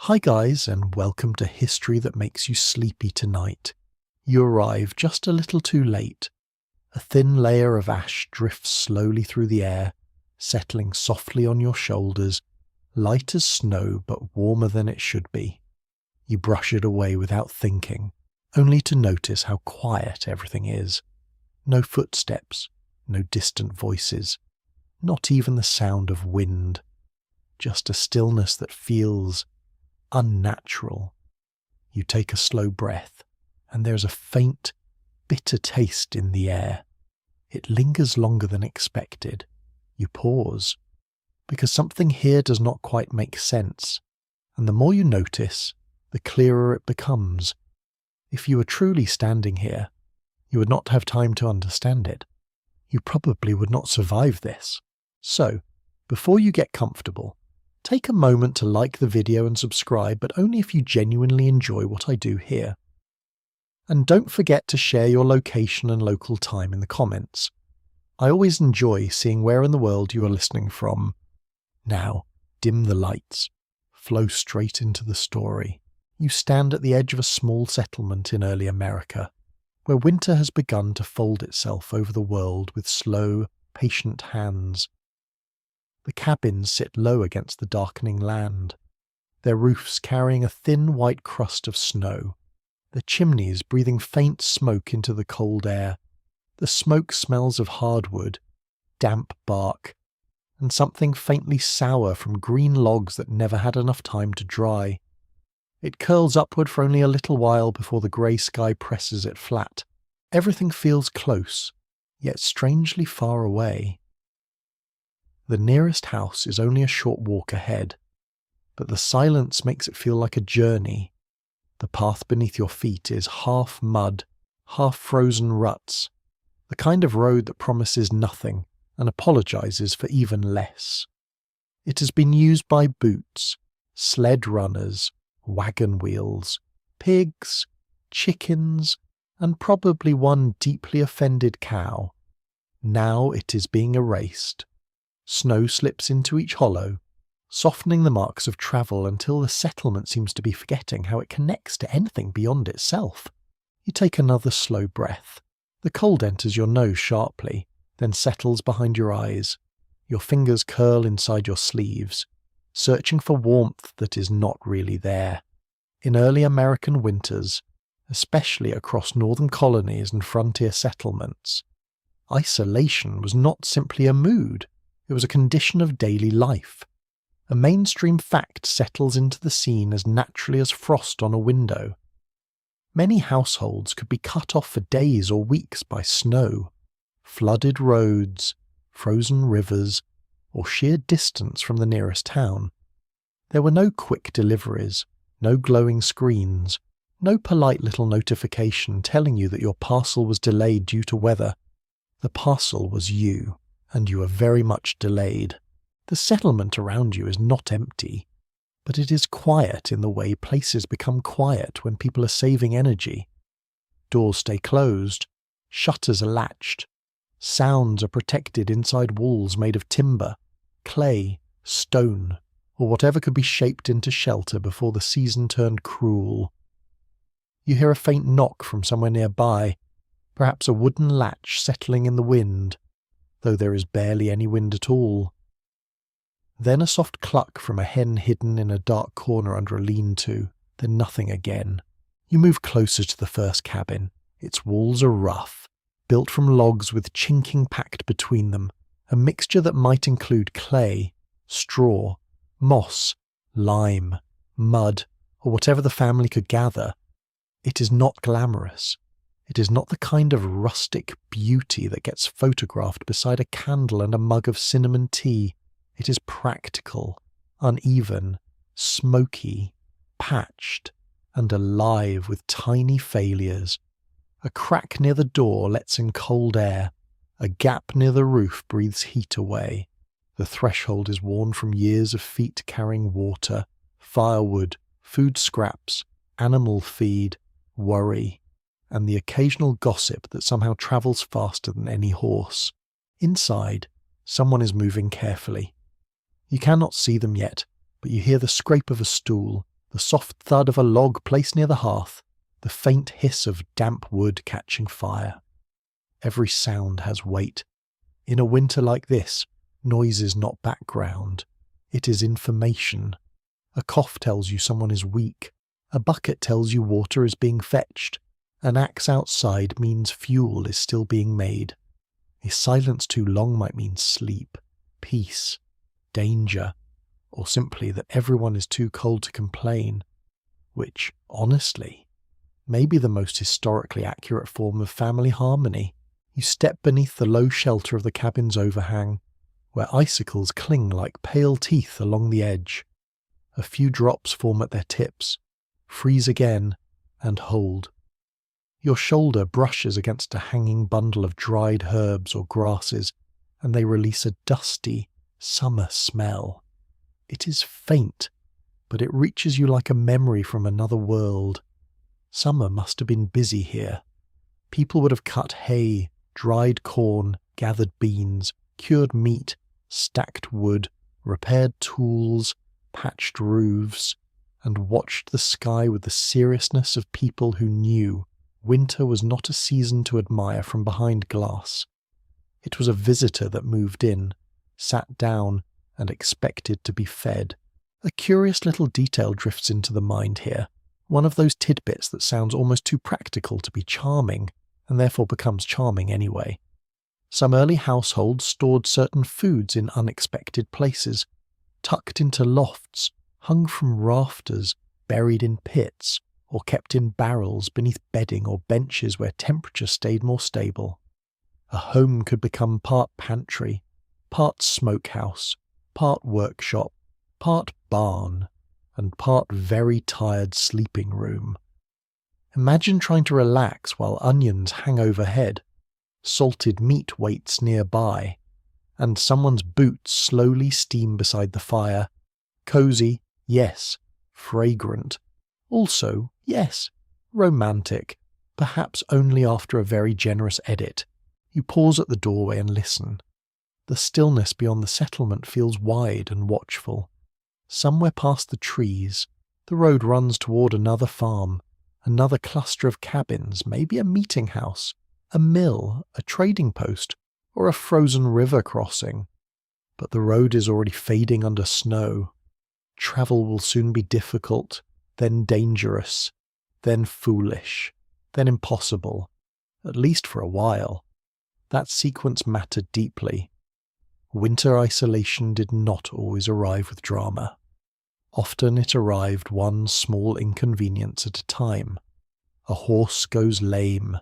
Hi guys, and welcome to History That Makes You Sleepy Tonight. You arrive just a little too late. A thin layer of ash drifts slowly through the air, settling softly on your shoulders, light as snow but warmer than it should be. You brush it away without thinking, only to notice how quiet everything is. No footsteps, no distant voices, not even the sound of wind. Just a stillness that feels unnatural. You take a slow breath, and there's a faint, bitter taste in the air. It lingers longer than expected. You pause, because something here does not quite make sense, and the more you notice, the clearer it becomes. If you were truly standing here, you would not have time to understand it. You probably would not survive this. So, before you get comfortable, take a moment to like the video and subscribe, but only if you genuinely enjoy what I do here. And don't forget to share your location and local time in the comments. I always enjoy seeing where in the world you are listening from. Now, dim the lights. Flow straight into the story. You stand at the edge of a small settlement in early America, where winter has begun to fold itself over the world with slow, patient hands. The cabins sit low against the darkening land, their roofs carrying a thin white crust of snow, the chimneys breathing faint smoke into the cold air. The smoke smells of hardwood, damp bark, and something faintly sour from green logs that never had enough time to dry. It curls upward for only a little while before the grey sky presses it flat. Everything feels close, yet strangely far away. The nearest house is only a short walk ahead, but the silence makes it feel like a journey. The path beneath your feet is half mud, half frozen ruts, the kind of road that promises nothing and apologizes for even less. It has been used by boots, sled runners, wagon wheels, pigs, chickens, and probably one deeply offended cow. Now it is being erased. Snow slips into each hollow, softening the marks of travel until the settlement seems to be forgetting how it connects to anything beyond itself. You take another slow breath. The cold enters your nose sharply, then settles behind your eyes. Your fingers curl inside your sleeves, searching for warmth that is not really there. In early American winters, especially across northern colonies and frontier settlements, isolation was not simply a mood. It was a condition of daily life. A mainstream fact settles into the scene as naturally as frost on a window. Many households could be cut off for days or weeks by snow, flooded roads, frozen rivers, or sheer distance from the nearest town. There were no quick deliveries, no glowing screens, no polite little notification telling you that your parcel was delayed due to weather. The parcel was you. And you are very much delayed. The settlement around you is not empty, but it is quiet in the way places become quiet when people are saving energy. Doors stay closed, shutters are latched, sounds are protected inside walls made of timber, clay, stone, or whatever could be shaped into shelter before the season turned cruel. You hear a faint knock from somewhere nearby, perhaps a wooden latch settling in the wind, though there is barely any wind at all. Then a soft cluck from a hen hidden in a dark corner under a lean-to, then nothing again. You move closer to the first cabin. Its walls are rough, built from logs with chinking packed between them, a mixture that might include clay, straw, moss, lime, mud, or whatever the family could gather. It is not glamorous. It is not the kind of rustic beauty that gets photographed beside a candle and a mug of cinnamon tea. It is practical, uneven, smoky, patched, and alive with tiny failures. A crack near the door lets in cold air. A gap near the roof breathes heat away. The threshold is worn from years of feet carrying water, firewood, food scraps, animal feed, worry, and the occasional gossip that somehow travels faster than any horse. Inside, someone is moving carefully. You cannot see them yet, but you hear the scrape of a stool, the soft thud of a log placed near the hearth, the faint hiss of damp wood catching fire. Every sound has weight. In a winter like this, noise is not background. It is information. A cough tells you someone is weak. A bucket tells you water is being fetched. An axe outside means fuel is still being made. A silence too long might mean sleep, peace, danger, or simply that everyone is too cold to complain, which, honestly, may be the most historically accurate form of family harmony. You step beneath the low shelter of the cabin's overhang, where icicles cling like pale teeth along the edge. A few drops form at their tips, freeze again, and hold. Your shoulder brushes against a hanging bundle of dried herbs or grasses, and they release a dusty, summer smell. It is faint, but it reaches you like a memory from another world. Summer must have been busy here. People would have cut hay, dried corn, gathered beans, cured meat, stacked wood, repaired tools, patched roofs, and watched the sky with the seriousness of people who knew winter was not a season to admire from behind glass. It was a visitor that moved in, sat down, and expected to be fed. A curious little detail drifts into the mind here, one of those tidbits that sounds almost too practical to be charming, and therefore becomes charming anyway. Some early households stored certain foods in unexpected places, tucked into lofts, hung from rafters, buried in pits, or kept in barrels beneath bedding or benches where temperature stayed more stable. A home could become part pantry, part smokehouse, part workshop, part barn, and part very tired sleeping room. Imagine trying to relax while onions hang overhead, salted meat waits nearby, and someone's boots slowly steam beside the fire. Cozy, yes. Fragrant. Also, yes. Romantic. Perhaps only after a very generous edit. You pause at the doorway and listen. The stillness beyond the settlement feels wide and watchful. Somewhere past the trees, the road runs toward another farm, another cluster of cabins, maybe a meeting house, a mill, a trading post, or a frozen river crossing. But the road is already fading under snow. Travel will soon be difficult, then dangerous, then foolish, then impossible, at least for a while. That sequence mattered deeply. Winter isolation did not always arrive with drama. Often it arrived one small inconvenience at a time. A horse goes lame.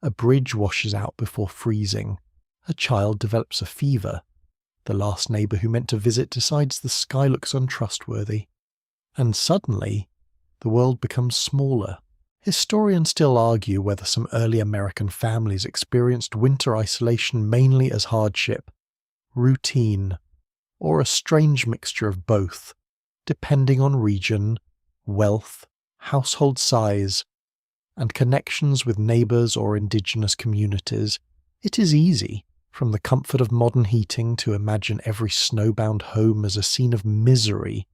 A bridge washes out before freezing. A child develops a fever. The last neighbour who meant to visit decides the sky looks untrustworthy. And suddenly, the world becomes smaller. Historians still argue whether some early American families experienced winter isolation mainly as hardship, routine, or a strange mixture of both, depending on region, wealth, household size, and connections with neighbours or indigenous communities. It is easy, from the comfort of modern heating, to imagine every snowbound home as a scene of misery.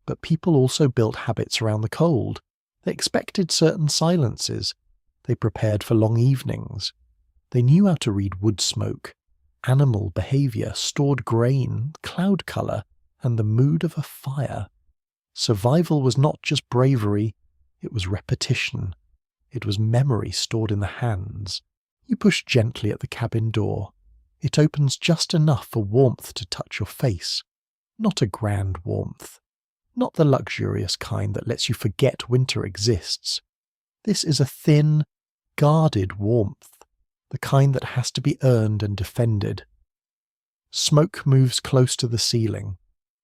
But people also built habits around the cold. They expected certain silences. They prepared for long evenings. They knew how to read wood smoke, animal behaviour, stored grain, cloud colour, and the mood of a fire. Survival was not just bravery, it was repetition. It was memory stored in the hands. You push gently at the cabin door. It opens just enough for warmth to touch your face. Not a grand warmth. Not the luxurious kind that lets you forget winter exists. This is a thin, guarded warmth, the kind that has to be earned and defended. Smoke moves close to the ceiling.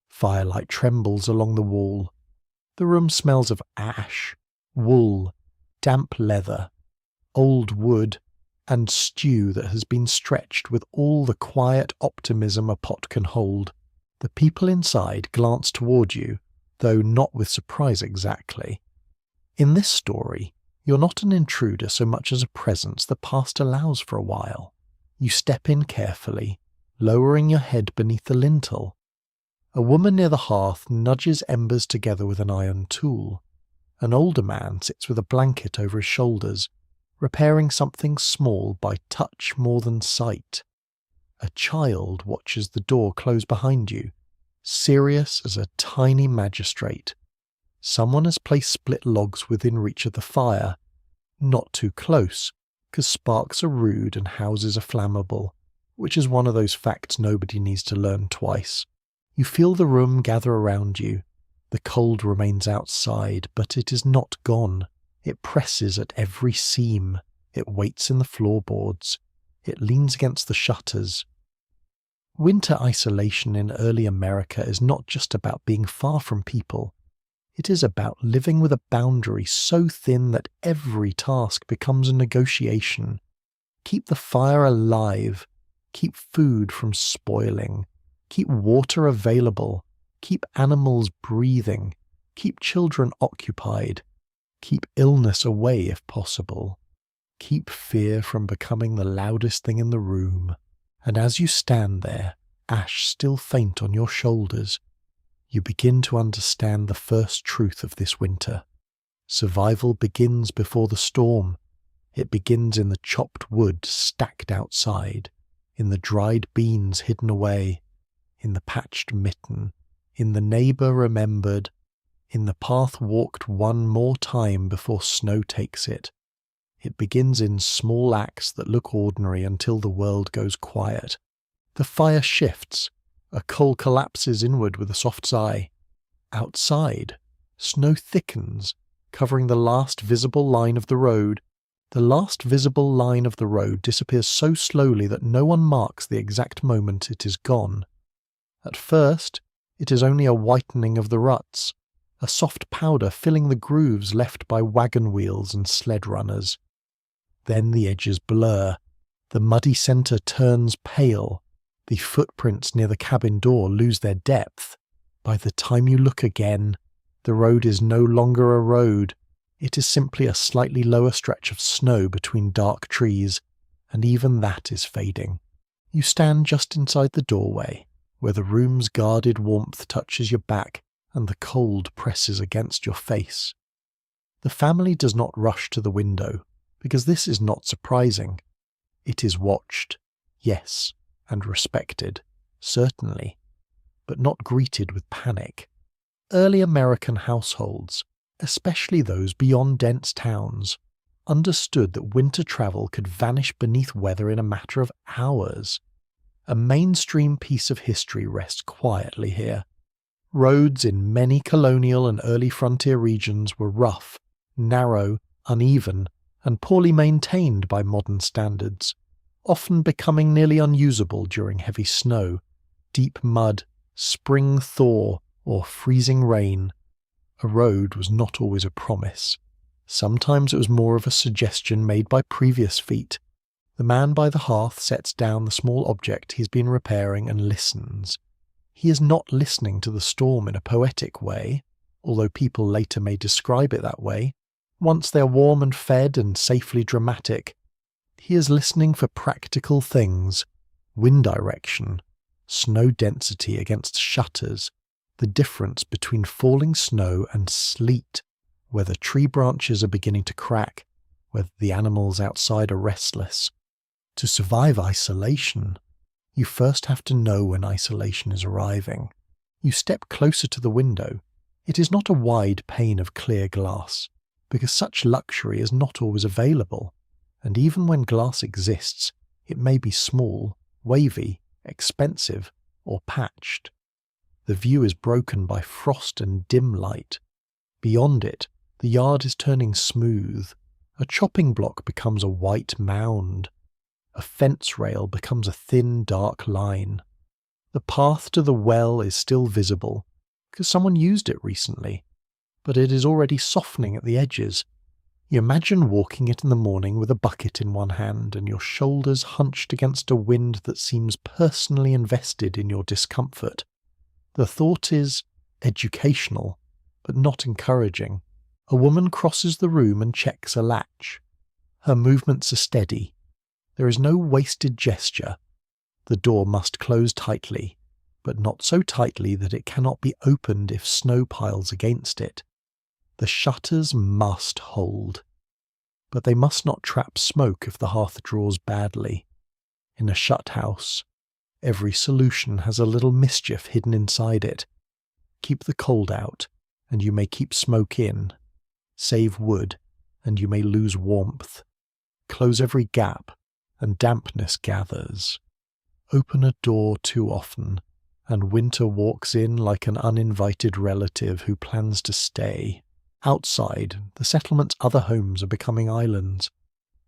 Firelight trembles along the wall. The room smells of ash, wool, damp leather, old wood, and stew that has been stretched with all the quiet optimism a pot can hold. The people inside glance toward you, though not with surprise exactly. In this story, you're not an intruder so much as a presence the past allows for a while. You step in carefully, lowering your head beneath the lintel. A woman near the hearth nudges embers together with an iron tool. An older man sits with a blanket over his shoulders, repairing something small by touch more than sight. A child watches the door close behind you, serious as a tiny magistrate. Someone has placed split logs within reach of the fire, not too close, because sparks are rude and houses are flammable, which is one of those facts nobody needs to learn twice. You feel the room gather around you. The cold remains outside, but it is not gone. It presses at every seam. It waits in the floorboards. It leans against the shutters. Winter isolation in early America is not just about being far from people. It is about living with a boundary so thin that every task becomes a negotiation. Keep the fire alive. Keep food from spoiling. Keep water available. Keep animals breathing. Keep children occupied. Keep illness away if possible. Keep fear from becoming the loudest thing in the room. And as you stand there, ash still faint on your shoulders, you begin to understand the first truth of this winter. Survival begins before the storm. It begins in the chopped wood stacked outside, in the dried beans hidden away, in the patched mitten, in the neighbour remembered, in the path walked one more time before snow takes it. It begins in small acts that look ordinary until the world goes quiet. The fire shifts. A coal collapses inward with a soft sigh. Outside, snow thickens, covering the last visible line of the road. The last visible line of the road disappears so slowly that no one marks the exact moment it is gone. At first, it is only a whitening of the ruts, a soft powder filling the grooves left by wagon wheels and sled runners. Then the edges blur. The muddy centre turns pale. The footprints near the cabin door lose their depth. By the time you look again, the road is no longer a road. It is simply a slightly lower stretch of snow between dark trees, and even that is fading. You stand just inside the doorway, where the room's guarded warmth touches your back and the cold presses against your face. The family does not rush to the window, because this is not surprising. It is watched, yes, and respected, certainly, but not greeted with panic. Early American households, especially those beyond dense towns, understood that winter travel could vanish beneath weather in a matter of hours. A mainstream piece of history rests quietly here. Roads in many colonial and early frontier regions were rough, narrow, uneven, and poorly maintained by modern standards, often becoming nearly unusable during heavy snow, deep mud, spring thaw, or freezing rain. A road was not always a promise. Sometimes it was more of a suggestion made by previous feet. The man by the hearth sets down the small object he's been repairing and listens. He is not listening to the storm in a poetic way, although people later may describe it that way. Once they're warm and fed and safely dramatic, he is listening for practical things: wind direction, snow density against shutters, the difference between falling snow and sleet, whether tree branches are beginning to crack, whether the animals outside are restless. To survive isolation, you first have to know when isolation is arriving. You step closer to the window. It is not a wide pane of clear glass, because such luxury is not always available, and even when glass exists, it may be small, wavy, expensive, or patched. The view is broken by frost and dim light. Beyond it, the yard is turning smooth. A chopping block becomes a white mound. A fence rail becomes a thin, dark line. The path to the well is still visible, because someone used it recently, but it is already softening at the edges. You imagine walking it in the morning with a bucket in one hand and your shoulders hunched against a wind that seems personally invested in your discomfort. The thought is educational, but not encouraging. A woman crosses the room and checks a latch. Her movements are steady. There is no wasted gesture. The door must close tightly. but not so tightly that it cannot be opened if snow piles against it. The shutters must hold, but they must not trap smoke if the hearth draws badly. In a shut house, every solution has a little mischief hidden inside it. Keep the cold out, and you may keep smoke in. Save wood, and you may lose warmth. Close every gap, and dampness gathers. Open a door too often, and winter walks in like an uninvited relative who plans to stay. Outside, the settlement's other homes are becoming islands.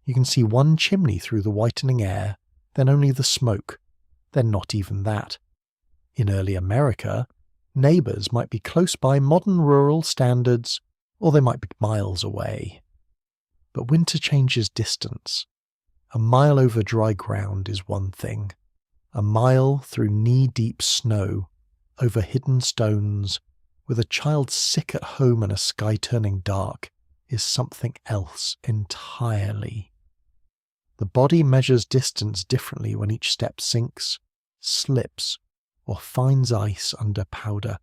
You can see one chimney through the whitening air, then only the smoke, then not even that. In early America, neighbours might be close by modern rural standards, or they might be miles away. But winter changes distance. A mile over dry ground is one thing. A mile through knee-deep snow, over hidden stones, with a child sick at home and a sky turning dark, is something else entirely. The body measures distance differently when each step sinks, slips, or finds ice under powder.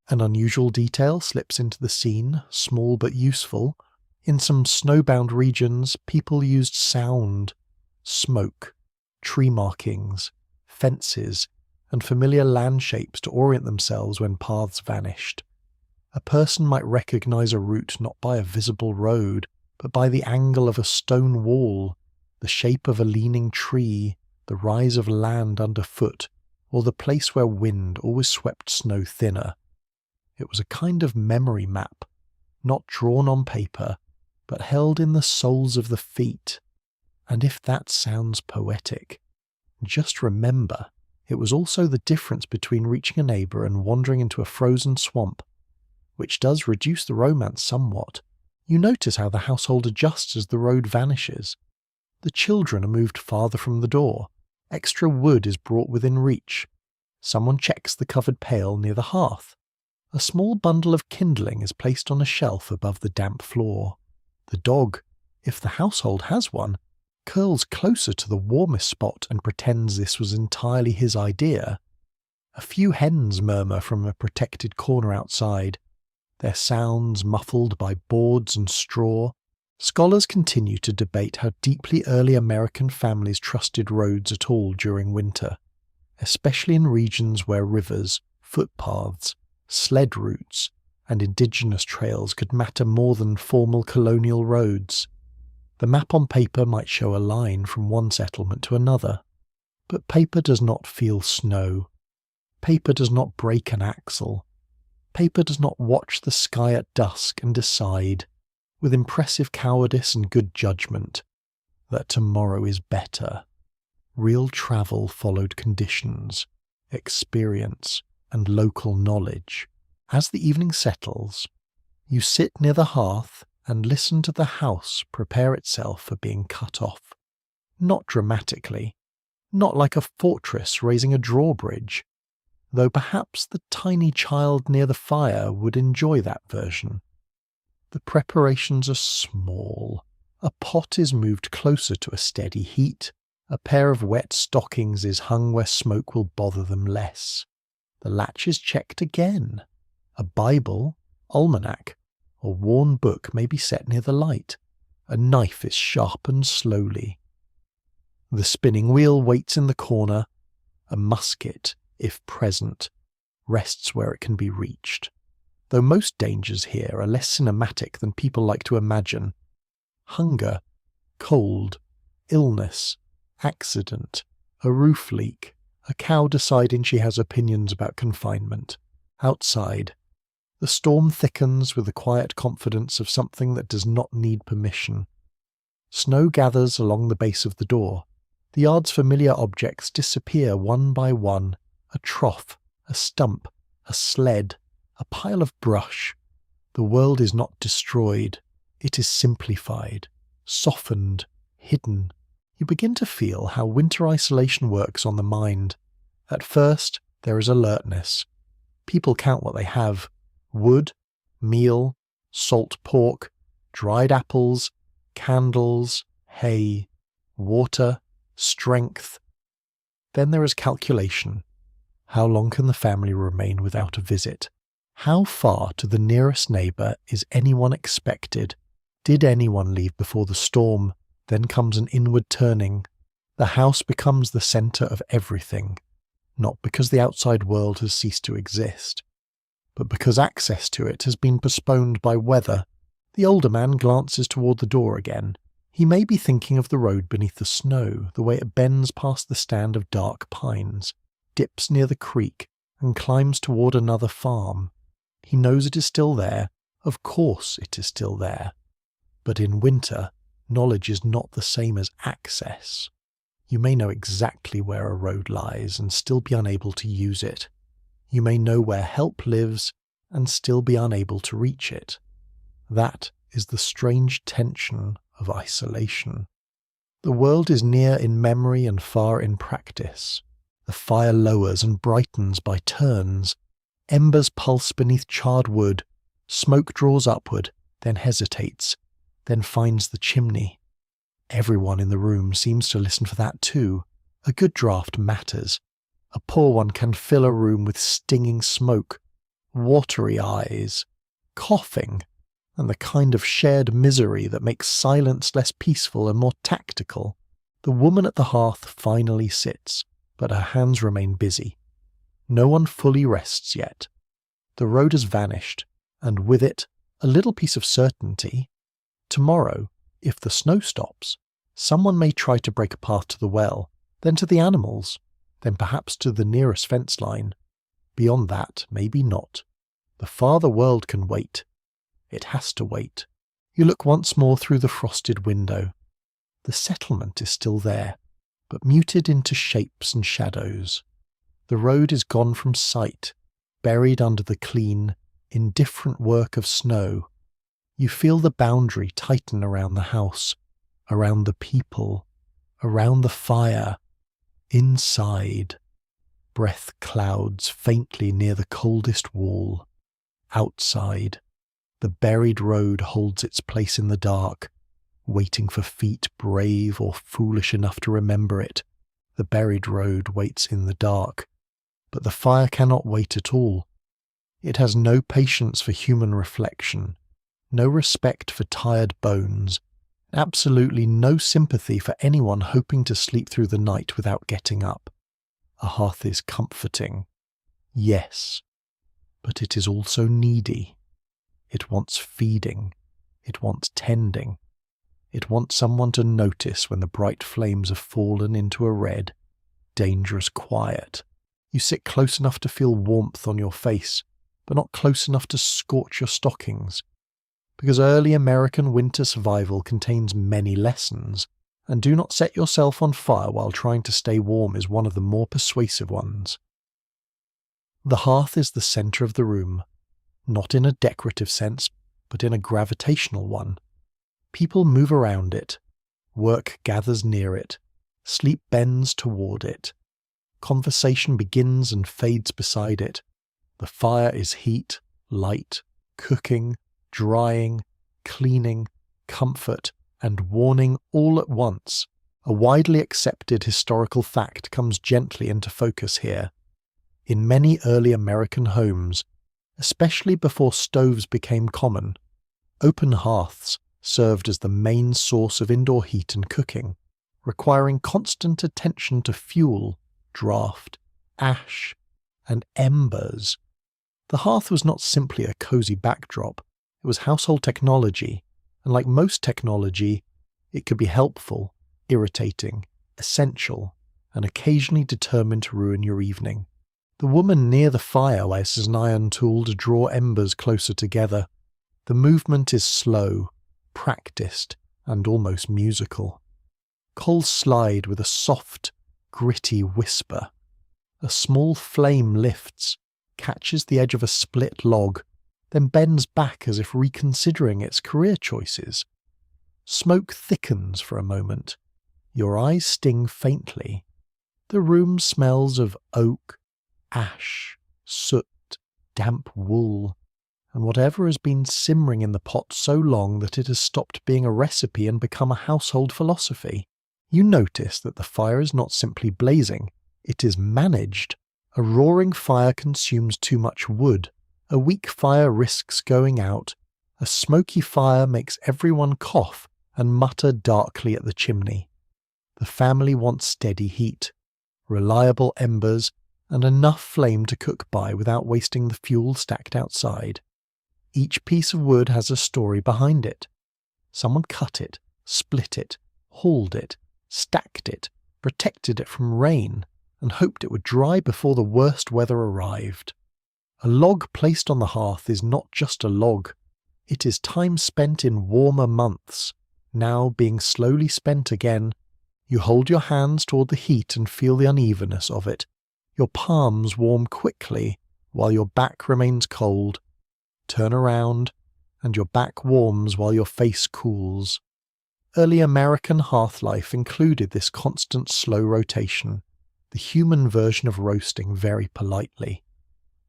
An unusual detail slips into the scene, small but useful. In some snowbound regions, people used sound, smoke, tree markings, fences, and familiar land shapes to orient themselves when paths vanished. A person might recognize a route not by a visible road, but by the angle of a stone wall, the shape of a leaning tree, the rise of land underfoot, or the place where wind always swept snow thinner. It was a kind of memory map, not drawn on paper, but held in the soles of the feet. And if that sounds poetic, just remember, it was also the difference between reaching a neighbour and wandering into a frozen swamp, which does reduce the romance somewhat. You notice how the household adjusts as the road vanishes. The children are moved farther from the door. Extra wood is brought within reach. Someone checks the covered pail near the hearth. A small bundle of kindling is placed on a shelf above the damp floor. The dog, if the household has one, curls closer to the warmest spot and pretends this was entirely his idea. A few hens murmur from a protected corner outside, their sounds muffled by boards and straw. Scholars continue to debate how deeply early American families trusted roads at all during winter, especially in regions where rivers, footpaths, sled routes, and indigenous trails could matter more than formal colonial roads. The map on paper might show a line from one settlement to another, but paper does not feel snow. Paper does not break an axle. Paper does not watch the sky at dusk and decide, with impressive cowardice and good judgment, that tomorrow is better. Real travel followed conditions, experience, and local knowledge. As the evening settles, you sit near the hearth and listen to the house prepare itself for being cut off. Not dramatically, not like a fortress raising a drawbridge, though perhaps the tiny child near the fire would enjoy that version. The preparations are small. A pot is moved closer to a steady heat. A pair of wet stockings is hung where smoke will bother them less. The latch is checked again. A Bible, almanac, or worn book may be set near the light. A knife is sharpened slowly. The spinning wheel waits in the corner. A musket, if present, rests where it can be reached. Though most dangers here are less cinematic than people like to imagine. Hunger, cold, illness, accident, a roof leak, a cow deciding she has opinions about confinement. Outside, the storm thickens with the quiet confidence of something that does not need permission. Snow gathers along the base of the door. The yard's familiar objects disappear one by one. A trough, a stump, a sled, a pile of brush. The world is not destroyed. It is simplified, softened, hidden. You begin to feel how winter isolation works on the mind. At first, there is alertness. People count what they have. Wood, meal, salt pork, dried apples, candles, hay, water, strength. Then there is calculation. How long can the family remain without a visit? How far to the nearest neighbour is anyone expected? Did anyone leave before the storm? Then comes an inward turning. The house becomes the centre of everything, not because the outside world has ceased to exist, but because access to it has been postponed by weather. The older man glances toward the door again. He may be thinking of the road beneath the snow, the way it bends past the stand of dark pines, dips near the creek, and climbs toward another farm. He knows it is still there. Of course it is still there. But in winter, knowledge is not the same as access. You may know exactly where a road lies and still be unable to use it. You may know where help lives and still be unable to reach it. That is the strange tension of isolation. The world is near in memory and far in practice. The fire lowers and brightens by turns. Embers pulse beneath charred wood. Smoke draws upward, then hesitates, then finds the chimney. Everyone in the room seems to listen for that too. A good draught matters. A poor one can fill a room with stinging smoke, watery eyes, coughing, and the kind of shared misery that makes silence less peaceful and more tactical. The woman at the hearth finally sits, but her hands remain busy. No one fully rests yet. The road has vanished, and with it a little piece of certainty. Tomorrow, if the snow stops, someone may try to break a path to the well, then to the animals, then perhaps to the nearest fence line. Beyond that, maybe not. The farther world can wait. It has to wait. You look once more through the frosted window. The settlement is still there, but muted into shapes and shadows. The road is gone from sight, buried under the clean, indifferent work of snow. You feel the boundary tighten around the house, around the people, around the fire. Inside, breath clouds faintly near the coldest wall. Outside, the buried road holds its place in the dark, waiting for feet brave or foolish enough to remember it. The buried road waits in the dark, but the fire cannot wait at all. It has no patience for human reflection, no respect for tired bones, absolutely no sympathy for anyone hoping to sleep through the night without getting up. A hearth is comforting, yes, but it is also needy. It wants feeding, it wants tending, it wants someone to notice when the bright flames have fallen into a red, dangerous quiet. You sit close enough to feel warmth on your face, but not close enough to scorch your stockings. Because early American winter survival contains many lessons, and do not set yourself on fire while trying to stay warm is one of the more persuasive ones. The hearth is the centre of the room, not in a decorative sense, but in a gravitational one. People move around it, work gathers near it, sleep bends toward it. Conversation begins and fades beside it. The fire is heat, light, cooking, drying, cleaning, comfort, and warning all at once. A widely accepted historical fact comes gently into focus here. In many early American homes, especially before stoves became common, open hearths served as the main source of indoor heat and cooking, requiring constant attention to fuel, draft, ash, and embers. The hearth was not simply a cozy backdrop. It was household technology, and like most technology, it could be helpful, irritating, essential, and occasionally determined to ruin your evening. The woman near the fire uses an iron tool to draw embers closer together. The movement is slow, practiced, and almost musical. Coals slide with a soft, gritty whisper. A small flame lifts, catches the edge of a split log, then bends back as if reconsidering its career choices. Smoke thickens for a moment. Your eyes sting faintly. The room smells of oak, ash, soot, damp wool, and whatever has been simmering in the pot so long that it has stopped being a recipe and become a household philosophy. You notice that the fire is not simply blazing, it is managed. A roaring fire consumes too much wood. A weak fire risks going out. A smoky fire makes everyone cough and mutter darkly at the chimney. The family wants steady heat, reliable embers, and enough flame to cook by without wasting the fuel stacked outside. Each piece of wood has a story behind it. Someone cut it, split it, hauled it, stacked it, protected it from rain, and hoped it would dry before the worst weather arrived. A log placed on the hearth is not just a log. It is time spent in warmer months, now being slowly spent again. You hold your hands toward the heat and feel the unevenness of it. Your palms warm quickly while your back remains cold. Turn around, and your back warms while your face cools. Early American hearth life included this constant slow rotation, the human version of roasting very politely.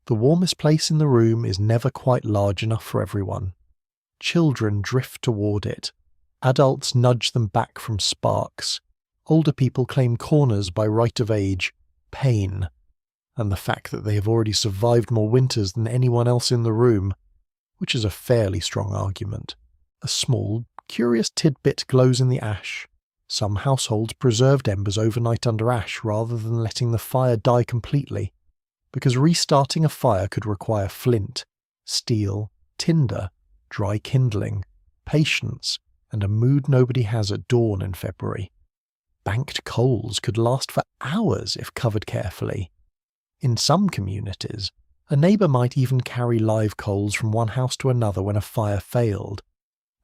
The warmest place in the room is never quite large enough for everyone. Children drift toward it. Adults nudge them back from sparks. Older people claim corners by right of age, pain, and the fact that they have already survived more winters than anyone else in the room, which is a fairly strong argument. A small, curious tidbit glows in the ash. Some households preserved embers overnight under ash rather than letting the fire die completely, because restarting a fire could require flint, steel, tinder, dry kindling, patience, and a mood nobody has at dawn in February. Banked coals could last for hours if covered carefully. In some communities, a neighbour might even carry live coals from one house to another when a fire failed.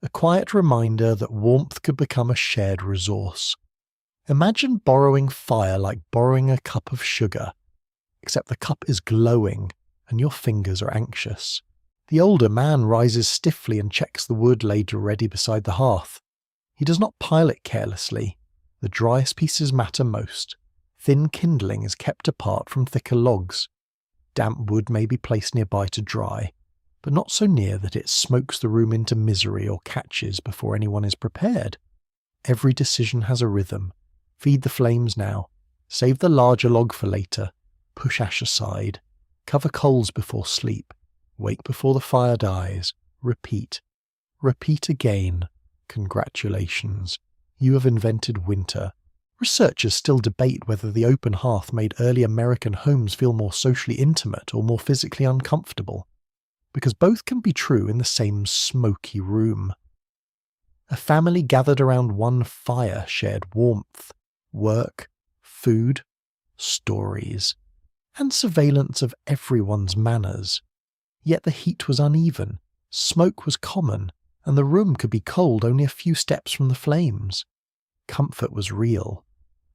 A quiet reminder that warmth could become a shared resource. Imagine borrowing fire like borrowing a cup of sugar, except the cup is glowing and your fingers are anxious. The older man rises stiffly and checks the wood laid ready beside the hearth. He does not pile it carelessly. The driest pieces matter most. Thin kindling is kept apart from thicker logs. Damp wood may be placed nearby to dry, but not so near that it smokes the room into misery or catches before anyone is prepared. Every decision has a rhythm. Feed the flames now. Save the larger log for later. Push ash aside. Cover coals before sleep. Wake before the fire dies. Repeat. Repeat again. Congratulations. You have invented winter. Researchers still debate whether the open hearth made early American homes feel more socially intimate or more physically uncomfortable, because both can be true in the same smoky room. A family gathered around one fire shared warmth, work, food, stories, and surveillance of everyone's manners. Yet the heat was uneven, smoke was common, and the room could be cold only a few steps from the flames. Comfort was real,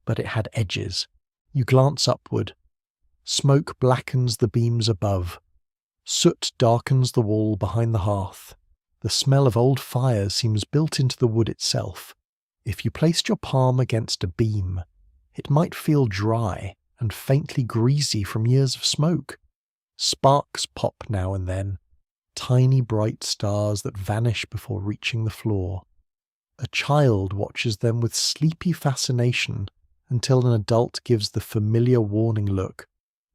but it had edges. You glance upward. Smoke blackens the beams above. Soot darkens the wall behind the hearth. The smell of old fires seems built into the wood itself. If you placed your palm against a beam, it might feel dry and faintly greasy from years of smoke. Sparks pop now and then, tiny bright stars that vanish before reaching the floor. A child watches them with sleepy fascination until an adult gives the familiar warning look.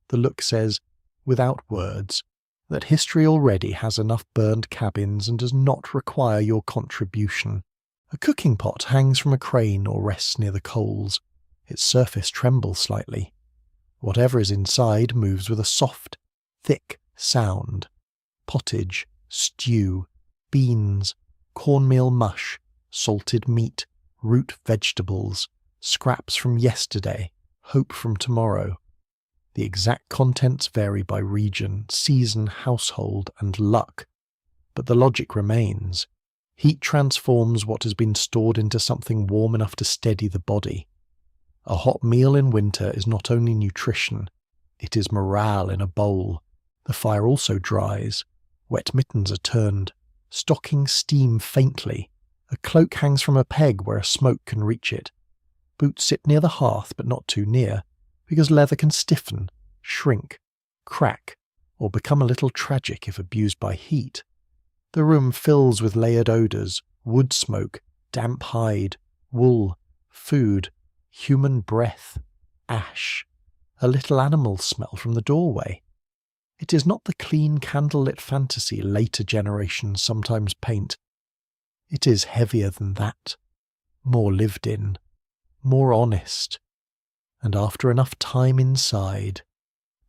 The look says, without words, that history already has enough burned cabins and does not require your contribution. A cooking pot hangs from a crane or rests near the coals. Its surface trembles slightly. Whatever is inside moves with a soft, thick sound. Pottage, stew, beans, cornmeal mush, salted meat, root vegetables, scraps from yesterday, hope from tomorrow. The exact contents vary by region, season, household, and luck, but the logic remains. Heat transforms what has been stored into something warm enough to steady the body. A hot meal in winter is not only nutrition, it is morale in a bowl. The fire also dries. Wet mittens are turned. Stockings steam faintly. A cloak hangs from a peg where a smoke can reach it. Boots sit near the hearth but not too near, because leather can stiffen, shrink, crack, or become a little tragic if abused by heat. The room fills with layered odours, wood smoke, damp hide, wool, food, human breath, ash. a little animal smell from the doorway. It is not the clean candlelit fantasy later generations sometimes paint. It is heavier than that, more lived in, more honest, and after enough time inside,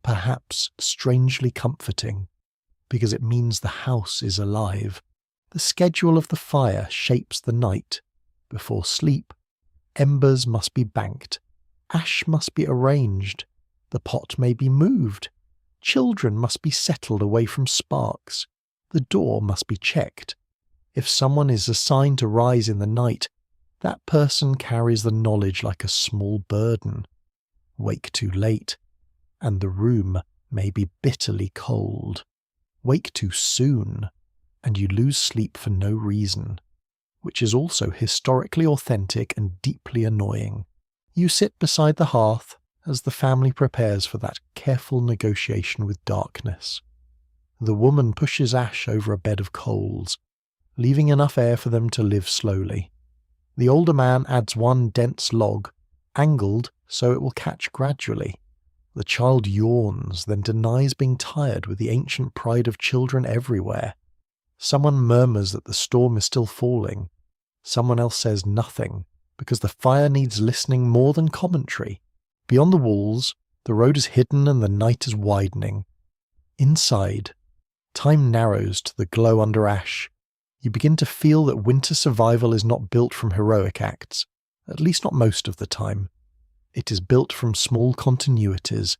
perhaps strangely comforting, because it means the house is alive. The schedule of the fire shapes the night. Before sleep, embers must be banked, ash must be arranged, the pot may be moved, children must be settled away from sparks, the door must be checked. If someone is assigned to rise in the night, that person carries the knowledge like a small burden. Wake too late, and the room may be bitterly cold. Wake too soon, and you lose sleep for no reason, which is also historically authentic and deeply annoying. You sit beside the hearth as the family prepares for that careful negotiation with darkness. The woman pushes ash over a bed of coals, leaving enough air for them to live slowly. The older man adds one dense log, angled so it will catch gradually. The child yawns, then denies being tired with the ancient pride of children everywhere. Someone murmurs that the storm is still falling. Someone else says nothing, because the fire needs listening more than commentary. Beyond the walls, the road is hidden and the night is widening. Inside, time narrows to the glow under ash. You begin to feel that winter survival is not built from heroic acts, at least not most of the time. It is built from small continuities,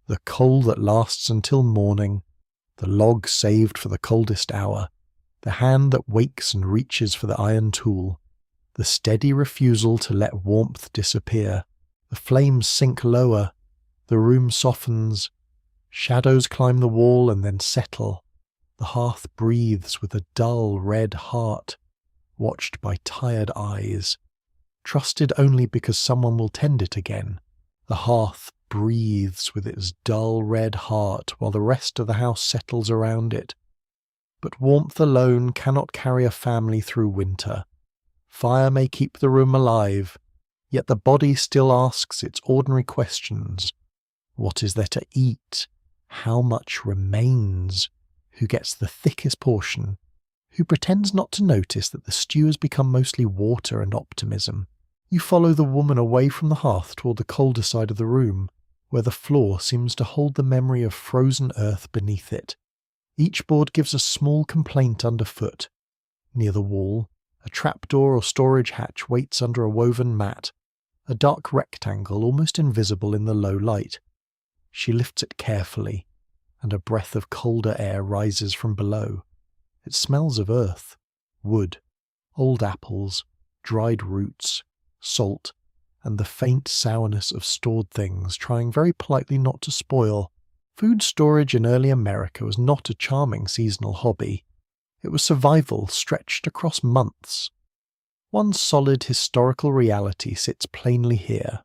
the coal that lasts until morning, the log saved for the coldest hour, the hand that wakes and reaches for the iron tool, the steady refusal to let warmth disappear. The flames sink lower, the room softens, shadows climb the wall and then settle. The hearth breathes with a dull red heart, watched by tired eyes, trusted only because someone will tend it again. The hearth breathes with its dull red heart while the rest of the house settles around it. But warmth alone cannot carry a family through winter. Fire may keep the room alive, yet the body still asks its ordinary questions. What is there to eat? How much remains? Who gets the thickest portion? Who pretends not to notice that the stew has become mostly water and optimism? You follow the woman away from the hearth toward the colder side of the room, where the floor seems to hold the memory of frozen earth beneath it. Each board gives a small complaint underfoot. Near the wall, a trapdoor or storage hatch waits under a woven mat, a dark rectangle almost invisible in the low light. She lifts it carefully, and a breath of colder air rises from below. It smells of earth, wood, old apples, dried roots, salt, and the faint sourness of stored things trying very politely not to spoil. Food storage in early America was not a charming seasonal hobby. It was survival stretched across months. One solid historical reality sits plainly here.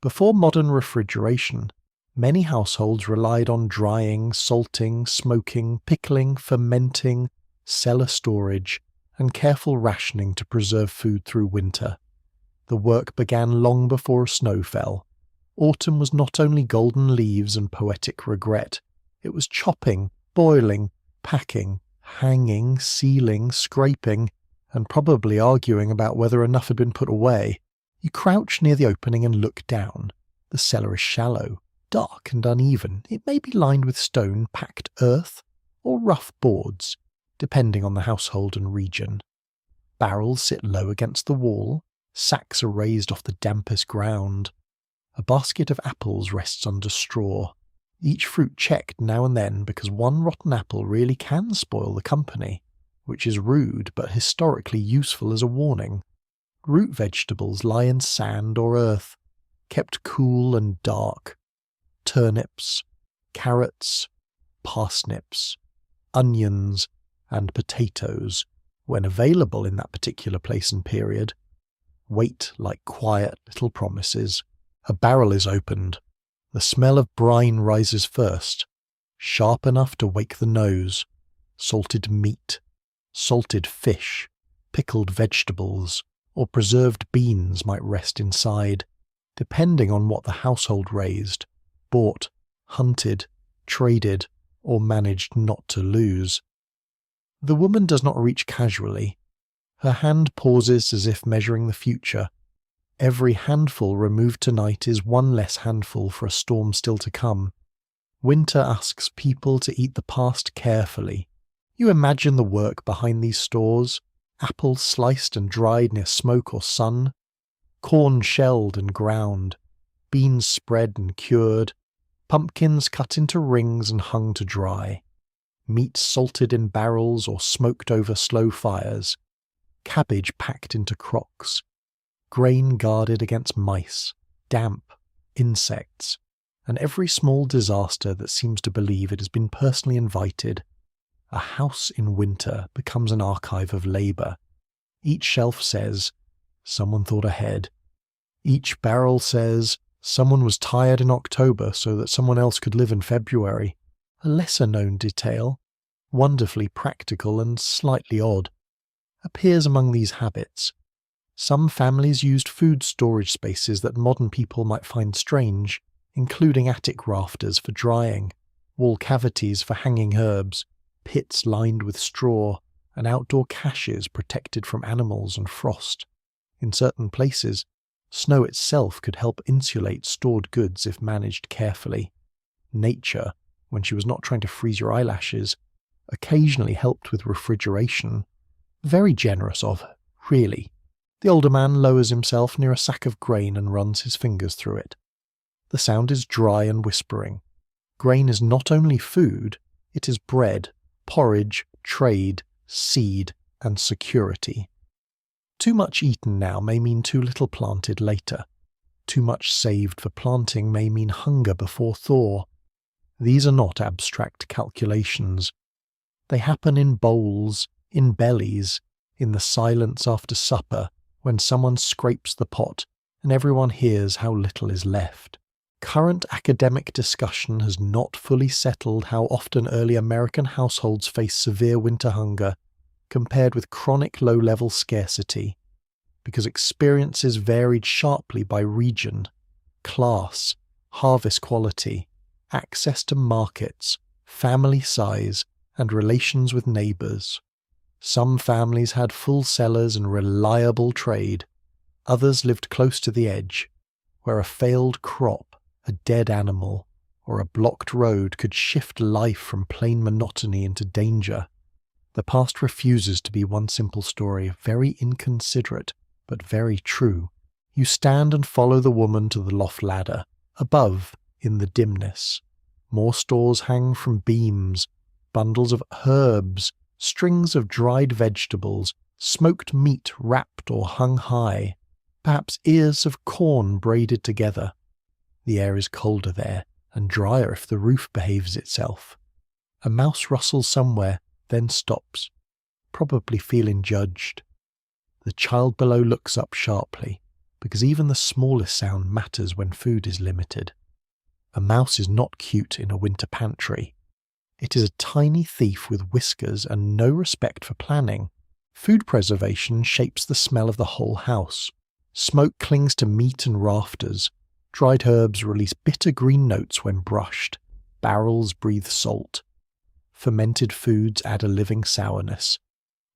Before modern refrigeration, many households relied on drying, salting, smoking, pickling, fermenting, cellar storage, and careful rationing to preserve food through winter. The work began long before snow fell. Autumn was not only golden leaves and poetic regret. It was chopping, boiling, packing, hanging, sealing, scraping, and probably arguing about whether enough had been put away. You crouch near the opening and look down. The cellar is shallow, dark and uneven. It may be lined with stone, packed earth, or rough boards, depending on the household and region. Barrels sit low against the wall. Sacks are raised off the dampest ground. A basket of apples rests under straw, each fruit checked now and then because one rotten apple really can spoil the company, which is rude but historically useful as a warning. Root vegetables lie in sand or earth, kept cool and dark. Turnips, carrots, parsnips, onions, and potatoes, when available in that particular place and period, wait like quiet little promises. A barrel is opened. The smell of brine rises first, sharp enough to wake the nose. Salted meat, salted fish, pickled vegetables, or preserved beans might rest inside, depending on what the household raised. bought, hunted, traded, or managed not to lose. The woman does not reach casually. Her hand pauses as if measuring the future. Every handful removed tonight is one less handful for a storm still to come. Winter asks people to eat the past carefully. You imagine the work behind these stores: apples sliced and dried near smoke or sun, corn shelled and ground, beans spread and cured, pumpkins cut into rings and hung to dry, meat salted in barrels or smoked over slow fires, cabbage packed into crocks, grain guarded against mice, damp, insects, and every small disaster that seems to believe it has been personally invited. A house in winter becomes an archive of labour. Each shelf says, someone thought ahead. Each barrel says, someone was tired in October so that someone else could live in February. A lesser-known detail, wonderfully practical and slightly odd, appears among these habits. Some families used food storage spaces that modern people might find strange, including attic rafters for drying, wall cavities for hanging herbs, pits lined with straw, and outdoor caches protected from animals and frost. In certain places, snow itself could help insulate stored goods if managed carefully. Nature, when she was not trying to freeze your eyelashes, occasionally helped with refrigeration. Very generous of her, really. The older man lowers himself near a sack of grain and runs his fingers through it. The sound is dry and whispering. Grain is not only food, it is bread, porridge, trade, seed, and security. Too much eaten now may mean too little planted later. Too much saved for planting may mean hunger before thaw. These are not abstract calculations. They happen in bowls, in bellies, in the silence after supper, when someone scrapes the pot and everyone hears how little is left. Current academic discussion has not fully settled how often early American households face severe winter hunger compared with chronic low-level scarcity, because experiences varied sharply by region, class, harvest quality, access to markets, family size, and relations with neighbours. Some families had full cellars and reliable trade. Others lived close to the edge, where a failed crop, a dead animal, or a blocked road could shift life from plain monotony into danger. The past refuses to be one simple story, very inconsiderate, but very true. You stand and follow the woman to the loft ladder, above, in the dimness. More stores hang from beams, bundles of herbs, strings of dried vegetables, smoked meat wrapped or hung high, perhaps ears of corn braided together. The air is colder there, and drier if the roof behaves itself. A mouse rustles somewhere, then stops, probably feeling judged. The child below looks up sharply, because even the smallest sound matters when food is limited. A mouse is not cute in a winter pantry. It is a tiny thief with whiskers and no respect for planning. Food preservation shapes the smell of the whole house. Smoke clings to meat and rafters. Dried herbs release bitter green notes when brushed. Barrels breathe salt. Fermented foods add a living sourness.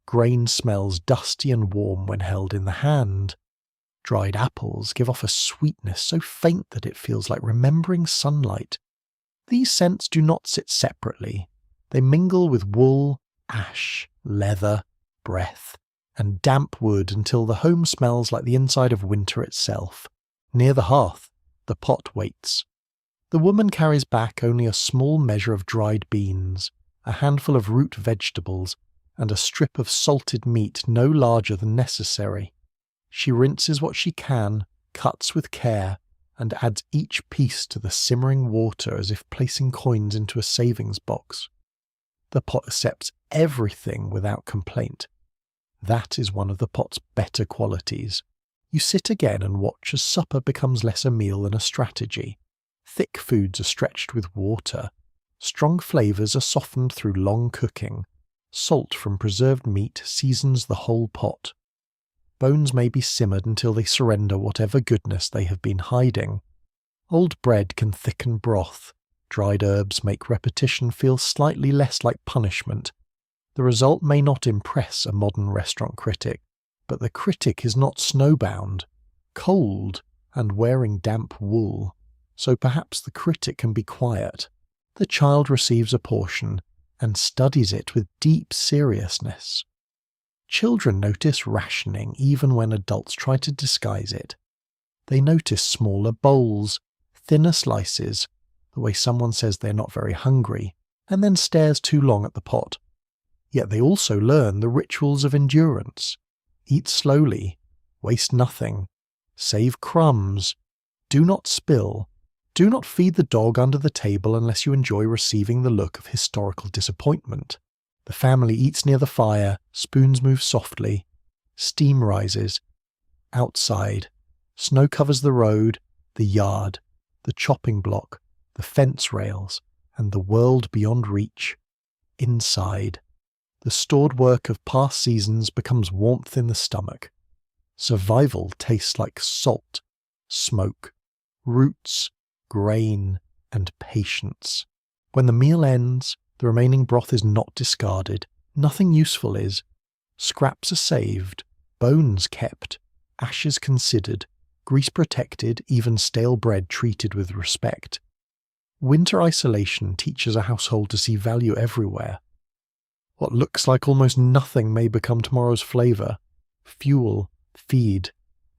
Grain smells dusty and warm when held in the hand. Dried apples give off a sweetness so faint that it feels like remembering sunlight. These scents do not sit separately. They mingle with wool, ash, leather, breath, and damp wood until the home smells like the inside of winter itself. Near the hearth, the pot waits. The woman carries back only a small measure of dried beans, a handful of root vegetables, and a strip of salted meat no larger than necessary. She rinses what she can, cuts with care, and adds each piece to the simmering water as if placing coins into a savings box. The pot accepts everything without complaint. That is one of the pot's better qualities. You sit again and watch as supper becomes less a meal than a strategy. Thick foods are stretched with water. Strong flavours are softened through long cooking. Salt from preserved meat seasons the whole pot. Bones may be simmered until they surrender whatever goodness they have been hiding. Old bread can thicken broth. Dried herbs make repetition feel slightly less like punishment. The result may not impress a modern restaurant critic, but the critic is not snowbound, cold, and wearing damp wool, so perhaps the critic can be quiet. The child receives a portion and studies it with deep seriousness. Children notice rationing even when adults try to disguise it. They notice smaller bowls, thinner slices, the way someone says they're not very hungry, and then stares too long at the pot. Yet they also learn the rituals of endurance. Eat slowly, waste nothing, save crumbs, do not spill, do not feed the dog under the table unless you enjoy receiving the look of historical disappointment. The family eats near the fire, spoons move softly, steam rises. Outside, snow covers the road, the yard, the chopping block, the fence rails, and the world beyond reach. Inside, the stored work of past seasons becomes warmth in the stomach. Survival tastes like salt, smoke, roots, grain, and patience. When the meal ends, the remaining broth is not discarded. Nothing useful is. Scraps are saved, bones kept, ashes considered, grease protected, even stale bread treated with respect. Winter isolation teaches a household to see value everywhere. What looks like almost nothing may become tomorrow's flavour: fuel, feed,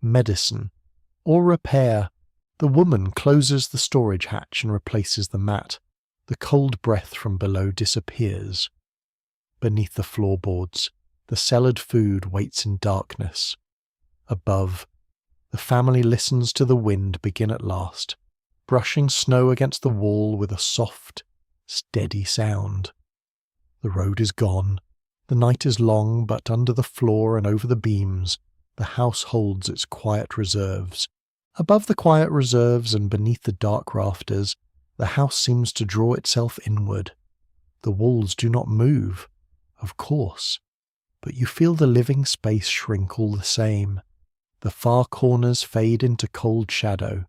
medicine, or repair. The woman closes the storage hatch and replaces the mat. The cold breath from below disappears. Beneath the floorboards, the cellared food waits in darkness. Above, the family listens to the wind begin at last, brushing snow against the wall with a soft, steady sound. The road is gone. The night is long, but under the floor and over the beams, the house holds its quiet reserves. Above the quiet reserves and beneath the dark rafters, the house seems to draw itself inward. The walls do not move, of course, but you feel the living space shrink all the same. The far corners fade into cold shadow.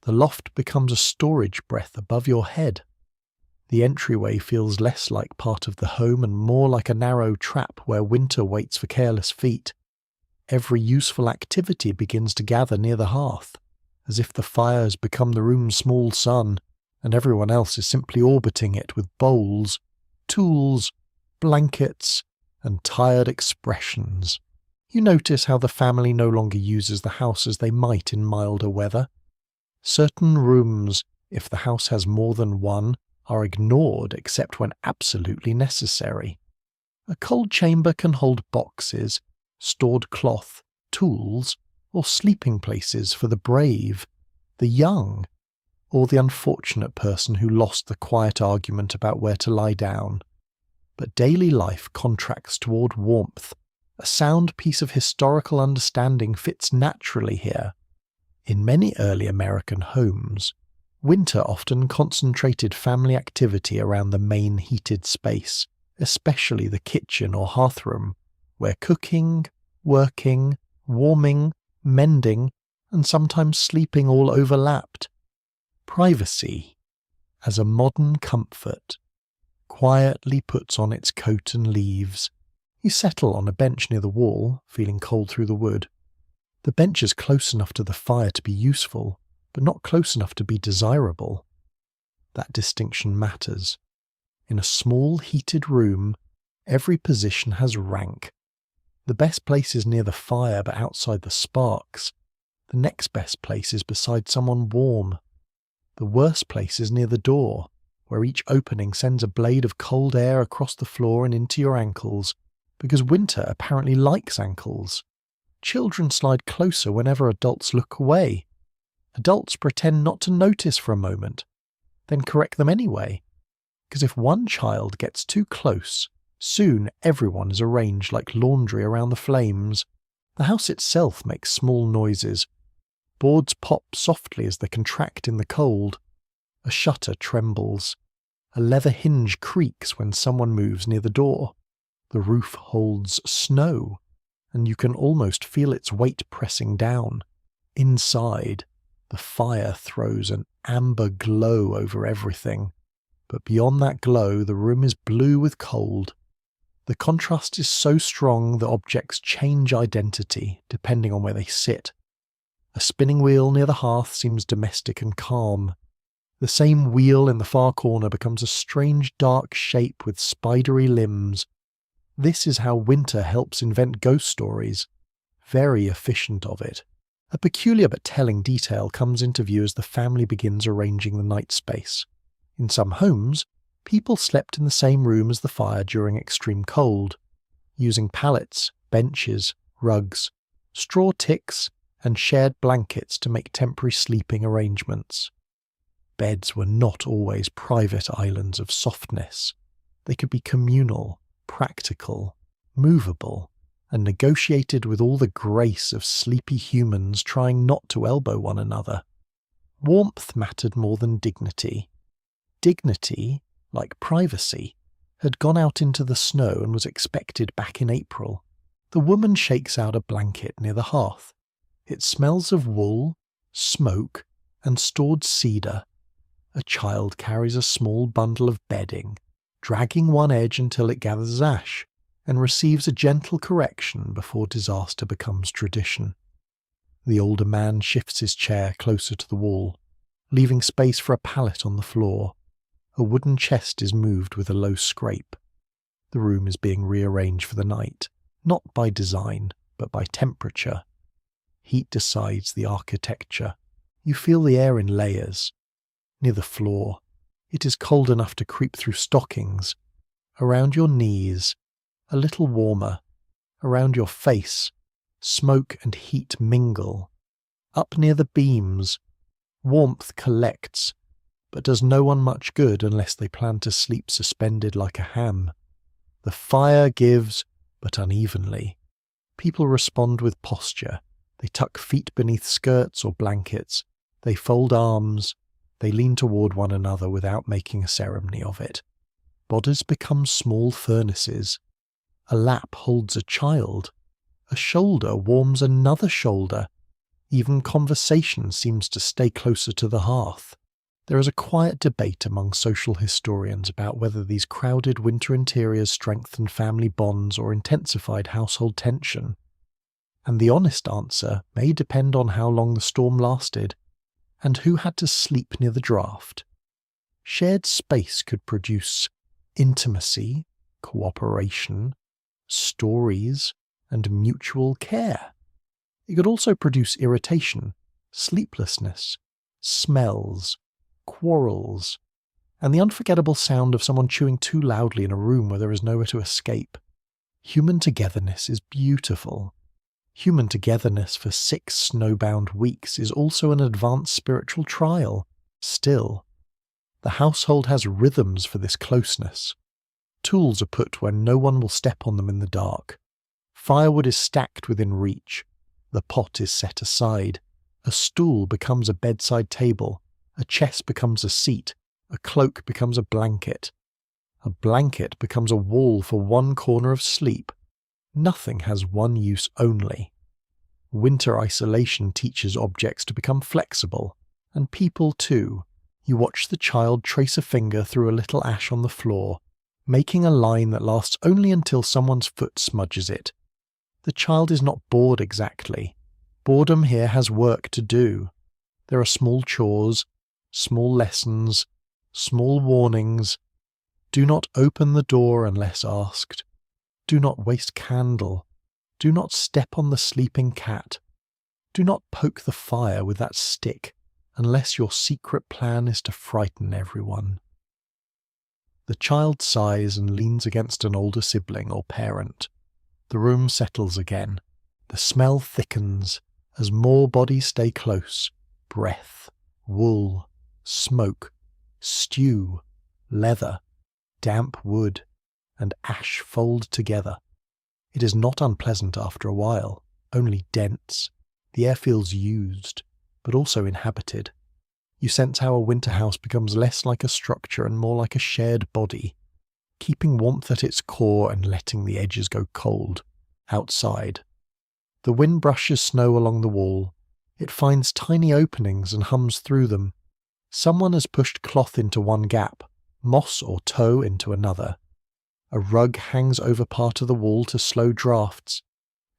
The loft becomes a storage breath above your head. The entryway feels less like part of the home and more like a narrow trap where winter waits for careless feet. Every useful activity begins to gather near the hearth, as if the fire has become the room's small sun, and everyone else is simply orbiting it with bowls, tools, blankets, and tired expressions. You notice how the family no longer uses the house as they might in milder weather. Certain rooms, if the house has more than one, are ignored except when absolutely necessary. A cold chamber can hold boxes, stored cloth, tools, or sleeping places for the brave, the young, or the unfortunate person who lost the quiet argument about where to lie down. But daily life contracts toward warmth. A sound piece of historical understanding fits naturally here. In many early American homes, winter often concentrated family activity around the main heated space, especially the kitchen or hearthroom, where cooking, working, warming, mending, and sometimes sleeping all overlapped. Privacy, as a modern comfort, quietly puts on its coat and leaves. You settle on a bench near the wall, feeling cold through the wood. The bench is close enough to the fire to be useful, but not close enough to be desirable. That distinction matters. In a small, heated room, every position has rank. The best place is near the fire but outside the sparks. The next best place is beside someone warm. The worst place is near the door, where each opening sends a blade of cold air across the floor and into your ankles, because winter apparently likes ankles. Children slide closer whenever adults look away. Adults pretend not to notice for a moment, then correct them anyway, because if one child gets too close, soon everyone is arranged like laundry around the flames. The house itself makes small noises. Boards pop softly as they contract in the cold. A shutter trembles. A leather hinge creaks when someone moves near the door. The roof holds snow, and you can almost feel its weight pressing down. Inside, The fire throws an amber glow over everything, but beyond that glow the room is blue with cold. The contrast is so strong that objects change identity depending on where they sit. A spinning wheel near the hearth seems domestic and calm. The same wheel in the far corner becomes a strange dark shape with spidery limbs. This is how winter helps invent ghost stories. Very efficient of it. A peculiar but telling detail comes into view as the family begins arranging the night space. In some homes, people slept in the same room as the fire during extreme cold, using pallets, benches, rugs, straw ticks, and shared blankets to make temporary sleeping arrangements. Beds were not always private islands of softness. They could be communal, practical, movable, and negotiated with all the grace of sleepy humans trying not to elbow one another. Warmth mattered more than dignity. Dignity, like privacy, had gone out into the snow and was expected back in April. The woman shakes out a blanket near the hearth. It smells of wool, smoke, and stored cedar. A child carries a small bundle of bedding, dragging one edge until it gathers ash, and receives a gentle correction before disaster becomes tradition. The older man shifts his chair closer to the wall, leaving space for a pallet on the floor. A wooden chest is moved with a low scrape. The room is being rearranged for the night, not by design, but by temperature. Heat decides the architecture. You feel the air in layers. Near the floor, it is cold enough to creep through stockings. Around your knees, a little warmer. Around your face, smoke and heat mingle. Up near the beams, warmth collects, but does no one much good unless they plan to sleep suspended like a ham. The fire gives, but unevenly. People respond with posture. They tuck feet beneath skirts or blankets. They fold arms. They lean toward one another without making a ceremony of it. Bodies become small furnaces. A lap holds a child. A shoulder warms another shoulder. Even conversation seems to stay closer to the hearth. There is a quiet debate among social historians about whether these crowded winter interiors strengthened family bonds or intensified household tension. And the honest answer may depend on how long the storm lasted, and who had to sleep near the draught. Shared space could produce intimacy, cooperation, stories, and mutual care. It could also produce irritation, sleeplessness, smells, quarrels, and the unforgettable sound of someone chewing too loudly in a room where there is nowhere to escape. Human togetherness is beautiful. Human togetherness for 6 snowbound weeks is also an advanced spiritual trial. Still, the household has rhythms for this closeness. Tools are put where no one will step on them in the dark. Firewood is stacked within reach. The pot is set aside. A stool becomes a bedside table. A chest becomes a seat. A cloak becomes a blanket. A blanket becomes a wall for one corner of sleep. Nothing has one use only. Winter isolation teaches objects to become flexible, and people too. You watch the child trace a finger through a little ash on the floor, making a line that lasts only until someone's foot smudges it. The child is not bored exactly. Boredom here has work to do. There are small chores, small lessons, small warnings. Do not open the door unless asked. Do not waste candle. Do not step on the sleeping cat. Do not poke the fire with that stick unless your secret plan is to frighten everyone. The child sighs and leans against an older sibling or parent. The room settles again. The smell thickens as more bodies stay close. Breath, wool, smoke, stew, leather, damp wood, and ash fold together. It is not unpleasant after a while, only dense. The air feels used, but also inhabited. You sense how a winter house becomes less like a structure and more like a shared body, keeping warmth at its core and letting the edges go cold. Outside, the wind brushes snow along the wall. It finds tiny openings and hums through them. Someone has pushed cloth into one gap, moss or tow into another. A rug hangs over part of the wall to slow drafts.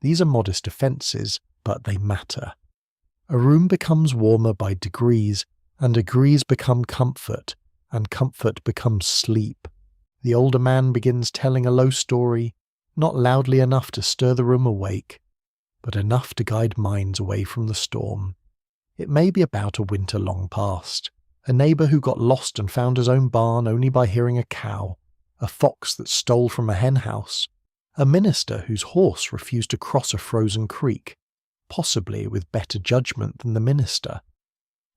These are modest defences, but they matter. A room becomes warmer by degrees, and degrees become comfort, and comfort becomes sleep. The older man begins telling a low story, not loudly enough to stir the room awake, but enough to guide minds away from the storm. It may be about a winter long past, a neighbour who got lost and found his own barn only by hearing a cow, a fox that stole from a henhouse, a minister whose horse refused to cross a frozen creek, possibly with better judgment than the minister.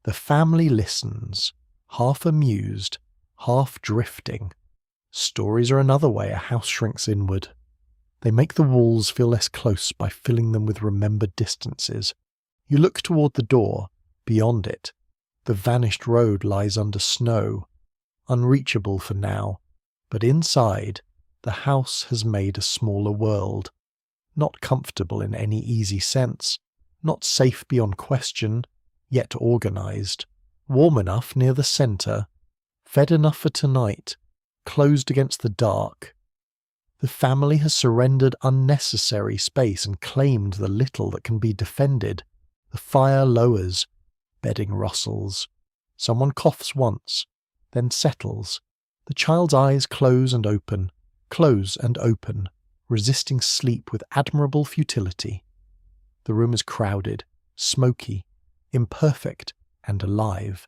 The family listens, half amused, half drifting. Stories are another way a house shrinks inward. They make the walls feel less close by filling them with remembered distances. You look toward the door, beyond it. The vanished road lies under snow, unreachable for now, but inside, the house has made a smaller world. Not comfortable in any easy sense, not safe beyond question, yet organised, warm enough near the centre, fed enough for tonight, closed against the dark. The family has surrendered unnecessary space and claimed the little that can be defended. The fire lowers, bedding rustles. Someone coughs once, then settles. The child's eyes close and open, resisting sleep with admirable futility. The room is crowded, smoky, imperfect, and alive.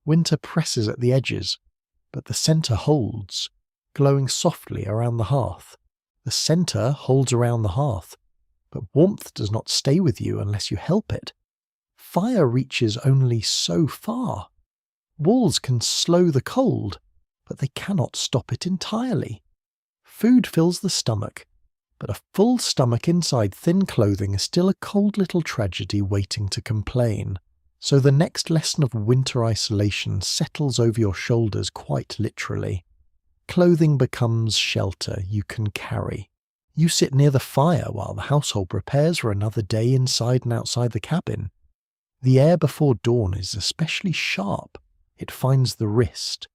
Winter presses at the edges, but the centre holds, glowing softly around the hearth. The centre holds around the hearth, but warmth does not stay with you unless you help it. Fire reaches only so far. Walls can slow the cold, but they cannot stop it entirely. Food fills the stomach, but a full stomach inside thin clothing is still a cold little tragedy waiting to complain. So the next lesson of winter isolation settles over your shoulders quite literally. Clothing becomes shelter you can carry. You sit near the fire while the household prepares for another day inside and outside the cabin. The air before dawn is especially sharp. It finds the wrist,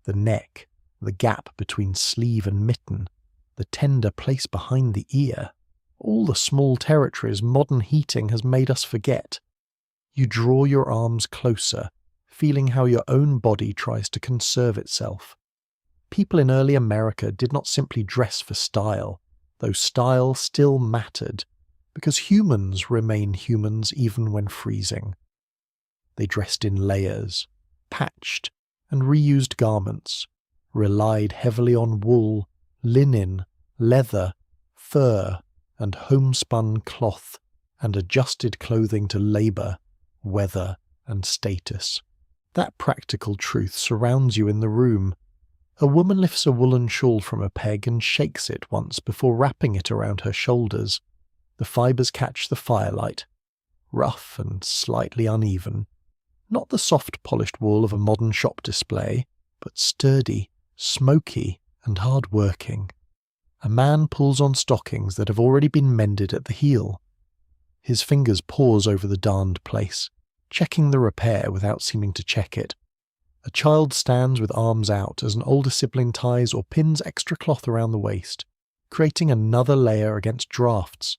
the neck, the gap between sleeve and mitten, the tender place behind the ear, all the small territories modern heating has made us forget. You draw your arms closer, feeling how your own body tries to conserve itself. People in early America did not simply dress for style, though style still mattered, because humans remain humans even when freezing. They dressed in layers, patched and reused garments, relied heavily on wool, linen, leather, fur, and homespun cloth, and adjusted clothing to labour, weather, and status. That practical truth surrounds you in the room. A woman lifts a woolen shawl from a peg and shakes it once before wrapping it around her shoulders. The fibres catch the firelight, rough and slightly uneven. Not the soft polished wool of a modern shop display, but sturdy, smoky, and hard-working. A man pulls on stockings that have already been mended at the heel. His fingers pause over the darned place, checking the repair without seeming to check it. A child stands with arms out as an older sibling ties or pins extra cloth around the waist, creating another layer against drafts.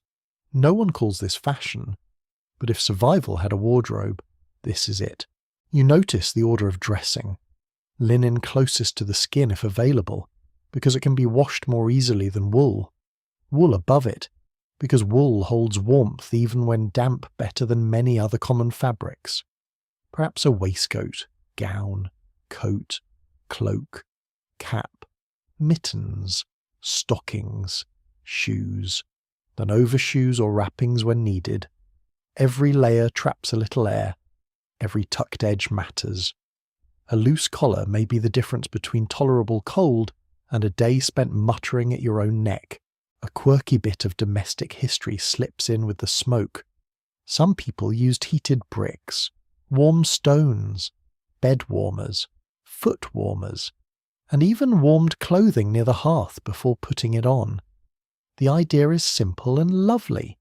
No one calls this fashion, but if survival had a wardrobe, this is it. You notice the order of dressing. Linen closest to the skin if available, because it can be washed more easily than wool. Wool above it, because wool holds warmth even when damp better than many other common fabrics. Perhaps a waistcoat, gown, coat, cloak, cap, mittens, stockings, shoes, then overshoes or wrappings when needed. Every layer traps a little air. Every tucked edge matters. A loose collar may be the difference between tolerable cold and a day spent muttering at your own neck. A quirky bit of domestic history slips in with the smoke. Some people used heated bricks, warm stones, bed warmers, foot warmers, and even warmed clothing near the hearth before putting it on. The idea is simple and lovely.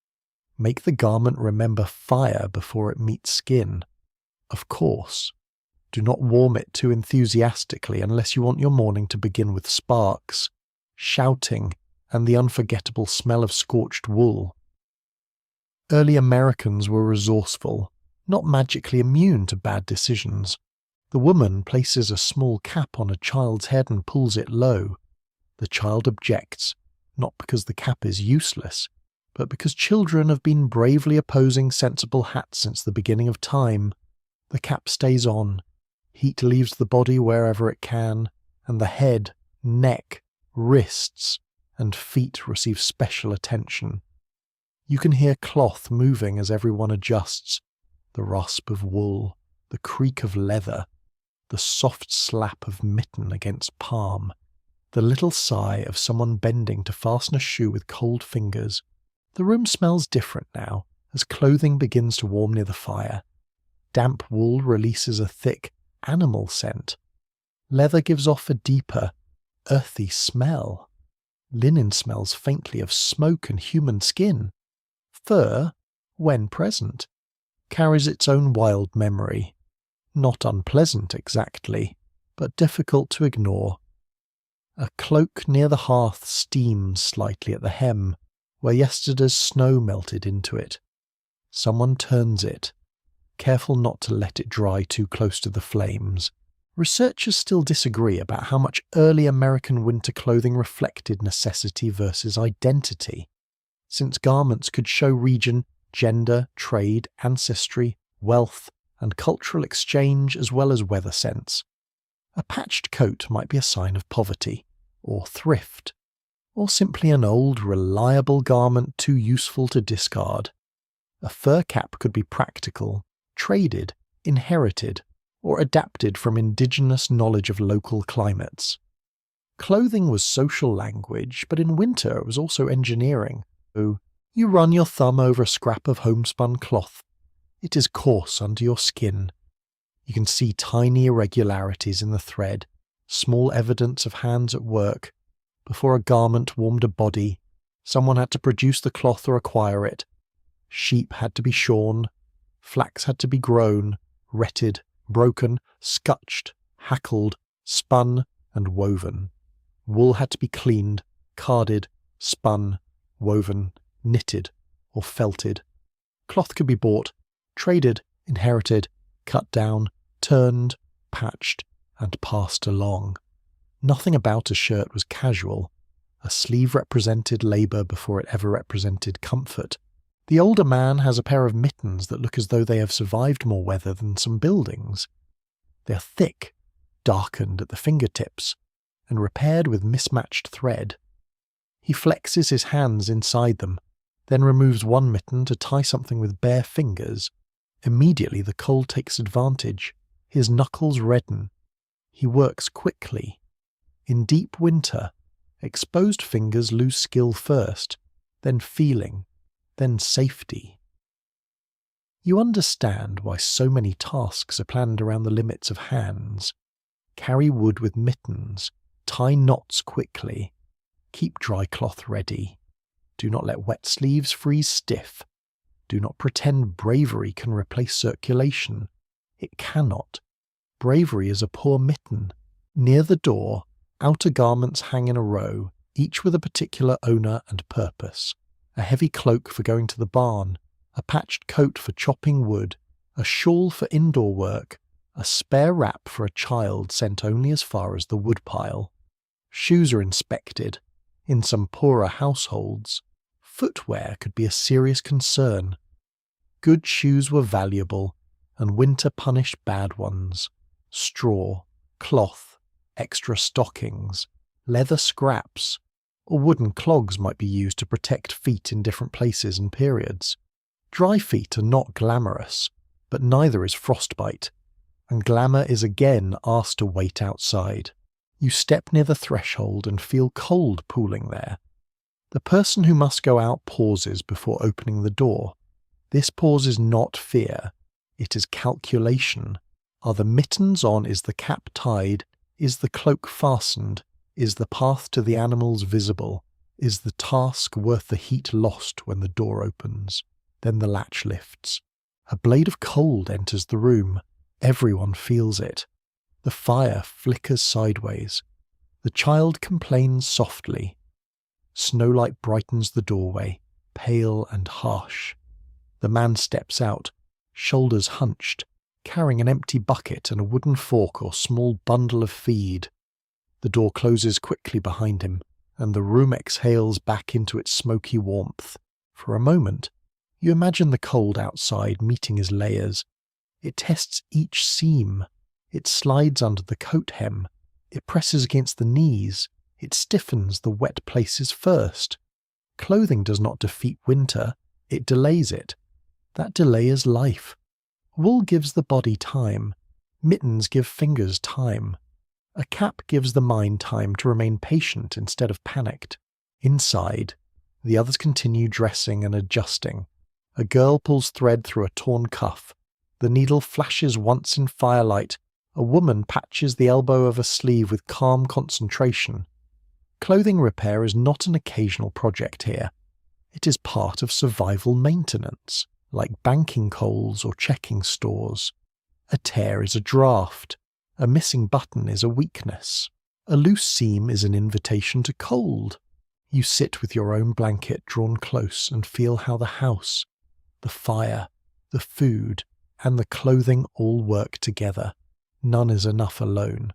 Make the garment remember fire before it meets skin. Of course. Do not warm it too enthusiastically unless you want your morning to begin with sparks, shouting, and the unforgettable smell of scorched wool. Early Americans were resourceful, not magically immune to bad decisions. The woman places a small cap on a child's head and pulls it low. The child objects, not because the cap is useless, but because children have been bravely opposing sensible hats since the beginning of time. The cap stays on. Heat leaves the body wherever it can, and the head, neck, wrists, and feet receive special attention. You can hear cloth moving as everyone adjusts, the rasp of wool, the creak of leather, the soft slap of mitten against palm, the little sigh of someone bending to fasten a shoe with cold fingers. The room smells different now, as clothing begins to warm near the fire. Damp wool releases a thick, animal scent. Leather gives off a deeper, earthy smell. Linen smells faintly of smoke and human skin. Fur, when present, carries its own wild memory. Not unpleasant exactly, but difficult to ignore. A cloak near the hearth steams slightly at the hem, where yesterday's snow melted into it. Someone turns it, careful not to let it dry too close to the flames. Researchers still disagree about how much early American winter clothing reflected necessity versus identity, since garments could show region, gender, trade, ancestry, wealth, and cultural exchange as well as weather sense. A patched coat might be a sign of poverty, or thrift, or simply an old, reliable garment too useful to discard. A fur cap could be practical, traded, inherited, or adapted from indigenous knowledge of local climates. Clothing was social language, but in winter it was also engineering. So you run your thumb over a scrap of homespun cloth. It is coarse under your skin. You can see tiny irregularities in the thread, small evidence of hands at work. Before a garment warmed a body, someone had to produce the cloth or acquire it. Sheep had to be shorn, flax had to be grown, retted, broken, scutched, hackled, spun, and woven. Wool had to be cleaned, carded, spun, woven, knitted, or felted. Cloth could be bought, traded, inherited, cut down, turned, patched, and passed along. Nothing about a shirt was casual. A sleeve represented labour before it ever represented comfort. The older man has a pair of mittens that look as though they have survived more weather than some buildings. They are thick, darkened at the fingertips, and repaired with mismatched thread. He flexes his hands inside them, then removes one mitten to tie something with bare fingers. Immediately the cold takes advantage. His knuckles redden. He works quickly. In deep winter, exposed fingers lose skill first, then feeling, then safety. You understand why so many tasks are planned around the limits of hands. Carry wood with mittens, tie knots quickly, keep dry cloth ready. Do not let wet sleeves freeze stiff. Do not pretend bravery can replace circulation. It cannot. Bravery is a poor mitten. Near the door, outer garments hang in a row, each with a particular owner and purpose. A heavy cloak for going to the barn, a patched coat for chopping wood, a shawl for indoor work, a spare wrap for a child sent only as far as the woodpile. Shoes are inspected. In some poorer households, footwear could be a serious concern. Good shoes were valuable, and winter punished bad ones. Straw, cloth, extra stockings, leather scraps, or wooden clogs might be used to protect feet in different places and periods. Dry feet are not glamorous, but neither is frostbite, and glamour is again asked to wait outside. You step near the threshold and feel cold pooling there. The person who must go out pauses before opening the door. This pause is not fear, it is calculation. Are the mittens on? Is the cap tied? Is the cloak fastened? Is the path to the animals visible? Is the task worth the heat lost when the door opens? Then the latch lifts. A blade of cold enters the room. Everyone feels it. The fire flickers sideways. The child complains softly. Snowlight brightens the doorway, pale and harsh. The man steps out, shoulders hunched, carrying an empty bucket and a wooden fork or small bundle of feed. The door closes quickly behind him, and the room exhales back into its smoky warmth. For a moment, you imagine the cold outside meeting his layers. It tests each seam. It slides under the coat hem. It presses against the knees. It stiffens the wet places first. Clothing does not defeat winter. It delays it. That delay is life. Wool gives the body time. Mittens give fingers time. A cap gives the mind time to remain patient instead of panicked. Inside, the others continue dressing and adjusting. A girl pulls thread through a torn cuff. The needle flashes once in firelight. A woman patches the elbow of a sleeve with calm concentration. Clothing repair is not an occasional project here. It is part of survival maintenance, like banking coals or checking stores. A tear is a draft. A missing button is a weakness. A loose seam is an invitation to cold. You sit with your own blanket drawn close and feel how the house, the fire, the food, and the clothing all work together. None is enough alone.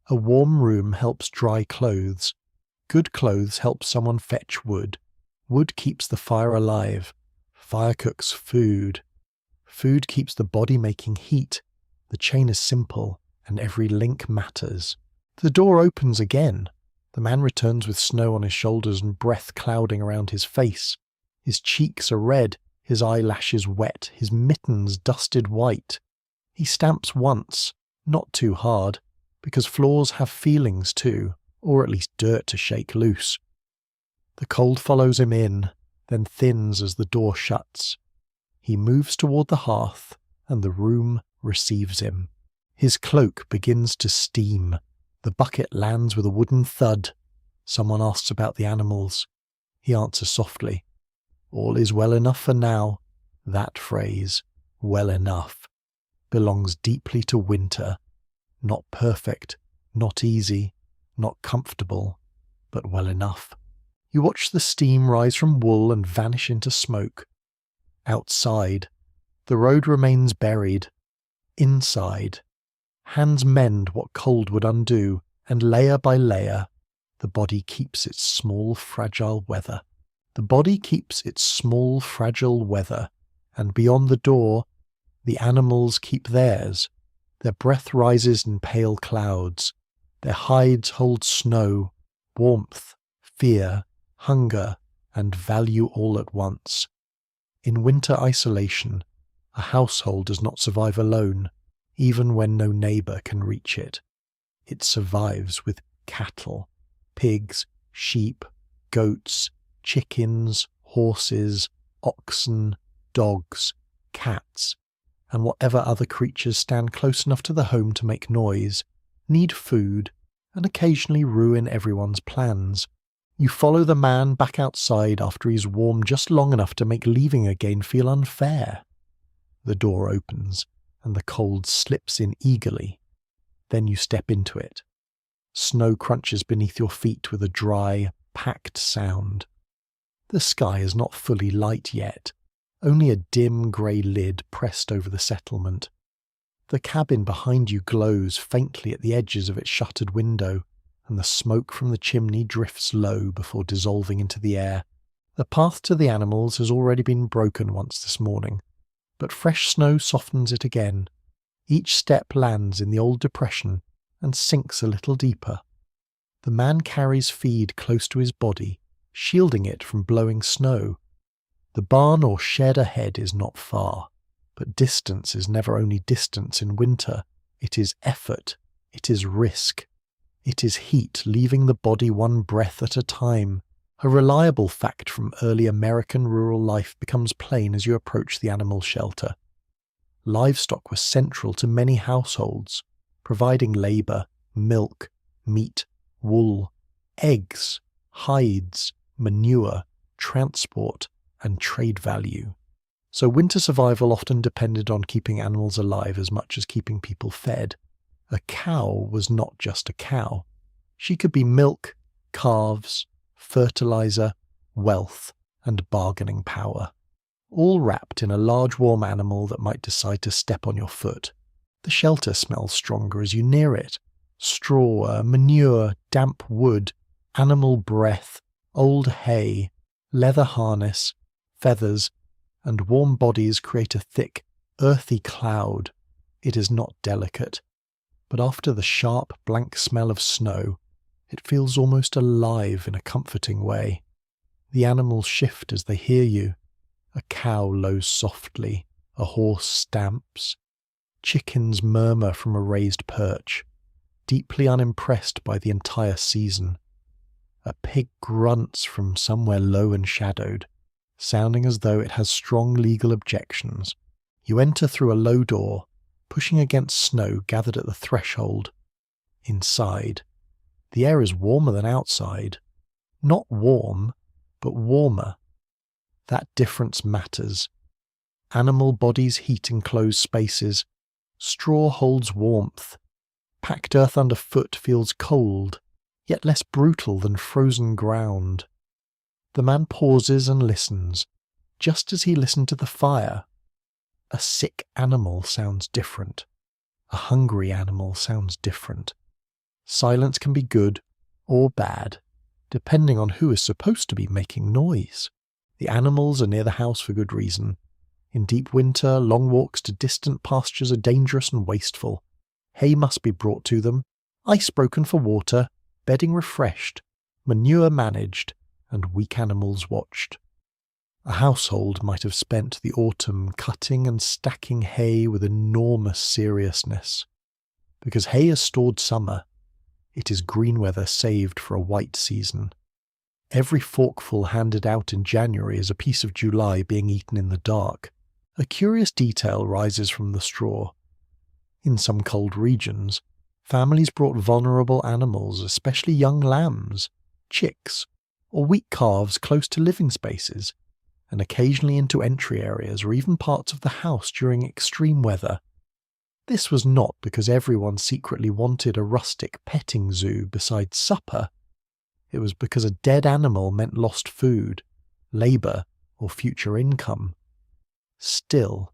A warm room helps dry clothes. Good clothes help someone fetch wood. Wood keeps the fire alive. Fire cooks food. Food keeps the body making heat. The chain is simple, and every link matters. The door opens again. The man returns with snow on his shoulders and breath clouding around his face. His cheeks are red, his eyelashes wet, his mittens dusted white. He stamps once, not too hard, because floors have feelings too, or at least dirt to shake loose. The cold follows him in, then thins as the door shuts. He moves toward the hearth, and the room receives him. His cloak begins to steam. The bucket lands with a wooden thud. Someone asks about the animals. He answers softly. All is well enough for now. That phrase, well enough, belongs deeply to winter. Not perfect, not easy, not comfortable, but well enough. You watch the steam rise from wool and vanish into smoke. Outside, the road remains buried. Inside, hands mend what cold would undo, and layer by layer, the body keeps its small, fragile weather. The body keeps its small, fragile weather, and beyond the door, the animals keep theirs. Their breath rises in pale clouds. Their hides hold snow, warmth, fear, hunger, and value all at once. In winter isolation, a household does not survive alone, even when no neighbour can reach it. It survives with cattle, pigs, sheep, goats, chickens, horses, oxen, dogs, cats, and whatever other creatures stand close enough to the home to make noise, need food, and occasionally ruin everyone's plans. You follow the man back outside after he's warmed just long enough to make leaving again feel unfair. The door opens, and the cold slips in eagerly. Then you step into it. Snow crunches beneath your feet with a dry, packed sound. The sky is not fully light yet, only a dim grey lid pressed over the settlement. The cabin behind you glows faintly at the edges of its shuttered window, and the smoke from the chimney drifts low before dissolving into the air. The path to the animals has already been broken once this morning, but fresh snow softens it again. Each step lands in the old depression and sinks a little deeper. The man carries feed close to his body, shielding it from blowing snow. The barn or shed ahead is not far, but distance is never only distance in winter. It is effort. It is risk. It is heat leaving the body one breath at a time. A reliable fact from early American rural life becomes plain as you approach the animal shelter. Livestock was central to many households, providing labour, milk, meat, wool, eggs, hides, manure, transport, and trade value. So winter survival often depended on keeping animals alive as much as keeping people fed. A cow was not just a cow. She could be milk, calves, fertilizer, wealth, and bargaining power, all wrapped in a large warm animal that might decide to step on your foot. The shelter smells stronger as you near it. Straw, manure, damp wood, animal breath, old hay, leather harness, feathers, and warm bodies create a thick, earthy cloud. It is not delicate, but after the sharp, blank smell of snow, it feels almost alive in a comforting way. The animals shift as they hear you. A cow lows softly, a horse stamps. Chickens murmur from a raised perch, deeply unimpressed by the entire season. A pig grunts from somewhere low and shadowed, sounding as though it has strong legal objections. You enter through a low door, pushing against snow gathered at the threshold. Inside, the air is warmer than outside. Not warm, but warmer. That difference matters. Animal bodies heat enclosed spaces. Straw holds warmth. Packed earth underfoot feels cold, yet less brutal than frozen ground. The man pauses and listens, just as he listened to the fire. A sick animal sounds different. A hungry animal sounds different. Silence can be good or bad, depending on who is supposed to be making noise. The animals are near the house for good reason. In deep winter, long walks to distant pastures are dangerous and wasteful. Hay must be brought to them, ice broken for water, bedding refreshed, manure managed, and weak animals watched. A household might have spent the autumn cutting and stacking hay with enormous seriousness. Because hay is stored summer, it is green weather saved for a white season. Every forkful handed out in January is a piece of July being eaten in the dark. A curious detail rises from the straw. In some cold regions, families brought vulnerable animals, especially young lambs, chicks, or weak calves close to living spaces, and occasionally into entry areas or even parts of the house during extreme weather. This was not because everyone secretly wanted a rustic petting zoo besides supper. It was because a dead animal meant lost food, labour, or future income. Still,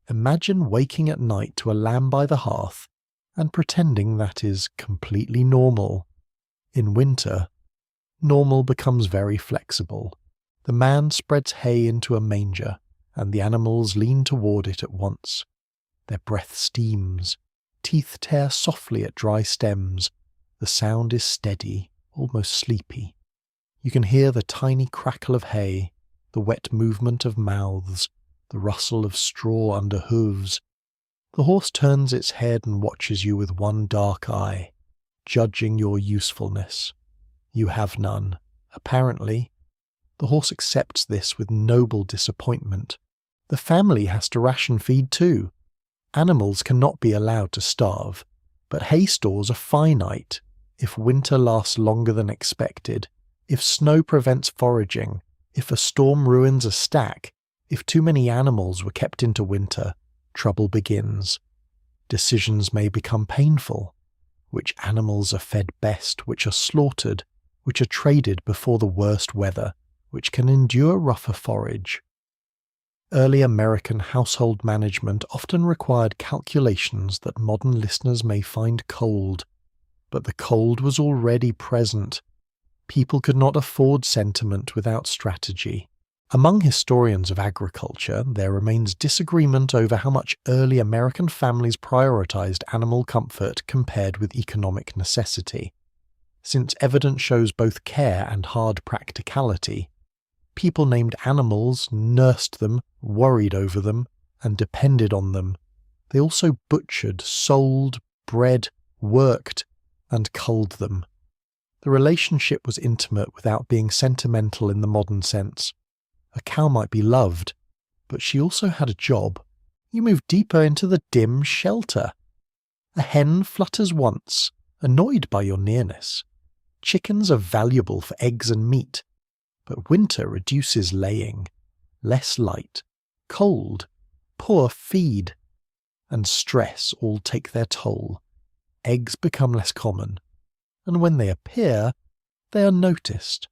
imagine waking at night to a lamb by the hearth and pretending that is completely normal. In winter, normal becomes very flexible. The man spreads hay into a manger, and the animals lean toward it at once. Their breath steams, teeth tear softly at dry stems. The sound is steady, almost sleepy. You can hear the tiny crackle of hay, the wet movement of mouths, the rustle of straw under hooves. The horse turns its head and watches you with one dark eye, judging your usefulness. You have none, apparently. The horse accepts this with noble disappointment. The family has to ration feed too. Animals cannot be allowed to starve, but hay stores are finite. If winter lasts longer than expected, if snow prevents foraging, if a storm ruins a stack, if too many animals were kept into winter, trouble begins. Decisions may become painful. Which animals are fed best, which are slaughtered, which are traded before the worst weather, which can endure rougher forage. Early American household management often required calculations that modern listeners may find cold, but the cold was already present. People could not afford sentiment without strategy. Among historians of agriculture, there remains disagreement over how much early American families prioritized animal comfort compared with economic necessity. Since evidence shows both care and hard practicality, people named animals, nursed them, worried over them, and depended on them. They also butchered, sold, bred, worked, and culled them. The relationship was intimate without being sentimental in the modern sense. A cow might be loved, but she also had a job. You move deeper into the dim shelter. A hen flutters once, annoyed by your nearness. Chickens are valuable for eggs and meat, but winter reduces laying. Less light, Cold, poor feed, and stress all take their toll. Eggs become less common, and when they appear, they are noticed.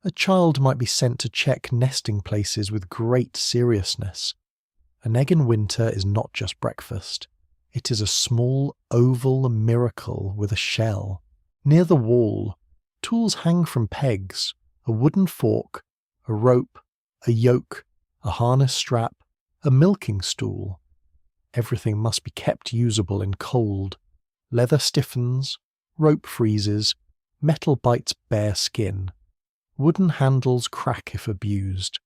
A child might be sent to check nesting places with great seriousness. An egg in winter is not just breakfast. It is a small oval miracle with a shell. Near the wall, tools hang from pegs, a wooden fork, a rope, a yoke, a harness strap, a milking stool. Everything must be kept usable in cold. Leather stiffens, rope freezes, metal bites bare skin. Wooden handles crack if abused.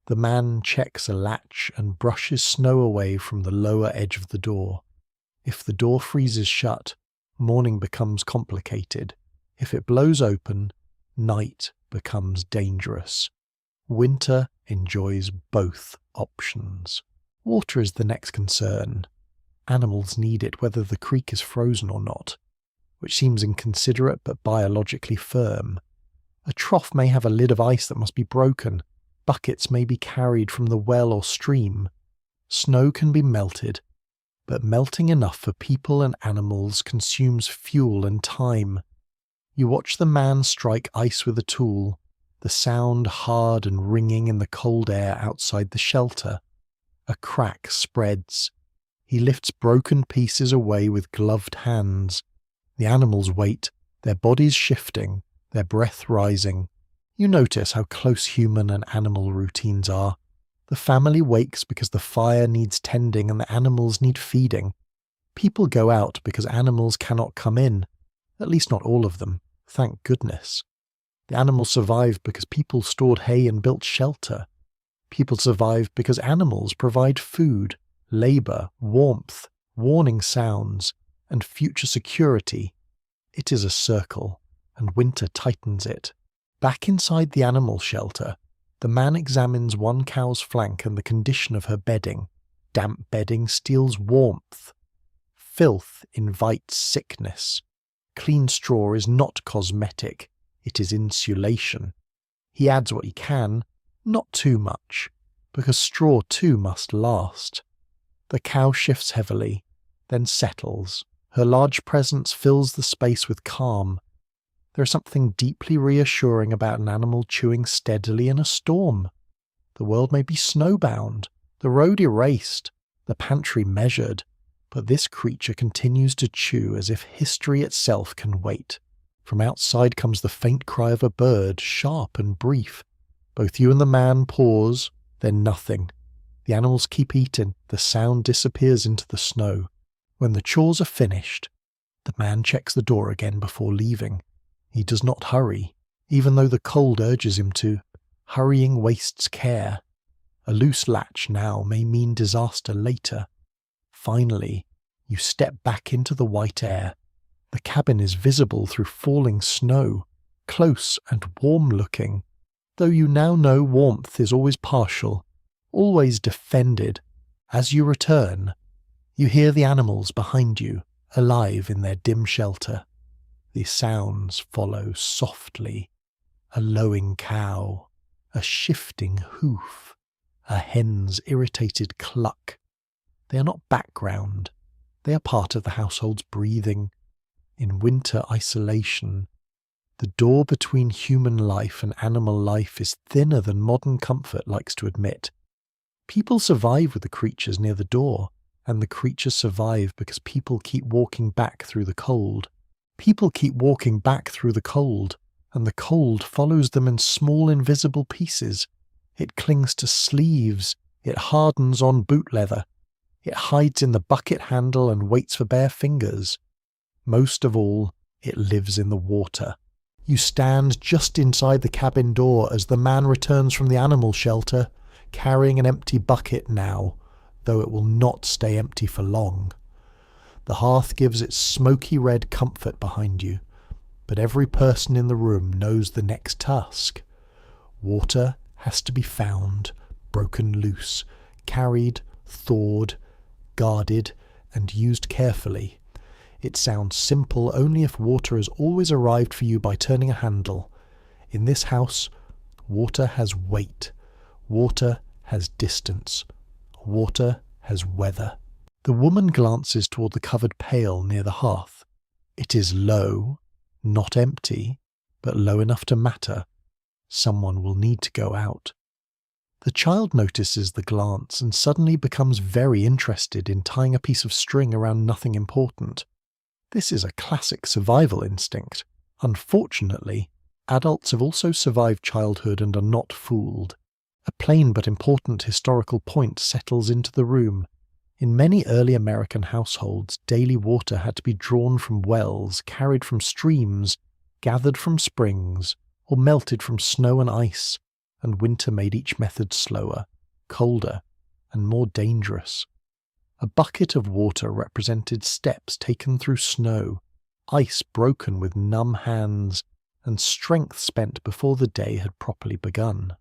The man checks a latch and brushes snow away from the lower edge of the door. If the door freezes shut, morning becomes complicated. If it blows open, night becomes dangerous. Winter enjoys both options. Water is the next concern. Animals need it whether the creek is frozen or not, which seems inconsiderate but biologically firm. A trough may have a lid of ice that must be broken. Buckets may be carried from the well or stream. Snow can be melted, but melting enough for people and animals consumes fuel and time. You watch the man strike ice with a tool, the sound hard and ringing in the cold air outside the shelter. A crack spreads. He lifts broken pieces away with gloved hands. The animals wait, their bodies shifting, their breath rising. You notice how close human and animal routines are. The family wakes because the fire needs tending and the animals need feeding. People go out because animals cannot come in. At least not all of them, thank goodness. The animals survived because people stored hay and built shelter. People survived because animals provide food, labour, warmth, warning sounds, and future security. It is a circle, and winter tightens it. Back inside the animal shelter, the man examines one cow's flank and the condition of her bedding. Damp bedding steals warmth. Filth invites sickness. Clean straw is not cosmetic, it is insulation. He adds what he can, not too much, because straw too must last. The cow shifts heavily, then settles. Her large presence fills the space with calm. There is something deeply reassuring about an animal chewing steadily in a storm. The world may be snowbound, the road erased, the pantry measured, but this creature continues to chew as if history itself can wait. From outside comes the faint cry of a bird, sharp and brief. Both you and the man pause, then nothing. The animals keep eating, the sound disappears into the snow. When the chores are finished, the man checks the door again before leaving. He does not hurry, even though the cold urges him to. Hurrying wastes care. A loose latch now may mean disaster later. Finally, you step back into the white air. The cabin is visible through falling snow, close and warm-looking, though you now know warmth is always partial, always defended. As you return, you hear the animals behind you, alive in their dim shelter. The sounds follow softly. A lowing cow, a shifting hoof, a hen's irritated cluck. They are not background. They are part of the household's breathing. In winter isolation, the door between human life and animal life is thinner than modern comfort likes to admit. People survive with the creatures near the door, and the creatures survive because people keep walking back through the cold. People keep walking back through the cold, and the cold follows them in small invisible pieces. It clings to sleeves, it hardens on boot leather, it hides in the bucket handle and waits for bare fingers. Most of all, it lives in the water. You stand just inside the cabin door as the man returns from the animal shelter, carrying an empty bucket now, though it will not stay empty for long. The hearth gives its smoky red comfort behind you, but every person in the room knows the next task. Water has to be found, broken loose, carried, thawed, guarded, and used carefully. It sounds simple only if water has always arrived for you by turning a handle. In this house, water has weight. Water has distance. Water has weather. The woman glances toward the covered pail near the hearth. It is low, not empty, but low enough to matter. Someone will need to go out. The child notices the glance and suddenly becomes very interested in tying a piece of string around nothing important. This is a classic survival instinct. Unfortunately, adults have also survived childhood and are not fooled. A plain but important historical point settles into the room. In many early American households, daily water had to be drawn from wells, carried from streams, gathered from springs, or melted from snow and ice, and winter made each method slower, colder, and more dangerous. A bucket of water represented steps taken through snow, ice broken with numb hands, and strength spent before the day had properly begun.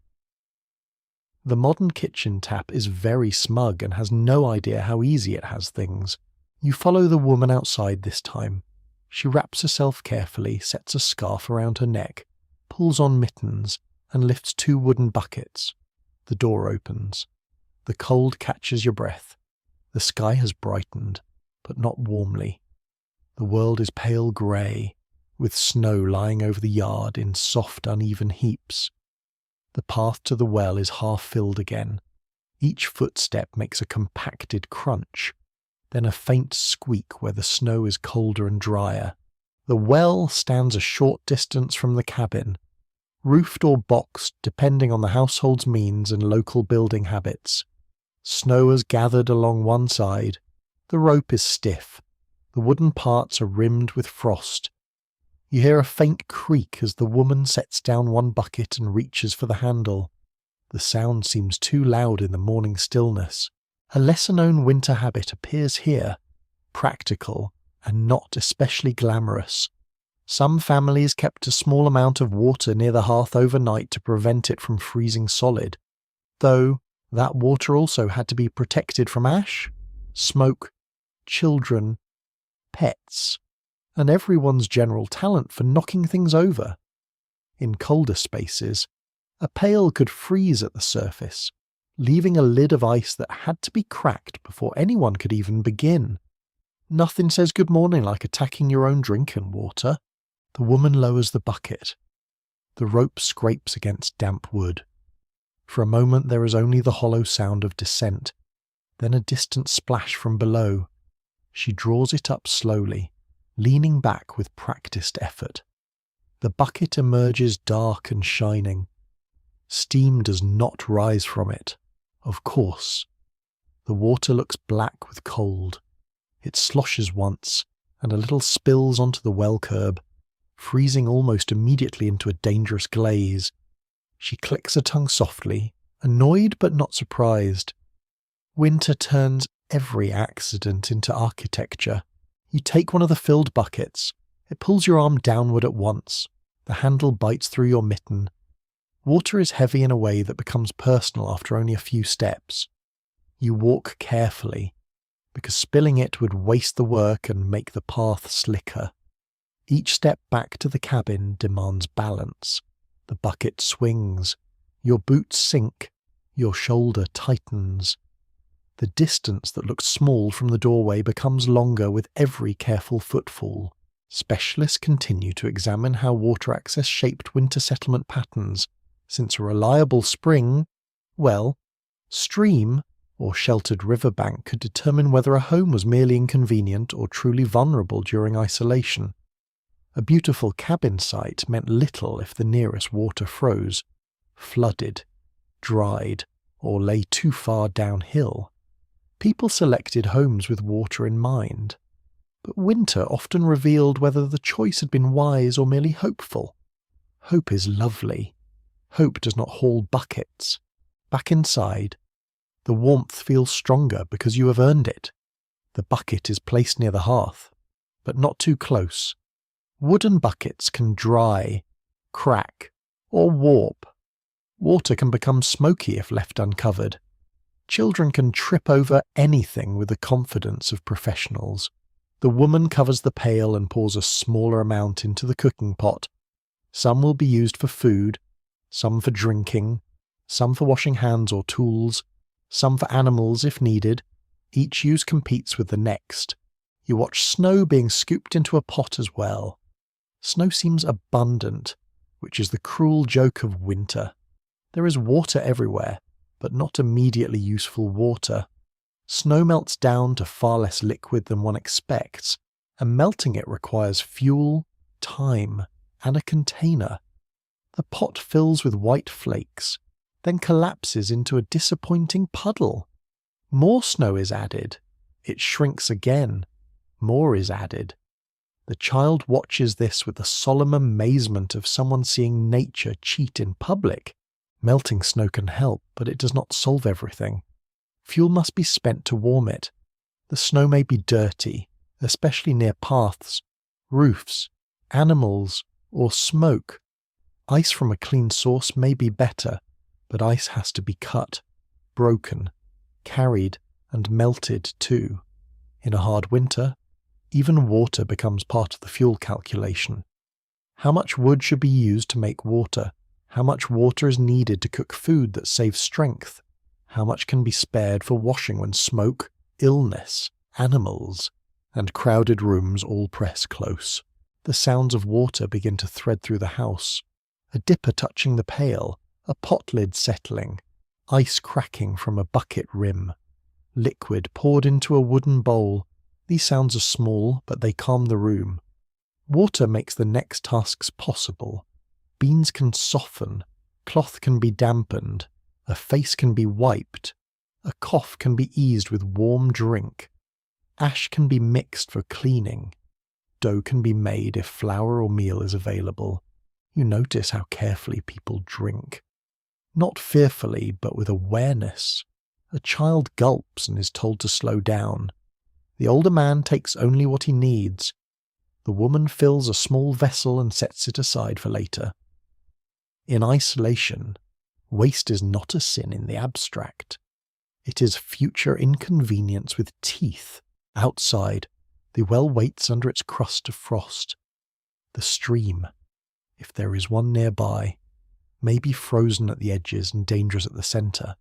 The modern kitchen tap is very smug and has no idea how easy it has things. You follow the woman outside this time. She wraps herself carefully, sets a scarf around her neck, pulls on mittens, and lifts 2 wooden buckets. The door opens. The cold catches your breath. The sky has brightened, but not warmly. The world is pale grey, with snow lying over the yard in soft, uneven heaps. The path to the well is half filled again. Each footstep makes a compacted crunch, then a faint squeak where the snow is colder and drier. The well stands a short distance from the cabin, roofed or boxed depending on the household's means and local building habits. Snow has gathered along one side. The rope is stiff. The wooden parts are rimmed with frost. You hear a faint creak as the woman sets down one bucket and reaches for the handle. The sound seems too loud in the morning stillness. A lesser-known winter habit appears here, practical and not especially glamorous. Some families kept a small amount of water near the hearth overnight to prevent it from freezing solid, though that water also had to be protected from ash, smoke, children, pets, and everyone's general talent for knocking things over. In colder spaces, a pail could freeze at the surface, leaving a lid of ice that had to be cracked before anyone could even begin. Nothing says good morning like attacking your own drinking water. The woman lowers the bucket. The rope scrapes against damp wood. For a moment there is only the hollow sound of descent, then a distant splash from below. She draws it up slowly, leaning back with practiced effort. The bucket emerges dark and shining. Steam does not rise from it, of course. The water looks black with cold. It sloshes once, and a little spills onto the well curb, freezing almost immediately into a dangerous glaze. She clicks her tongue softly, annoyed but not surprised. Winter turns every accident into architecture. You take one of the filled buckets. It pulls your arm downward at once. The handle bites through your mitten. Water is heavy in a way that becomes personal after only a few steps. You walk carefully, because spilling it would waste the work and make the path slicker. Each step back to the cabin demands balance. The bucket swings. Your boots sink. Your shoulder tightens. The distance that looks small from the doorway becomes longer with every careful footfall. Specialists continue to examine how water access shaped winter settlement patterns, since a reliable spring, stream, or sheltered riverbank could determine whether a home was merely inconvenient or truly vulnerable during isolation. A beautiful cabin site meant little if the nearest water froze, flooded, dried, or lay too far downhill. People selected homes with water in mind, but winter often revealed whether the choice had been wise or merely hopeful. Hope is lovely. Hope does not haul buckets. Back inside, the warmth feels stronger because you have earned it. The bucket is placed near the hearth, but not too close. Wooden buckets can dry, crack, or warp. Water can become smoky if left uncovered. Children can trip over anything with the confidence of professionals. The woman covers the pail and pours a smaller amount into the cooking pot. Some will be used for food, some for drinking, some for washing hands or tools, some for animals if needed. Each use competes with the next. You watch snow being scooped into a pot as well. Snow seems abundant, which is the cruel joke of winter. There is water everywhere, but not immediately useful water. Snow melts down to far less liquid than one expects, and melting it requires fuel, time, and a container. The pot fills with white flakes, then collapses into a disappointing puddle. More snow is added. It shrinks again. More is added. The child watches this with the solemn amazement of someone seeing nature cheat in public. Melting snow can help, but it does not solve everything. Fuel must be spent to warm it. The snow may be dirty, especially near paths, roofs, animals, or smoke. Ice from a clean source may be better, but ice has to be cut, broken, carried, and melted too. In a hard winter, even water becomes part of the fuel calculation. How much wood should be used to make water? How much water is needed to cook food that saves strength? How much can be spared for washing when smoke, illness, animals, and crowded rooms all press close? The sounds of water begin to thread through the house. A dipper touching the pail, a pot lid settling, ice cracking from a bucket rim, liquid poured into a wooden bowl. These sounds are small, but they calm the room. Water makes the next tasks possible. Beans can soften, cloth can be dampened, a face can be wiped, a cough can be eased with warm drink, ash can be mixed for cleaning, dough can be made if flour or meal is available. You notice how carefully people drink. Not fearfully, but with awareness. A child gulps and is told to slow down. The older man takes only what he needs. The woman fills a small vessel and sets it aside for later. In isolation, waste is not a sin in the abstract. It is future inconvenience with teeth. Outside, the well waits under its crust of frost. The stream, if there is one nearby, may be frozen at the edges and dangerous at the centre.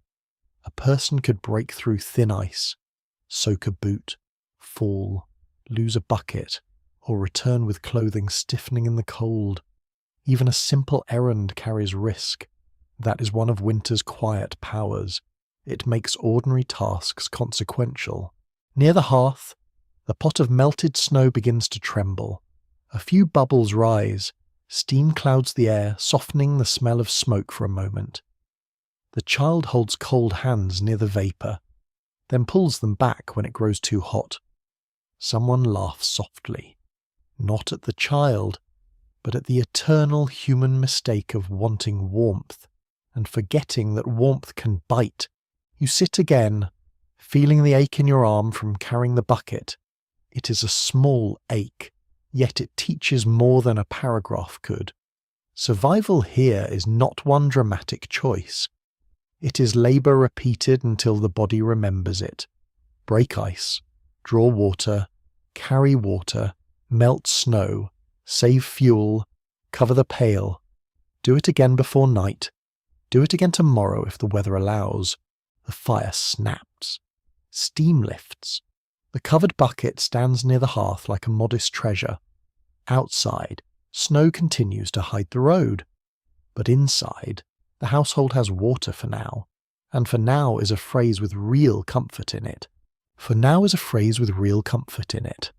A person could break through thin ice, soak a boot, fall, lose a bucket, or return with clothing stiffening in the cold. Even a simple errand carries risk. That is one of winter's quiet powers. It makes ordinary tasks consequential. Near the hearth, the pot of melted snow begins to tremble. A few bubbles rise. Steam clouds the air, softening the smell of smoke for a moment. The child holds cold hands near the vapour, then pulls them back when it grows too hot. Someone laughs softly, not at the child, but at the eternal human mistake of wanting warmth and forgetting that warmth can bite. You sit again, feeling the ache in your arm from carrying the bucket. It is a small ache, yet it teaches more than a paragraph could. Survival here is not one dramatic choice. It is labour repeated until the body remembers it. Break ice, draw water, carry water, melt snow, save fuel, cover the pail. Do it again before night. Do it again tomorrow if the weather allows. The fire snaps. Steam lifts. The covered bucket stands near the hearth like a modest treasure. Outside, snow continues to hide the road. But inside, the household has water for now. And for now is a phrase with real comfort in it. For now is a phrase with real comfort in it.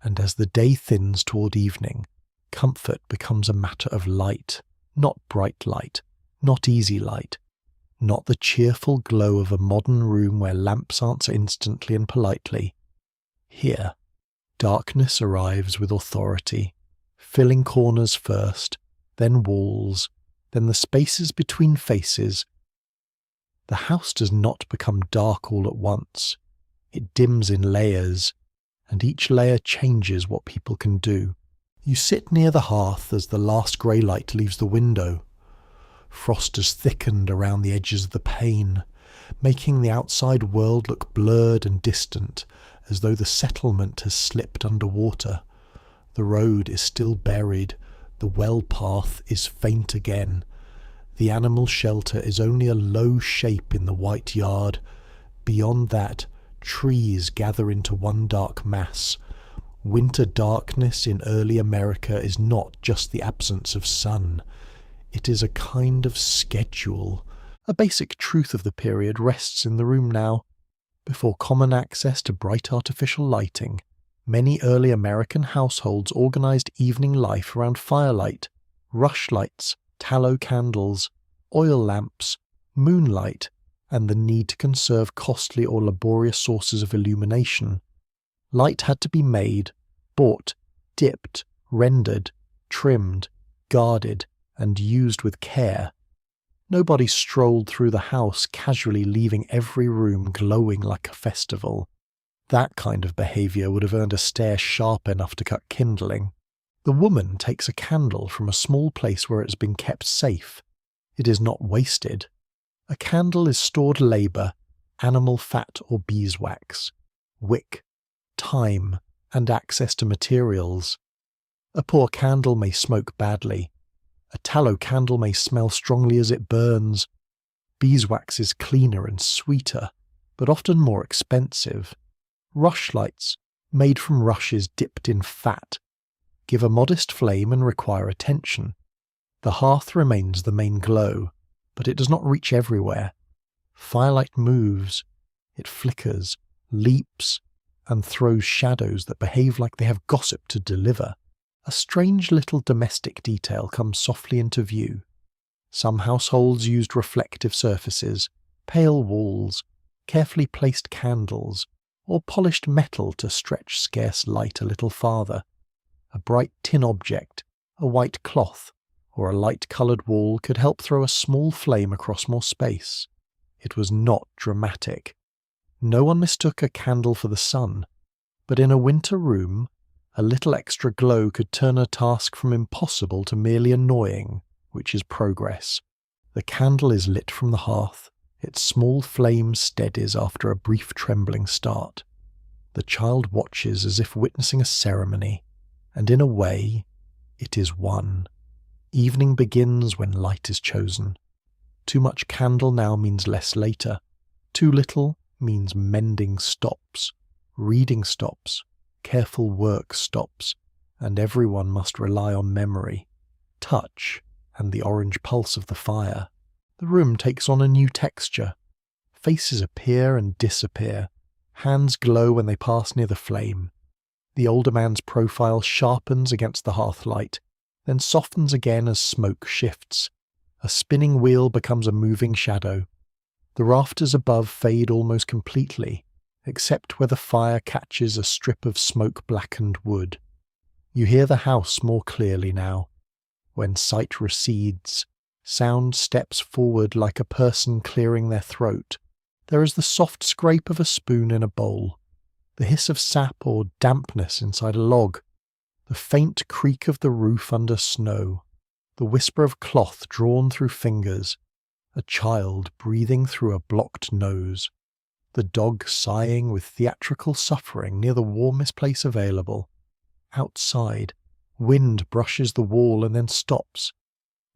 And as the day thins toward evening, comfort becomes a matter of light, not bright light, not easy light, not the cheerful glow of a modern room where lamps answer instantly and politely. Here, darkness arrives with authority, filling corners first, then walls, then the spaces between faces. The house does not become dark all at once. It dims in layers, and each layer changes what people can do. You sit near the hearth as the last grey light leaves the window. Frost has thickened around the edges of the pane, making the outside world look blurred and distant, as though the settlement has slipped under water. The road is still buried, the well path is faint again. The animal shelter is only a low shape in the white yard, Beyond that, trees gather into one dark mass. Winter darkness in early America is not just the absence of sun. It is a kind of schedule. A basic truth of the period rests in the room now. Before common access to bright artificial lighting, many early American households organized evening life around firelight, rushlights, tallow candles, oil lamps, moonlight, and the need to conserve costly or laborious sources of illumination. Light had to be made, bought, dipped, rendered, trimmed, guarded, and used with care. Nobody strolled through the house casually, leaving every room glowing like a festival. That kind of behaviour would have earned a stare sharp enough to cut kindling. The woman takes a candle from a small place where it has been kept safe. It is not wasted. A candle is stored labour, animal fat or beeswax, wick, time, and access to materials. A poor candle may smoke badly. A tallow candle may smell strongly as it burns. Beeswax is cleaner and sweeter, but often more expensive. Rushlights, made from rushes dipped in fat, give a modest flame and require attention. The hearth remains the main glow, but it does not reach everywhere. Firelight moves, it flickers, leaps, and throws shadows that behave like they have gossip to deliver. A strange little domestic detail comes softly into view. Some households used reflective surfaces, pale walls, carefully placed candles, or polished metal to stretch scarce light a little farther. A bright tin object, a white cloth, or a light-coloured wall could help throw a small flame across more space. It was not dramatic. No one mistook a candle for the sun, but in a winter room, a little extra glow could turn a task from impossible to merely annoying, which is progress. The candle is lit from the hearth. Its small flame steadies after a brief trembling start. The child watches as if witnessing a ceremony, and in a way, it is won. Evening begins when light is chosen. Too much candle now means less later. Too little means mending stops, reading stops, careful work stops, and everyone must rely on memory, touch, and the orange pulse of the fire. The room takes on a new texture. Faces appear and disappear. Hands glow when they pass near the flame. The older man's profile sharpens against the hearth light, then softens again as smoke shifts. A spinning wheel becomes a moving shadow. The rafters above fade almost completely, except where the fire catches a strip of smoke-blackened wood. You hear the house more clearly now. When sight recedes, sound steps forward like a person clearing their throat. There is the soft scrape of a spoon in a bowl, the hiss of sap or dampness inside a log, the faint creak of the roof under snow, the whisper of cloth drawn through fingers, a child breathing through a blocked nose, the dog sighing with theatrical suffering near the warmest place available. Outside, wind brushes the wall and then stops.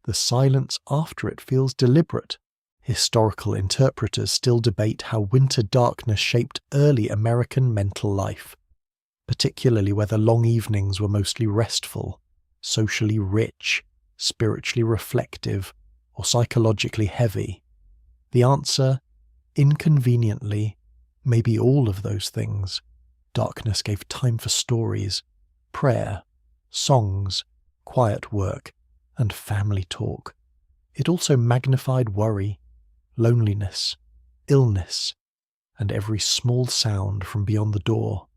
The silence after it feels deliberate. Historical interpreters still debate how winter darkness shaped early American mental life, particularly whether long evenings were mostly restful, socially rich, spiritually reflective, or psychologically heavy. The answer, inconveniently, may be all of those things. Darkness gave time for stories, prayer, songs, quiet work, and family talk. It also magnified worry, loneliness, illness, and every small sound from beyond the door.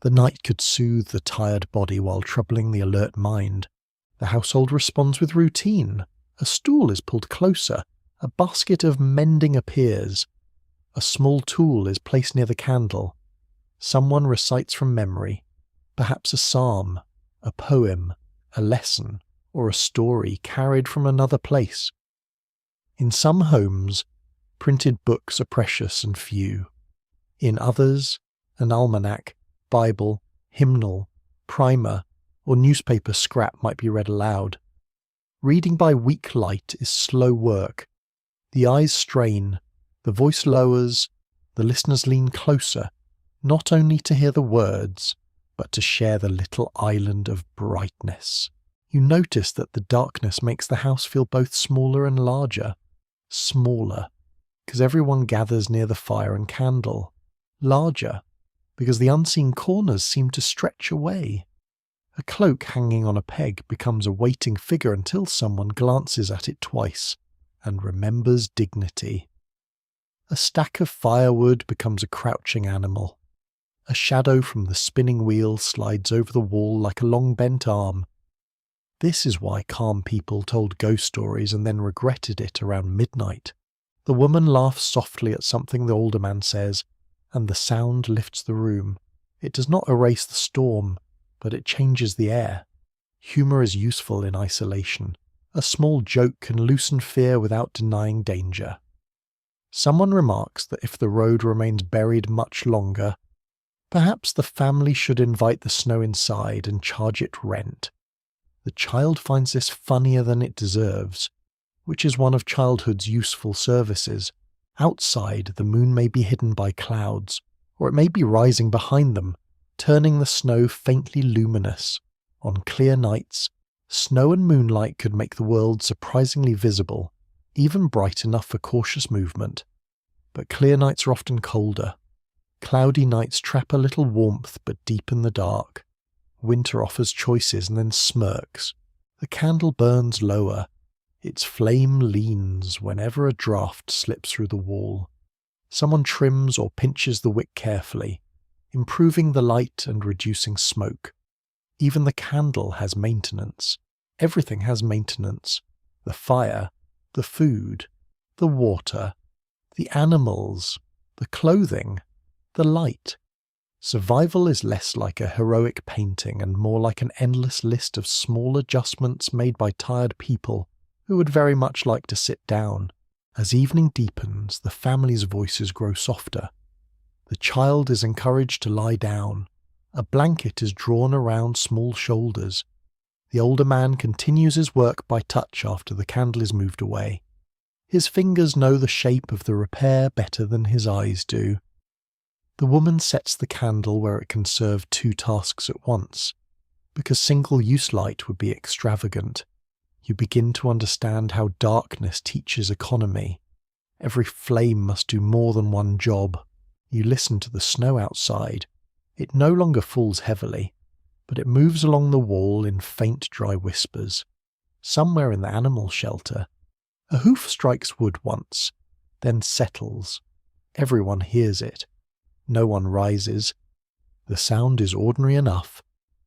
The night could soothe the tired body while troubling the alert mind. The household responds with routine. A stool is pulled closer, a basket of mending appears. A small tool is placed near the candle. Someone recites from memory, perhaps a psalm, a poem, a lesson, or a story carried from another place. In some homes, printed books are precious and few. In others, an almanac, Bible, hymnal, primer, or newspaper scrap might be read aloud. Reading by weak light is slow work. The eyes strain, the voice lowers, The listeners lean closer, not only to hear the words, but to share the little island of brightness. You notice that the darkness makes the house feel both smaller and larger. Smaller, because everyone gathers near the fire and candle. Larger, because the unseen corners seem to stretch away. A cloak hanging on a peg becomes a waiting figure until someone glances at it twice and remembers dignity. A stack of firewood becomes a crouching animal. A shadow from the spinning wheel slides over the wall like a long bent arm. This is why calm people told ghost stories and then regretted it around midnight. The woman laughs softly at something the older man says, and the sound lifts the room. It does not erase the storm, but it changes the air. Humour is useful in isolation. A small joke can loosen fear without denying danger. Someone remarks that if the road remains buried much longer, perhaps the family should invite the snow inside and charge it rent. The child finds this funnier than it deserves, which is one of childhood's useful services. Outside, the moon may be hidden by clouds, or it may be rising behind them, turning the snow faintly luminous. On clear nights, snow and moonlight could make the world surprisingly visible, even bright enough for cautious movement. But clear nights are often colder. Cloudy nights trap a little warmth but deepen the dark. Winter offers choices and then smirks. The candle burns lower. Its flame leans whenever a draught slips through the wall. Someone trims or pinches the wick carefully, improving the light and reducing smoke. Even the candle has maintenance. Everything has maintenance. The fire, the food, the water, the animals, the clothing, the light. Survival is less like a heroic painting and more like an endless list of small adjustments made by tired people who would very much like to sit down. As evening deepens, the family's voices grow softer. The child is encouraged to lie down. A blanket is drawn around small shoulders. The older man continues his work by touch after the candle is moved away. His fingers know the shape of the repair better than his eyes do. The woman sets the candle where it can serve two tasks at once, because single-use light would be extravagant. You begin to understand how darkness teaches economy. Every flame must do more than one job. You listen to the snow outside. It no longer falls heavily, but it moves along the wall in faint, dry whispers. Somewhere in the animal shelter, a hoof strikes wood once, then settles. Everyone hears it. No one rises. The sound is ordinary enough.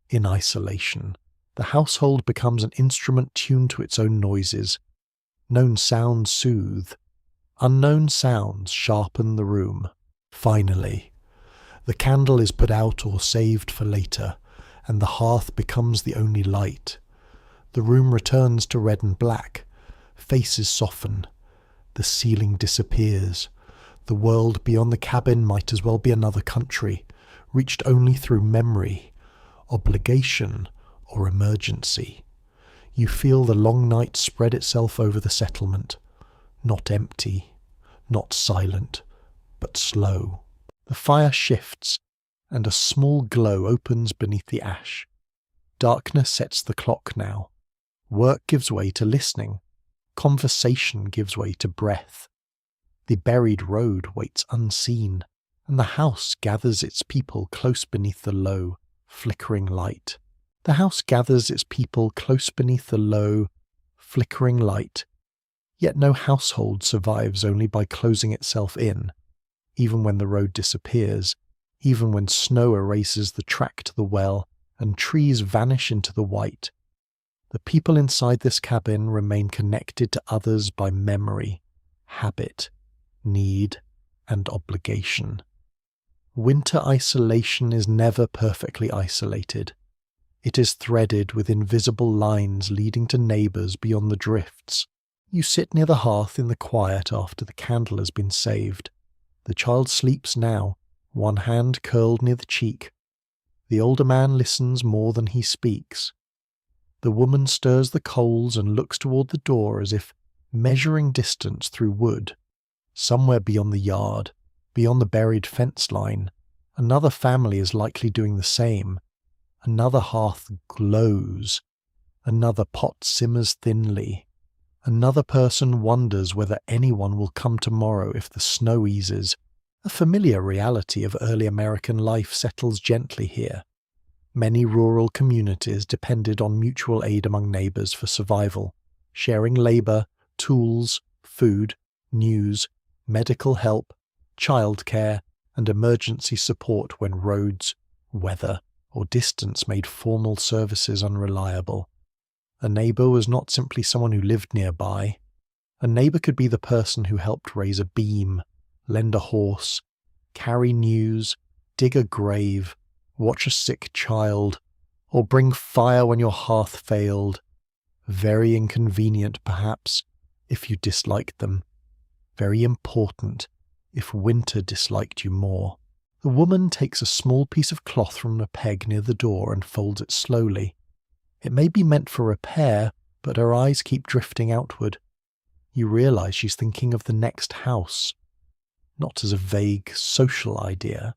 In isolation, the household becomes an instrument tuned to its own noises. Known sounds soothe. Unknown sounds sharpen the room. Finally, the candle is put out or saved for later, and the hearth becomes the only light. The room returns to red and black. Faces soften. The ceiling disappears. The world beyond the cabin might as well be another country, reached only through memory, obligation, or emergency. You feel the long night spread itself over the settlement, not empty, not silent, but slow. The fire shifts, and a small glow opens beneath the ash. Darkness sets the clock now. Work gives way to listening. Conversation gives way to breath. The buried road waits unseen, and the house gathers its people close beneath the low, flickering light. The house gathers its people close beneath the low, flickering light. Yet no household survives only by closing itself in, even when the road disappears, even when snow erases the track to the well and trees vanish into the white. The people inside this cabin remain connected to others by memory, habit, need, and obligation. Winter isolation is never perfectly isolated. It is threaded with invisible lines leading to neighbours beyond the drifts. You sit near the hearth in the quiet after the candle has been saved. The child sleeps now, one hand curled near the cheek. The older man listens more than he speaks. The woman stirs the coals and looks toward the door as if measuring distance through wood. Somewhere beyond the yard, Beyond the buried fence line, another family is likely doing the same. Another hearth glows. Another pot simmers thinly. Another person wonders whether anyone will come tomorrow if the snow eases. A familiar reality of early American life settles gently here. Many rural communities depended on mutual aid among neighbours for survival, sharing labour, tools, food, news, medical help, childcare, and emergency support when roads, weather, or distance made formal services unreliable. A neighbour was not simply someone who lived nearby. A neighbour could be the person who helped raise a beam, lend a horse, carry news, dig a grave, watch a sick child, or bring fire when your hearth failed. Very inconvenient, perhaps, if you disliked them. Very important, if winter disliked you more. The woman takes a small piece of cloth from a peg near the door and folds it slowly. It may be meant for repair, but her eyes keep drifting outward. You realise she's thinking of the next house, not as a vague social idea,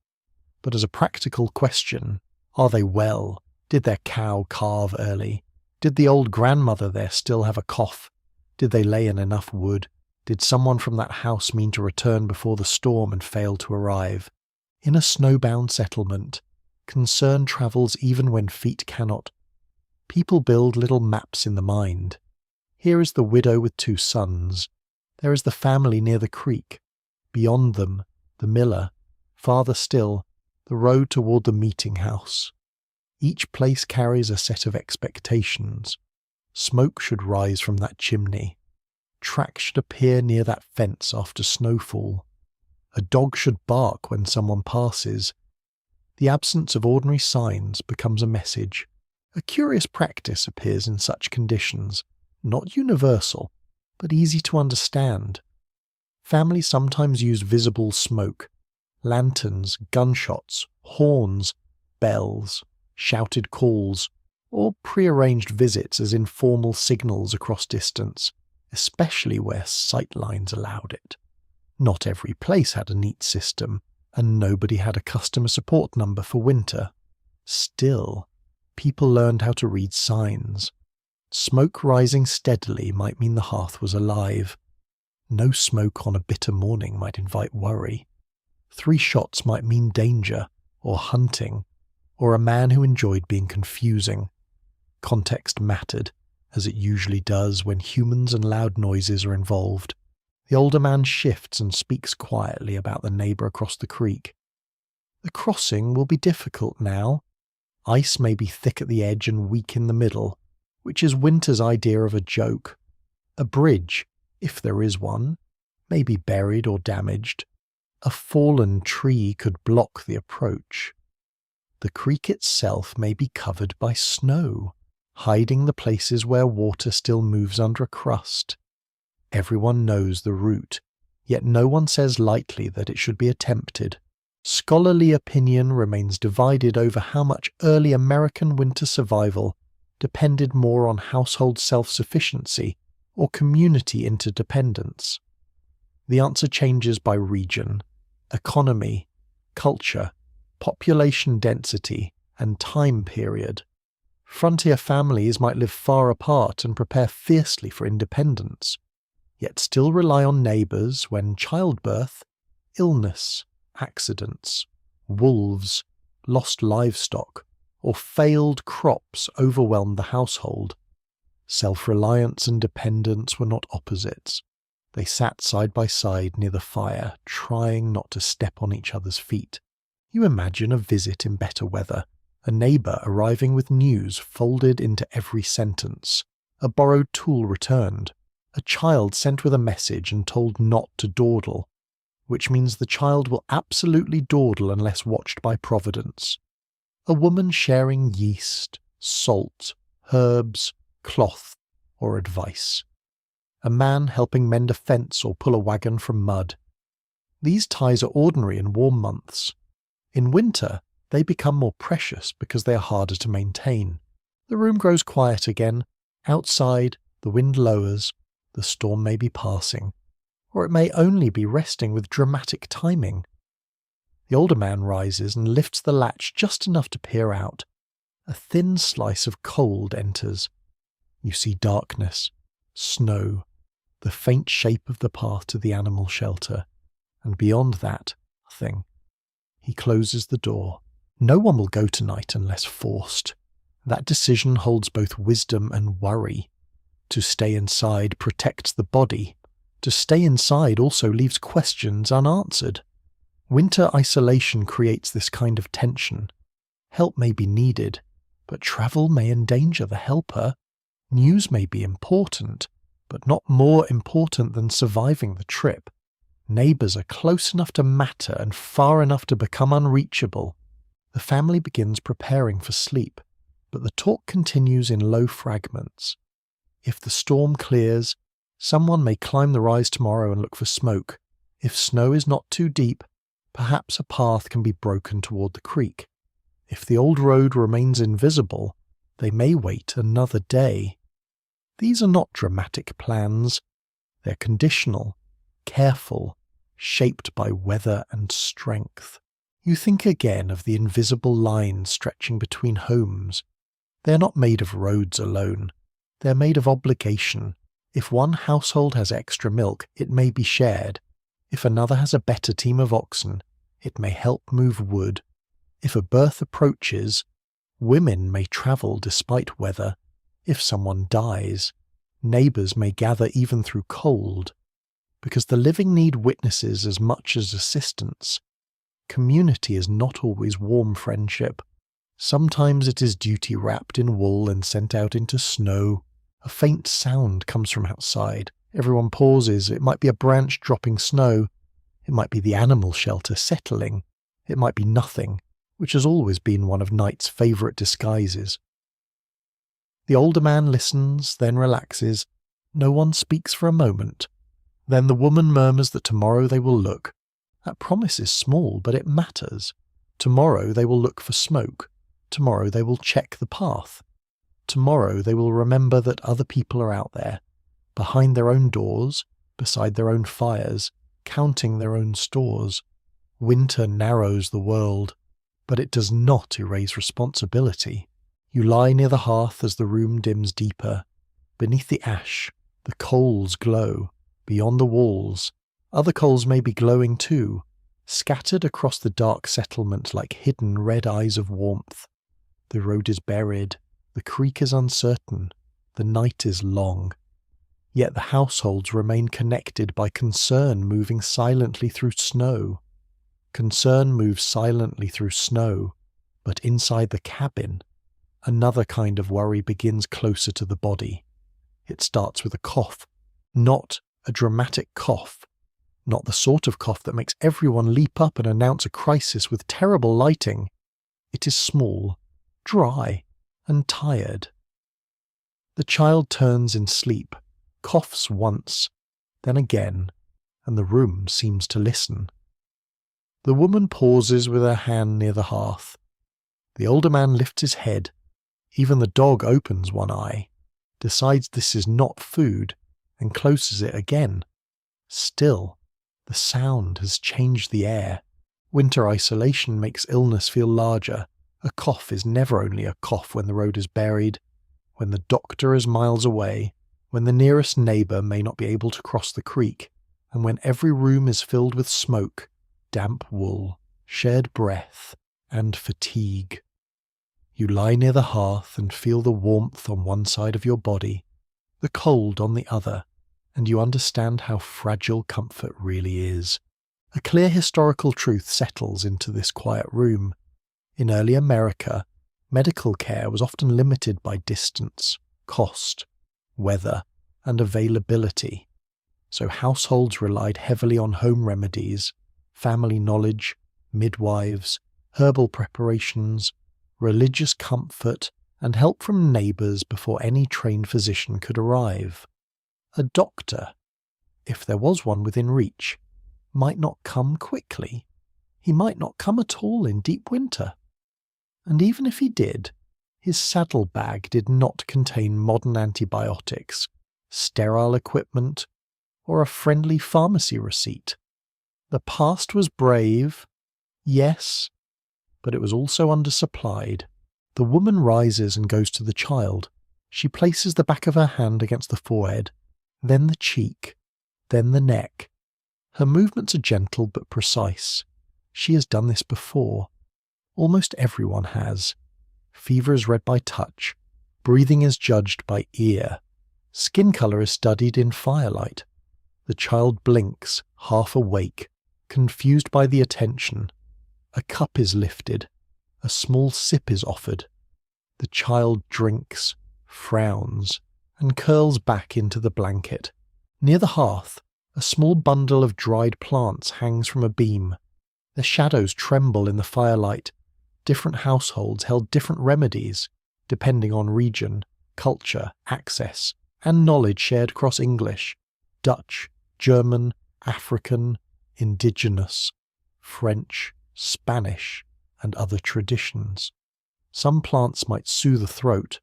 but as a practical question. Are they well? Did their cow calve early? Did the old grandmother there still have a cough? Did they lay in enough wood? Did someone from that house mean to return before the storm and fail to arrive? In a snowbound settlement, concern travels even when feet cannot. People build little maps in the mind. Here is the widow with 2 sons. There is the family near the creek. Beyond them, the miller. Farther still, the road toward the meeting house. Each place carries a set of expectations. Smoke should rise from that chimney. Tracks should appear near that fence after snowfall. A dog should bark when someone passes. The absence of ordinary signs becomes a message. A curious practice appears in such conditions, not universal, but easy to understand. Families sometimes use visible smoke, lanterns, gunshots, horns, bells, shouted calls, or prearranged visits as informal signals across distance, especially where sightlines allowed it. Not every place had a neat system, and nobody had a customer support number for winter. Still, people learned how to read signs. Smoke rising steadily might mean the hearth was alive. No smoke on a bitter morning might invite worry. 3 shots might mean danger, or hunting, or a man who enjoyed being confusing. Context mattered, as it usually does when humans and loud noises are involved. The older man shifts and speaks quietly about the neighbour across the creek. The crossing will be difficult now. Ice may be thick at the edge and weak in the middle, which is winter's idea of a joke. A bridge, if there is one, may be buried or damaged. A fallen tree could block the approach. The creek itself may be covered by snow, hiding the places where water still moves under a crust. Everyone knows the route, yet no one says lightly that it should be attempted. Scholarly opinion remains divided over how much early American winter survival depended more on household self-sufficiency or community interdependence. The answer changes by region, economy, culture, population density, and time period. Frontier families might live far apart and prepare fiercely for independence, yet still rely on neighbours when childbirth, illness, accidents, wolves, lost livestock, or failed crops overwhelmed the household. Self-reliance and dependence were not opposites. They sat side by side near the fire, trying not to step on each other's feet. You imagine a visit in better weather, a neighbour arriving with news folded into every sentence, a borrowed tool returned, a child sent with a message and told not to dawdle, which means the child will absolutely dawdle unless watched by Providence. A woman sharing yeast, salt, herbs, cloth, or advice. A man helping mend a fence or pull a wagon from mud. These ties are ordinary in warm months. In winter, they become more precious because they are harder to maintain. The room grows quiet again. Outside, the wind lowers. The storm may be passing, or it may only be resting with dramatic timing. The older man rises and lifts the latch just enough to peer out. A thin slice of cold enters. You see darkness, snow, the faint shape of the path to the animal shelter, and beyond that, nothing. He closes the door. No one will go tonight unless forced. That decision holds both wisdom and worry. To stay inside protects the body. To stay inside also leaves questions unanswered. Winter isolation creates this kind of tension. Help may be needed, but travel may endanger the helper. News may be important, but not more important than surviving the trip. Neighbours are close enough to matter and far enough to become unreachable. The family begins preparing for sleep, but the talk continues in low fragments. If the storm clears, someone may climb the rise tomorrow and look for smoke. If snow is not too deep, perhaps a path can be broken toward the creek. If the old road remains invisible, they may wait another day. These are not dramatic plans. They're conditional, careful, shaped by weather and strength. You think again of the invisible lines stretching between homes. They're not made of roads alone. They're made of obligation. If one household has extra milk, it may be shared. If another has a better team of oxen, it may help move wood. If a birth approaches, women may travel despite weather. If someone dies, neighbours may gather even through cold. Because the living need witnesses as much as assistance. Community is not always warm friendship. Sometimes it is duty wrapped in wool and sent out into snow. A faint sound comes from outside. Everyone pauses. It might be a branch dropping snow. It might be the animal shelter settling. It might be nothing, which has always been one of night's favourite disguises. The older man listens, then relaxes. No one speaks for a moment. Then the woman murmurs that tomorrow they will look. That promise is small, but it matters. Tomorrow they will look for smoke. Tomorrow they will check the path. Tomorrow they will remember that other people are out there, behind their own doors, beside their own fires, counting their own stores. Winter narrows the world, but it does not erase responsibility. You lie near the hearth as the room dims deeper. Beneath the ash, the coals glow. Beyond the walls, other coals may be glowing too, scattered across the dark settlement like hidden red eyes of warmth. The road is buried, the creek is uncertain, the night is long. Yet the households remain connected by concern moving silently through snow. Concern moves silently through snow, but inside the cabin, another kind of worry begins closer to the body. It starts with a cough, not a dramatic cough, not the sort of cough that makes everyone leap up and announce a crisis with terrible lighting. It is small, dry, and tired. The child turns in sleep, coughs once, then again, and the room seems to listen. The woman pauses with her hand near the hearth. The older man lifts his head. Even the dog opens one eye, decides this is not food, and closes it again. Still, the sound has changed the air. Winter isolation makes illness feel larger. A cough is never only a cough when the road is buried, when the doctor is miles away, when the nearest neighbour may not be able to cross the creek, and when every room is filled with smoke, damp wool, shared breath, and fatigue. You lie near the hearth and feel the warmth on one side of your body, the cold on the other, and you understand how fragile comfort really is. A clear historical truth settles into this quiet room. In early America, medical care was often limited by distance, cost, weather, and availability. So households relied heavily on home remedies, family knowledge, midwives, herbal preparations, religious comfort, and help from neighbours before any trained physician could arrive. A doctor, if there was one within reach, might not come quickly. He might not come at all in deep winter. And even if he did, his saddlebag did not contain modern antibiotics, sterile equipment, or a friendly pharmacy receipt. The past was brave, Yes, but it was also undersupplied. The woman rises and goes to the child. She places the back of her hand against the forehead, then the cheek, then the neck. Her movements are gentle but precise. She has done this before. Almost everyone has. Fever is read by touch. Breathing is judged by ear. Skin colour is studied in firelight. The child blinks, half awake, confused by the attention. A cup is lifted. A small sip is offered. The child drinks, frowns, and curls back into the blanket. Near the hearth, a small bundle of dried plants hangs from a beam. Their shadows tremble in the firelight. Different households held different remedies, depending on region, culture, access, and knowledge shared across English, Dutch, German, African, indigenous, French, Spanish, and other traditions. Some plants might soothe the throat.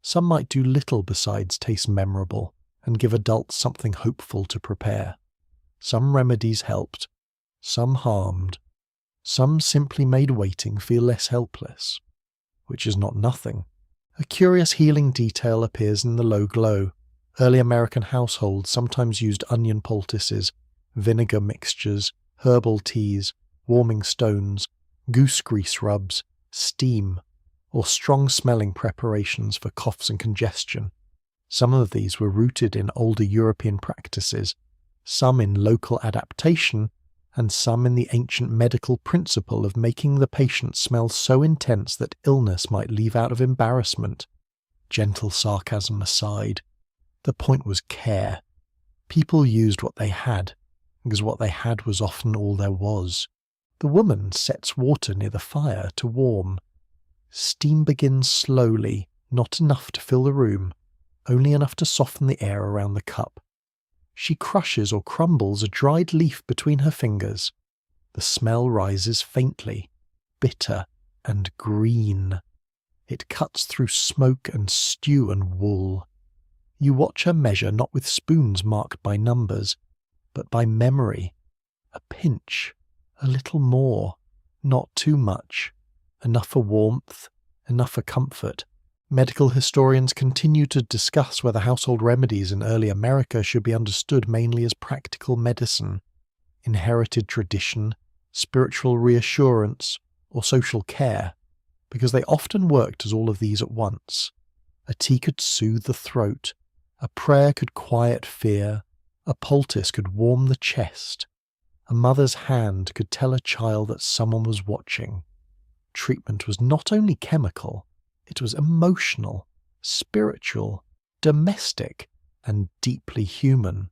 Some might do little besides taste memorable and give adults something hopeful to prepare. Some remedies helped, some harmed. Some simply made waiting feel less helpless, which is not nothing. A curious healing detail appears in the low glow. Early American households sometimes used onion poultices, vinegar mixtures, herbal teas, warming stones, goose grease rubs, steam, or strong-smelling preparations for coughs and congestion. Some of these were rooted in older European practices, some in local adaptation, and some in the ancient medical principle of making the patient smell so intense that illness might leave out of embarrassment. Gentle sarcasm aside, the point was care. People used what they had, because what they had was often all there was. The woman sets water near the fire to warm. Steam begins slowly, not enough to fill the room, only enough to soften the air around the cup. She crushes or crumbles a dried leaf between her fingers. The smell rises faintly, bitter and green. It cuts through smoke and stew and wool. You watch her measure not with spoons marked by numbers, but by memory. A pinch, a little more, not too much, enough for warmth, enough for comfort. Medical historians continue to discuss whether household remedies in early America should be understood mainly as practical medicine, inherited tradition, spiritual reassurance, or social care, because they often worked as all of these at once. A tea could soothe the throat, a prayer could quiet fear, a poultice could warm the chest, a mother's hand could tell a child that someone was watching. Treatment was not only chemical, it was emotional, spiritual, domestic, and deeply human.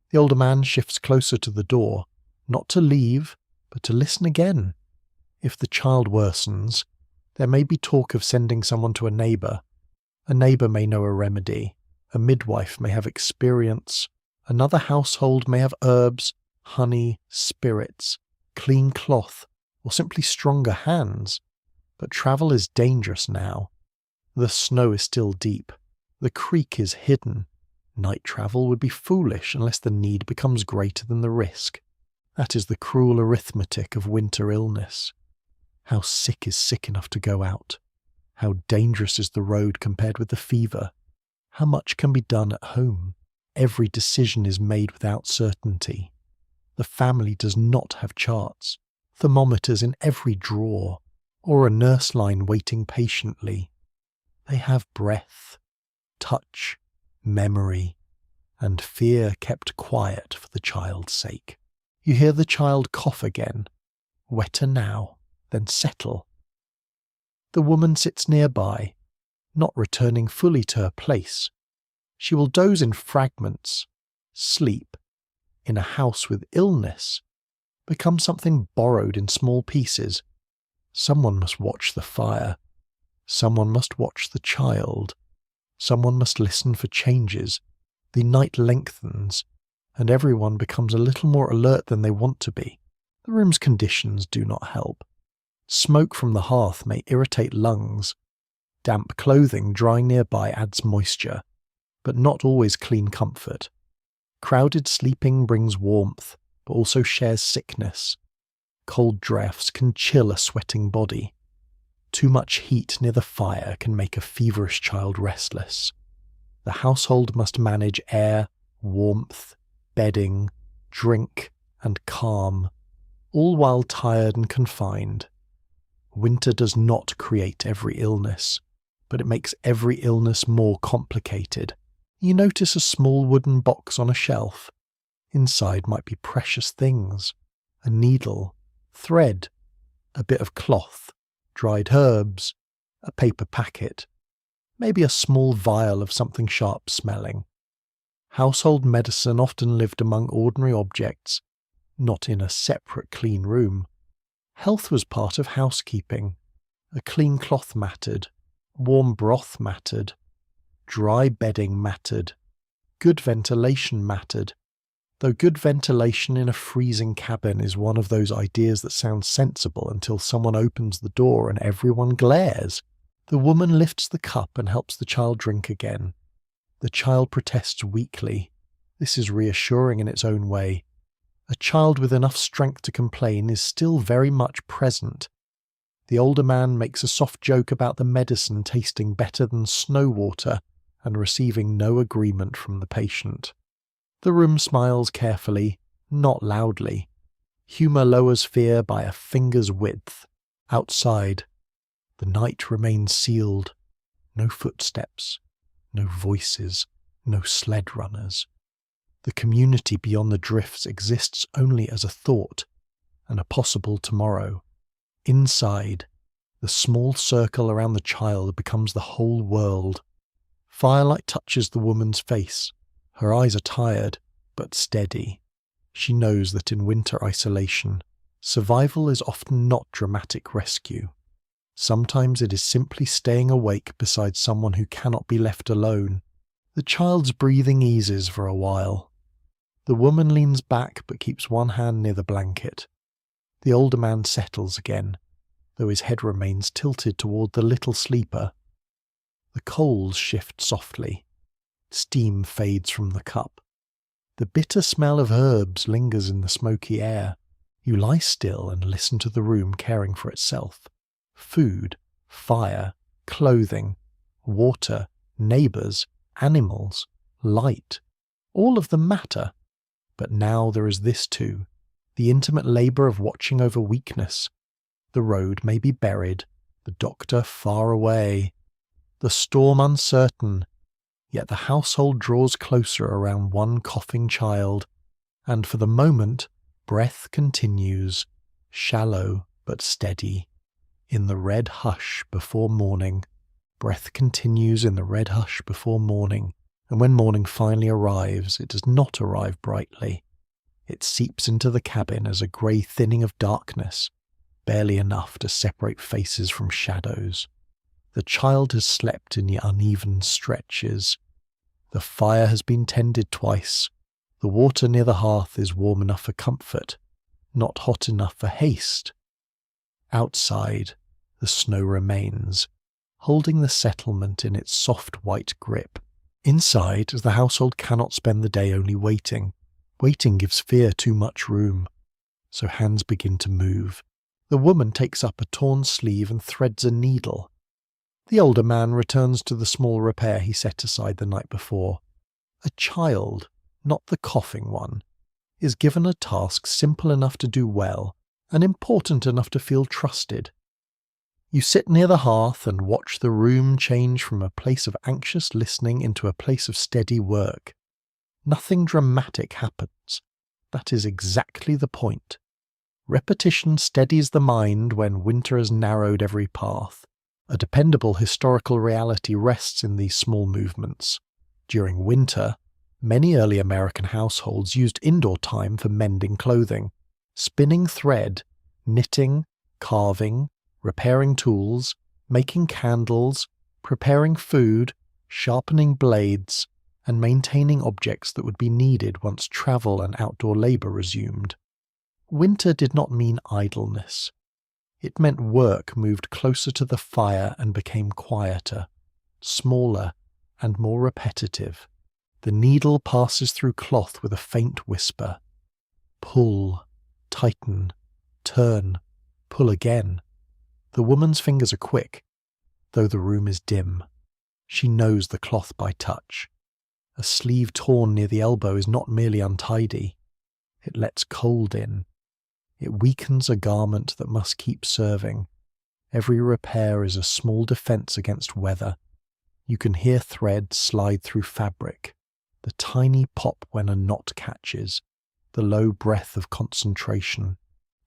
The older man shifts closer to the door, not to leave, but to listen again. If the child worsens, there may be talk of sending someone to a neighbour. A neighbour may know a remedy, a midwife may have experience, another household may have herbs, honey, spirits, clean cloth, or simply stronger hands. But travel is dangerous now. The snow is still deep. The creek is hidden. Night travel would be foolish unless the need becomes greater than the risk. That is the cruel arithmetic of winter illness. How sick is sick enough to go out? How dangerous is the road compared with the fever? How much can be done at home? Every decision is made without certainty. The family does not have charts, thermometers in every drawer, or a nurse line waiting patiently. They have breath, touch, memory, and fear kept quiet for the child's sake. You hear the child cough again, wetter now, then settle. The woman sits nearby, not returning fully to her place. She will doze in fragments, sleep, in a house with illness, become something borrowed in small pieces. Someone must watch the fire. Someone must watch the child. Someone must listen for changes. The night lengthens, and everyone becomes a little more alert than they want to be. The room's conditions do not help. Smoke from the hearth may irritate lungs. Damp clothing drying nearby adds moisture, but not always clean comfort. Crowded sleeping brings warmth, but also shares sickness. Cold draughts can chill a sweating body. Too much heat near the fire can make a feverish child restless. The household must manage air, warmth, bedding, drink, and calm, all while tired and confined. Winter does not create every illness, but it makes every illness more complicated. You notice a small wooden box on a shelf. Inside might be precious things: a needle, thread, a bit of cloth, dried herbs, a paper packet, maybe a small vial of something sharp smelling. Household medicine often lived among ordinary objects, not in a separate clean room. Health was part of housekeeping. A clean cloth mattered, warm broth mattered, dry bedding mattered, good ventilation mattered. Though good ventilation in a freezing cabin is one of those ideas that sounds sensible until someone opens the door and everyone glares. The woman lifts the cup and helps the child drink again. The child protests weakly. This is reassuring in its own way. A child with enough strength to complain is still very much present. The older man makes a soft joke about the medicine tasting better than snow water and receiving no agreement from the patient. The room smiles carefully, not loudly. Humour lowers fear by a finger's width. Outside, the night remains sealed. No footsteps, no voices, no sled runners. The community beyond the drifts exists only as a thought and a possible tomorrow. Inside, the small circle around the child becomes the whole world. Firelight touches the woman's face. Her eyes are tired, but steady. She knows that in winter isolation, survival is often not dramatic rescue. Sometimes it is simply staying awake beside someone who cannot be left alone. The child's breathing eases for a while. The woman leans back but keeps one hand near the blanket. The older man settles again, though his head remains tilted toward the little sleeper. The coals shift softly. Steam fades from the cup. The bitter smell of herbs lingers in the smoky air. You lie still and listen to the room caring for itself. Food, fire, clothing, water, neighbours, animals, light. All of them matter. But now there is this too, the intimate labour of watching over weakness. The road may be buried, the doctor far away, the storm uncertain, yet the household draws closer around one coughing child, and for the moment breath continues, shallow but steady. In the red hush before morning, breath continues in the red hush before morning, and when morning finally arrives, it does not arrive brightly. It seeps into the cabin as a grey thinning of darkness, barely enough to separate faces from shadows. The child has slept in the uneven stretches. The fire has been tended twice. The water near the hearth is warm enough for comfort, not hot enough for haste. Outside, the snow remains, holding the settlement in its soft white grip. Inside, the household cannot spend the day only waiting. Waiting gives fear too much room. So hands begin to move. The woman takes up a torn sleeve and threads a needle. The older man returns to the small repair he set aside the night before. A child, not the coughing one, is given a task simple enough to do well and important enough to feel trusted. You sit near the hearth and watch the room change from a place of anxious listening into a place of steady work. Nothing dramatic happens. That is exactly the point. Repetition steadies the mind when winter has narrowed every path. A dependable historical reality rests in these small movements. During winter, many early American households used indoor time for mending clothing, spinning thread, knitting, carving, repairing tools, making candles, preparing food, sharpening blades, and maintaining objects that would be needed once travel and outdoor labour resumed. Winter did not mean idleness. It meant work moved closer to the fire and became quieter, smaller, and more repetitive. The needle passes through cloth with a faint whisper. Pull, tighten, Turn. Pull again. The woman's fingers are quick, though the room is dim. She knows the cloth by touch. A sleeve torn near the elbow is not merely untidy. It lets cold in. It weakens a garment that must keep serving. Every repair is a small defense against weather. You can hear thread slide through fabric, the tiny pop when a knot catches, the low breath of concentration.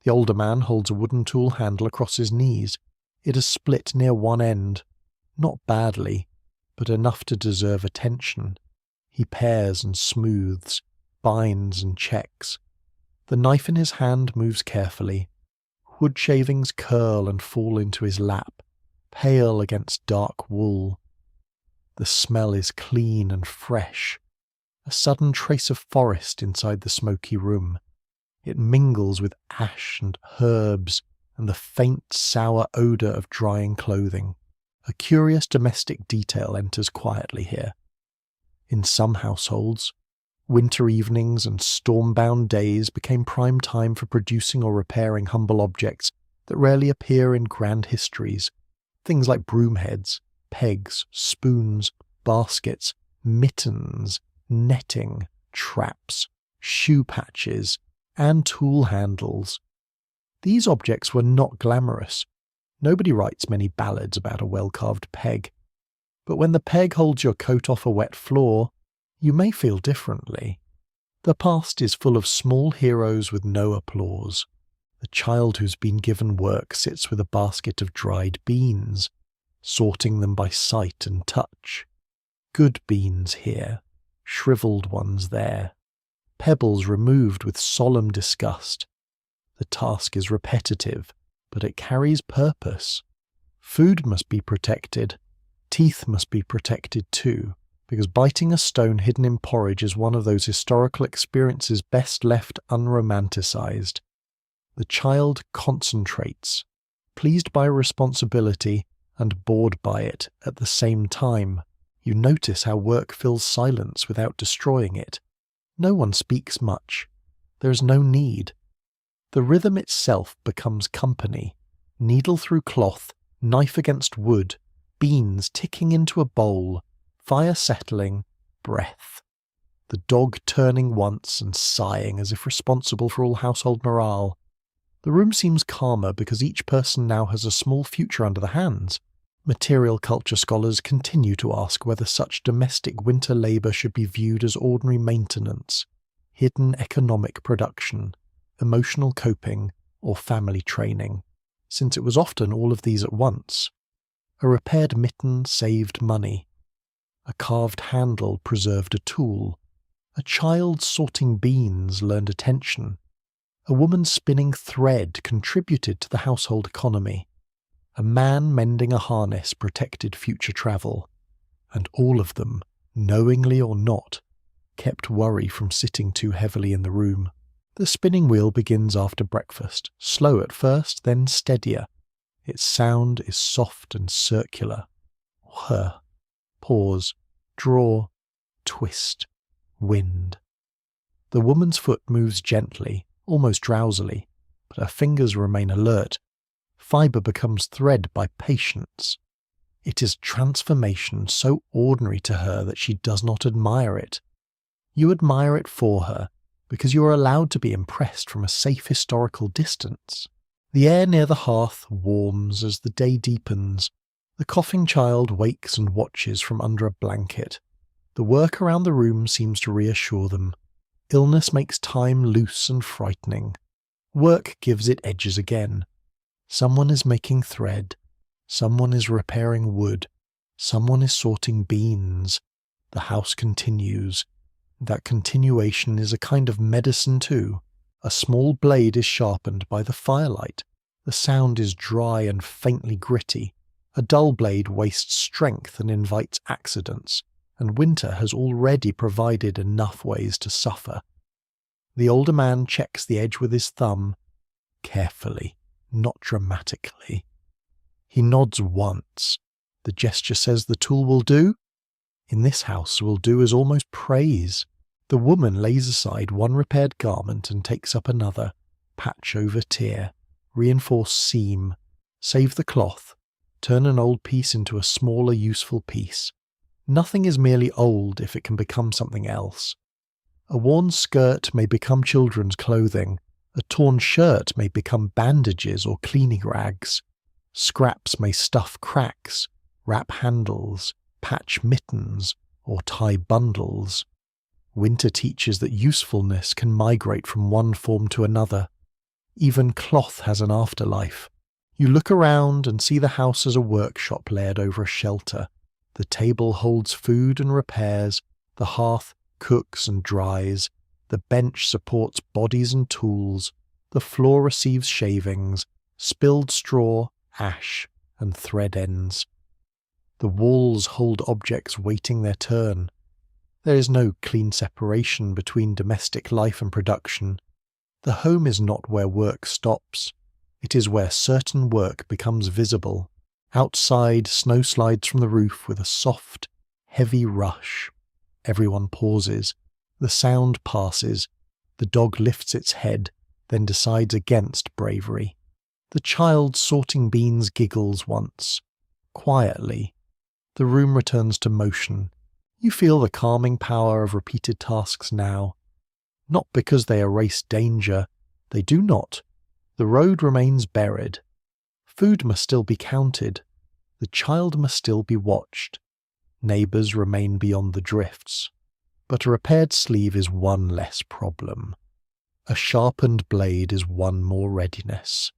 The older man holds a wooden tool handle across his knees. It is split near one end, not badly, but enough to deserve attention. He pares and smooths, binds and checks. The knife in his hand moves carefully. Wood shavings curl and fall into his lap, pale against dark wool. The smell is clean and fresh, a sudden trace of forest inside the smoky room. It mingles with ash and herbs and the faint, sour odour of drying clothing. A curious domestic detail enters quietly here. In some households, winter evenings and storm-bound days became prime time for producing or repairing humble objects that rarely appear in grand histories. Things like broomheads, pegs, spoons, baskets, mittens, netting, traps, shoe patches, and tool handles. These objects were not glamorous. Nobody writes many ballads about a well-carved peg. But when the peg holds your coat off a wet floor, you may feel differently. The past is full of small heroes with no applause. The child who's been given work sits with a basket of dried beans, sorting them by sight and touch. Good beans here, shriveled ones there. Pebbles removed with solemn disgust. The task is repetitive, but it carries purpose. Food must be protected. Teeth must be protected too, because biting a stone hidden in porridge is one of those historical experiences best left unromanticized. The child concentrates, pleased by responsibility and bored by it at the same time. You notice how work fills silence without destroying it. No one speaks much. There is no need. The rhythm itself becomes company. Needle through cloth, knife against wood, beans ticking into a bowl, fire settling, breath. The dog turning once and sighing as if responsible for all household morale. The room seems calmer because each person now has a small future under the hands. Material culture scholars continue to ask whether such domestic winter labour should be viewed as ordinary maintenance, hidden economic production, emotional coping, or family training, since it was often all of these at once. A repaired mitten saved money. A carved handle preserved a tool. A child sorting beans learned attention. A woman spinning thread contributed to the household economy. A man mending a harness protected future travel. And all of them, knowingly or not, kept worry from sitting too heavily in the room. The spinning wheel begins after breakfast, slow at first, then steadier. Its sound is soft and circular. Whir, pause, draw, twist, wind. The woman's foot moves gently, almost drowsily, but her fingers remain alert. Fibre becomes thread by patience. It is transformation so ordinary to her that she does not admire it. You admire it for her, because you are allowed to be impressed from a safe historical distance. The air near the hearth warms as the day deepens. The coughing child wakes and watches from under a blanket. The work around the room seems to reassure them. Illness makes time loose and frightening. Work gives it edges again. Someone is making thread. Someone is repairing wood. Someone is sorting beans. The house continues. That continuation is a kind of medicine too. A small blade is sharpened by the firelight. The sound is dry and faintly gritty. A dull blade wastes strength and invites accidents, and winter has already provided enough ways to suffer. The older man checks the edge with his thumb, carefully, not dramatically. He nods once. The gesture says the tool will do. In this house, will do is almost praise. The woman lays aside one repaired garment and takes up another, patch over tear. reinforce seam, save the cloth, turn an old piece into a smaller useful piece. Nothing is merely old if it can become something else. A worn skirt may become children's clothing, a torn shirt may become bandages or cleaning rags. Scraps may stuff cracks, wrap handles, patch mittens, or tie bundles. Winter teaches that usefulness can migrate from one form to another. Even cloth has an afterlife. You look around and see the house as a workshop layered over a shelter. The table holds food and repairs, the hearth cooks and dries, the bench supports bodies and tools, the floor receives shavings, spilled straw, ash, and thread ends. The walls hold objects waiting their turn. There is no clean separation between domestic life and production. The home is not where work stops. It is where certain work becomes visible. Outside, snow slides from the roof with a soft, heavy rush. Everyone pauses. The sound passes. The dog lifts its head, then decides against bravery. The child sorting beans giggles once. Quietly. The room returns to motion. You feel the calming power of repeated tasks now. Not because they erase danger. They do not. The road remains buried. Food must still be counted. The child must still be watched. Neighbours remain beyond the drifts. But a repaired sleeve is one less problem. A sharpened blade is one more readiness.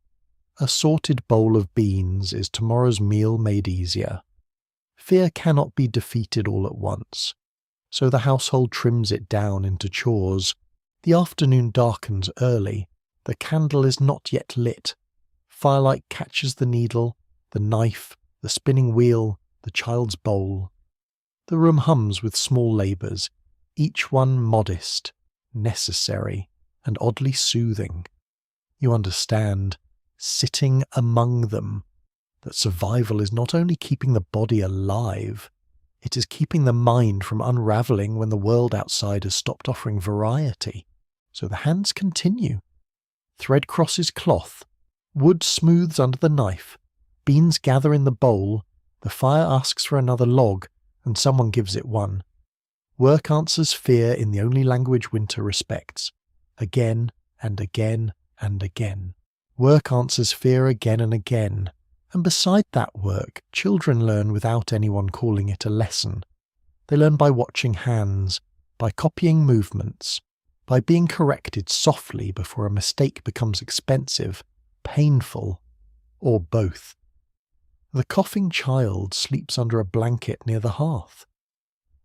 A sorted bowl of beans is tomorrow's meal made easier. Fear cannot be defeated all at once, so the household trims it down into chores. The afternoon darkens early. The candle is not yet lit. Firelight catches the needle, the knife, the spinning wheel, the child's bowl. The room hums with small labours, each one modest, necessary, and oddly soothing. You understand, sitting among them, that survival is not only keeping the body alive, it is keeping the mind from unravelling when the world outside has stopped offering variety. So the hands continue. Thread crosses cloth, wood smooths under the knife, beans gather in the bowl, the fire asks for another log, and someone gives it one. Work answers fear in the only language winter respects, again and again and again. Work answers fear again and again, and beside that work, children learn without anyone calling it a lesson. They learn by watching hands, by copying movements, by being corrected softly before a mistake becomes expensive, painful, or both. The coughing child sleeps under a blanket near the hearth,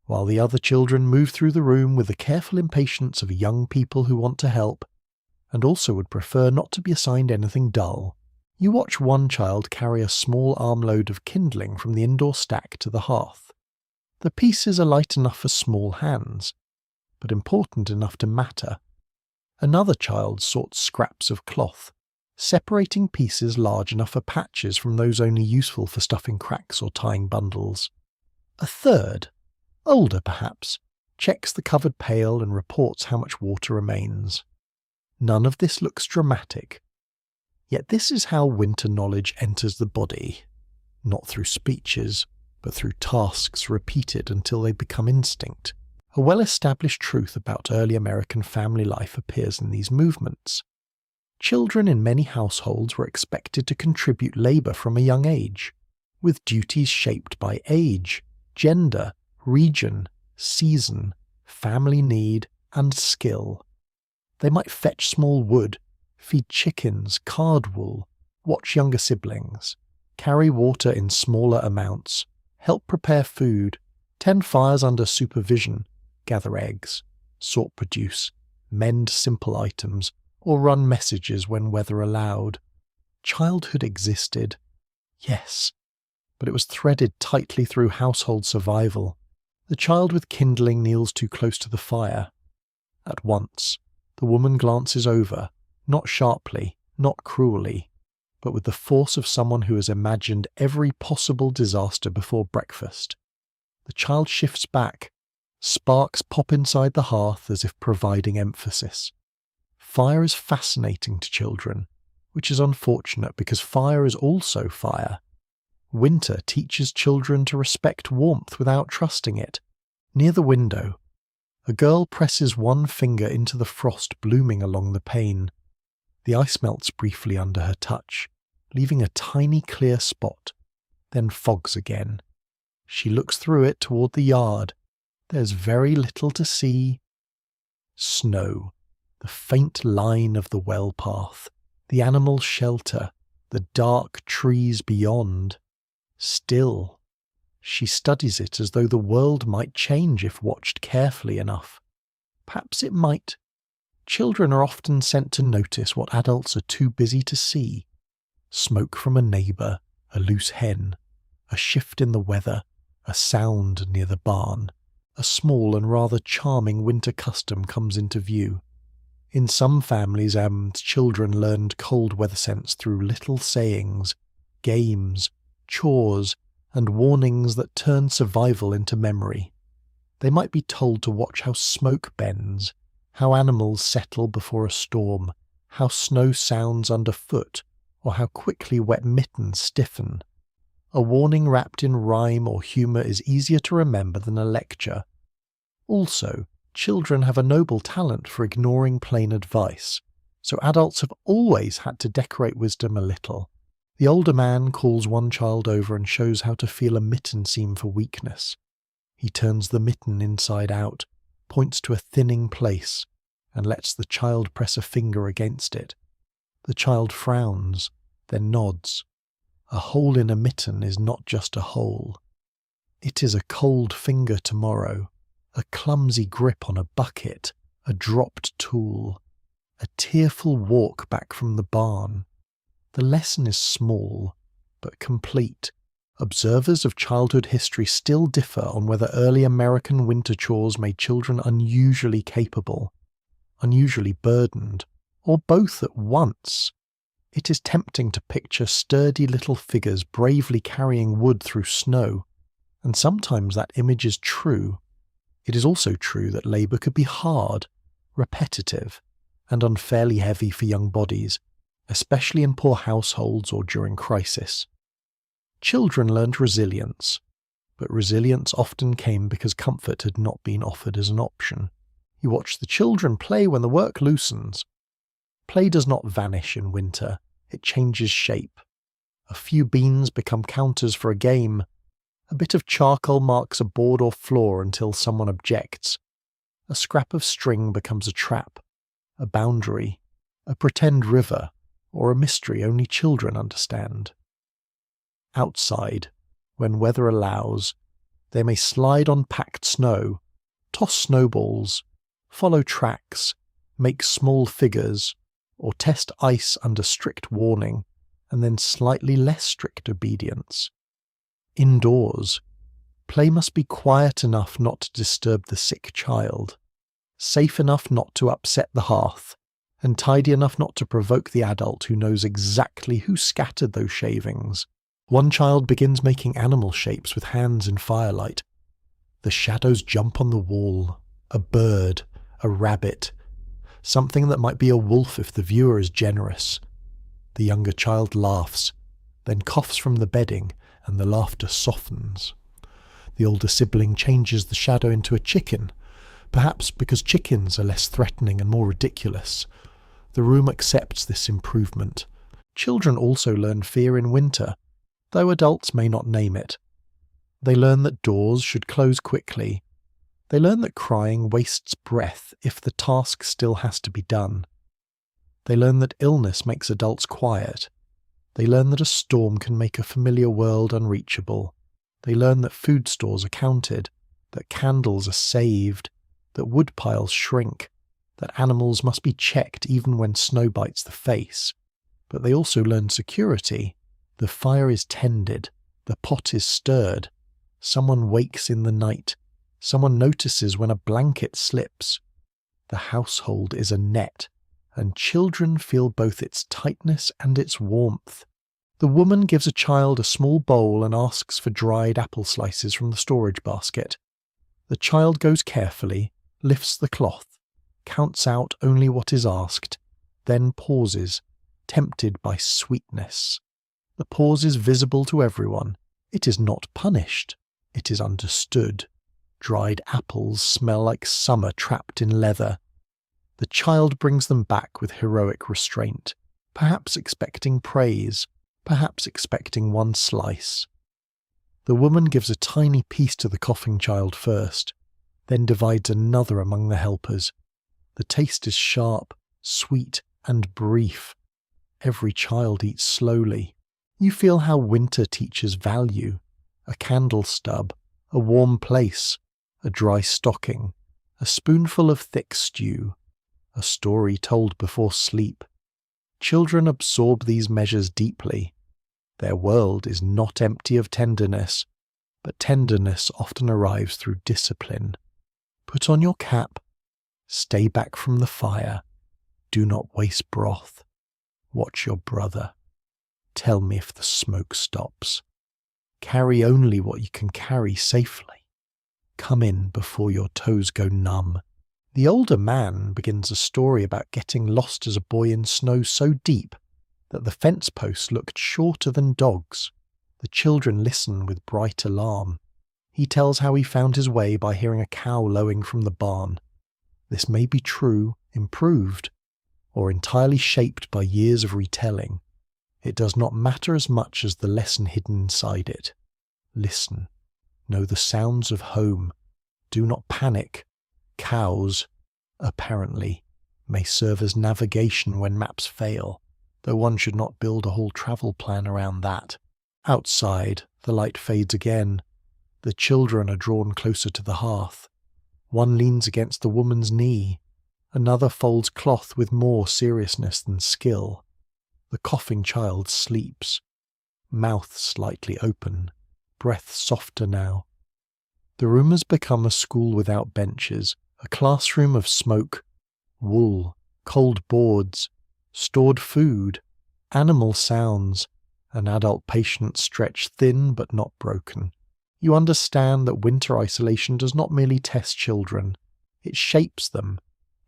while the other children move through the room with the careful impatience of young people who want to help, and also would prefer not to be assigned anything dull. You watch one child carry a small armload of kindling from the indoor stack to the hearth. The pieces are light enough for small hands, but important enough to matter. Another child sorts scraps of cloth, separating pieces large enough for patches from those only useful for stuffing cracks or tying bundles. A third, older perhaps, checks the covered pail and reports how much water remains. None of this looks dramatic. Yet this is how winter knowledge enters the body, not through speeches, but through tasks repeated until they become instinct. A well-established truth about early American family life appears in these movements. Children in many households were expected to contribute labour from a young age, with duties shaped by age, gender, region, season, family need, and skill. They might fetch small wood, feed chickens, card wool, watch younger siblings, carry water in smaller amounts, help prepare food, tend fires under supervision, gather eggs, sort produce, mend simple items, or run messages when weather allowed. Childhood existed, yes, but it was threaded tightly through household survival. The child with kindling kneels too close to the fire. At once, the woman glances over, not sharply, not cruelly, but with the force of someone who has imagined every possible disaster before breakfast. The child shifts back. Sparks pop inside the hearth as if providing emphasis. Fire is fascinating to children. which is unfortunate because fire is also fire. Winter teaches children to respect warmth without trusting it. Near the window, a girl presses one finger into the frost blooming along the pane. The ice melts briefly under her touch, leaving a tiny clear spot, then fogs again. She looks through it toward the yard. There's very little to see. Snow, the faint line of the well path, the animal shelter, the dark trees beyond. Still, she studies it as though the world might change if watched carefully enough. Perhaps it might. Children are often sent to notice what adults are too busy to see. Smoke from a neighbour, a loose hen, a shift in the weather, a sound near the barn. A small and rather charming winter custom comes into view. In some families, children learned cold weather sense through little sayings, games, chores, and warnings that turn survival into memory. They might be told to watch how smoke bends, how animals settle before a storm, how snow sounds underfoot, or how quickly wet mittens stiffen. A warning wrapped in rhyme or humour is easier to remember than a lecture. Also, children have a noble talent for ignoring plain advice, so adults have always had to decorate wisdom a little. The older man calls one child over and shows how to feel a mitten seam for weakness. He turns the mitten inside out, points to a thinning place, and lets the child press a finger against it. The child frowns, then nods. A hole in a mitten is not just a hole. It is a cold finger tomorrow, a clumsy grip on a bucket, a dropped tool, a tearful walk back from the barn. The lesson is small, but complete. Observers of childhood history still differ on whether early American winter chores made children unusually capable, unusually burdened, or both at once. It is tempting to picture sturdy little figures bravely carrying wood through snow, and sometimes that image is true. It is also true that labour could be hard, repetitive, and unfairly heavy for young bodies, especially in poor households or during crisis. Children learned resilience, but resilience often came because comfort had not been offered as an option. You watch the children play when the work loosens. Play does not vanish in winter, it changes shape. A few beans become counters for a game. A bit of charcoal marks a board or floor until someone objects. A scrap of string becomes a trap, a boundary, a pretend river, or a mystery only children understand. Outside, when weather allows, they may slide on packed snow, toss snowballs, follow tracks, make small figures, or test ice under strict warning, and then slightly less strict obedience. Indoors, play must be quiet enough not to disturb the sick child, safe enough not to upset the hearth, and tidy enough not to provoke the adult who knows exactly who scattered those shavings. One child begins making animal shapes with hands in firelight. The shadows jump on the wall, a bird, a rabbit, something that might be a wolf if the viewer is generous. The younger child laughs, then coughs from the bedding, and the laughter softens. The older sibling changes the shadow into a chicken, perhaps because chickens are less threatening and more ridiculous. The room accepts this improvement. Children also learn fear in winter, though adults may not name it. They learn that doors should close quickly. They learn that crying wastes breath if the task still has to be done. They learn that illness makes adults quiet. They learn that a storm can make a familiar world unreachable. They learn that food stores are counted, that candles are saved, that wood piles shrink, that animals must be checked even when snow bites the face. But they also learn security. The fire is tended, the pot is stirred, someone wakes in the night, someone notices when a blanket slips. The household is a net, and children feel both its tightness and its warmth. The woman gives a child a small bowl and asks for dried apple slices from the storage basket. The child goes carefully, lifts the cloth, counts out only what is asked, then pauses, tempted by sweetness. The pause is visible to everyone. It is not punished. It is understood. Dried apples smell like summer trapped in leather. The child brings them back with heroic restraint, perhaps expecting praise, perhaps expecting one slice. The woman gives a tiny piece to the coughing child first, then divides another among the helpers. The taste is sharp, sweet, and brief. Every child eats slowly. You feel how winter teaches value. A candle stub, a warm place, a dry stocking, a spoonful of thick stew, a story told before sleep. Children absorb these measures deeply. Their world is not empty of tenderness, but tenderness often arrives through discipline. Put on your cap. Stay back from the fire. Do not waste broth. Watch your brother. Tell me if the smoke stops. Carry only what you can carry safely. Come in before your toes go numb. The older man begins a story about getting lost as a boy in snow so deep that the fence posts looked shorter than dogs. The children listen with bright alarm. He tells how he found his way by hearing a cow lowing from the barn. This may be true, improved, or entirely shaped by years of retelling. It does not matter as much as the lesson hidden inside it. Listen. Know the sounds of home. Do not panic. Cows, apparently, may serve as navigation when maps fail, though one should not build a whole travel plan around that. Outside, the light fades again. The children are drawn closer to the hearth. One leans against the woman's knee. Another folds cloth with more seriousness than skill. The coughing child sleeps. Mouth slightly open. Breath softer now. The room has become a school without benches, a classroom of smoke, wool, cold boards, stored food, animal sounds, an adult patient stretched thin but not broken. You understand that winter isolation does not merely test children. It shapes them.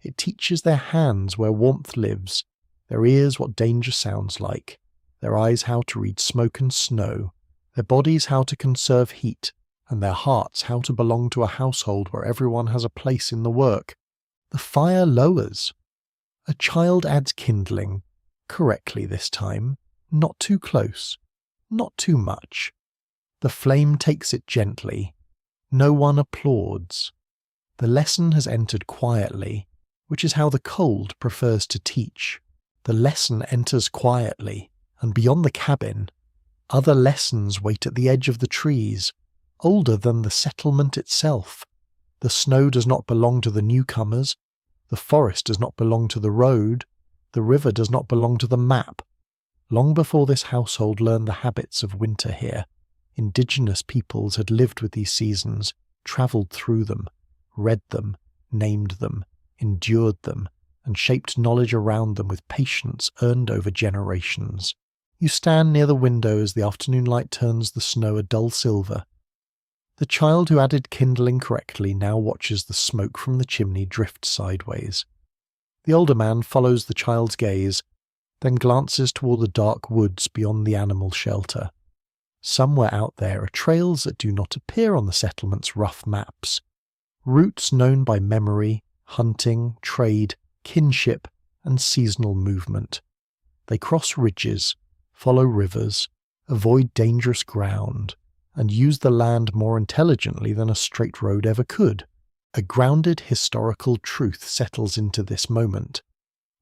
It teaches their hands where warmth lives, their ears what danger sounds like, their eyes how to read smoke and snow, their bodies how to conserve heat, and their hearts how to belong to a household where everyone has a place in the work. The fire lowers. A child adds kindling, correctly this time, not too close, not too much. The flame takes it gently. No one applauds. The lesson has entered quietly, which is how the cold prefers to teach. The lesson enters quietly, and beyond the cabin, other lessons wait at the edge of the trees, older than the settlement itself. The snow does not belong to the newcomers. The forest does not belong to the road. The river does not belong to the map. Long before this household learned the habits of winter here, indigenous peoples had lived with these seasons, travelled through them, read them, named them, endured them, and shaped knowledge around them with patience earned over generations. You stand near the window as the afternoon light turns the snow a dull silver. The child who added kindling correctly now watches the smoke from the chimney drift sideways. The older man follows the child's gaze, then glances toward the dark woods beyond the animal shelter. Somewhere out there are trails that do not appear on the settlement's rough maps. Routes known by memory, hunting, trade, kinship, and seasonal movement. They cross ridges, follow rivers, avoid dangerous ground, and use the land more intelligently than a straight road ever could. A grounded historical truth settles into this moment.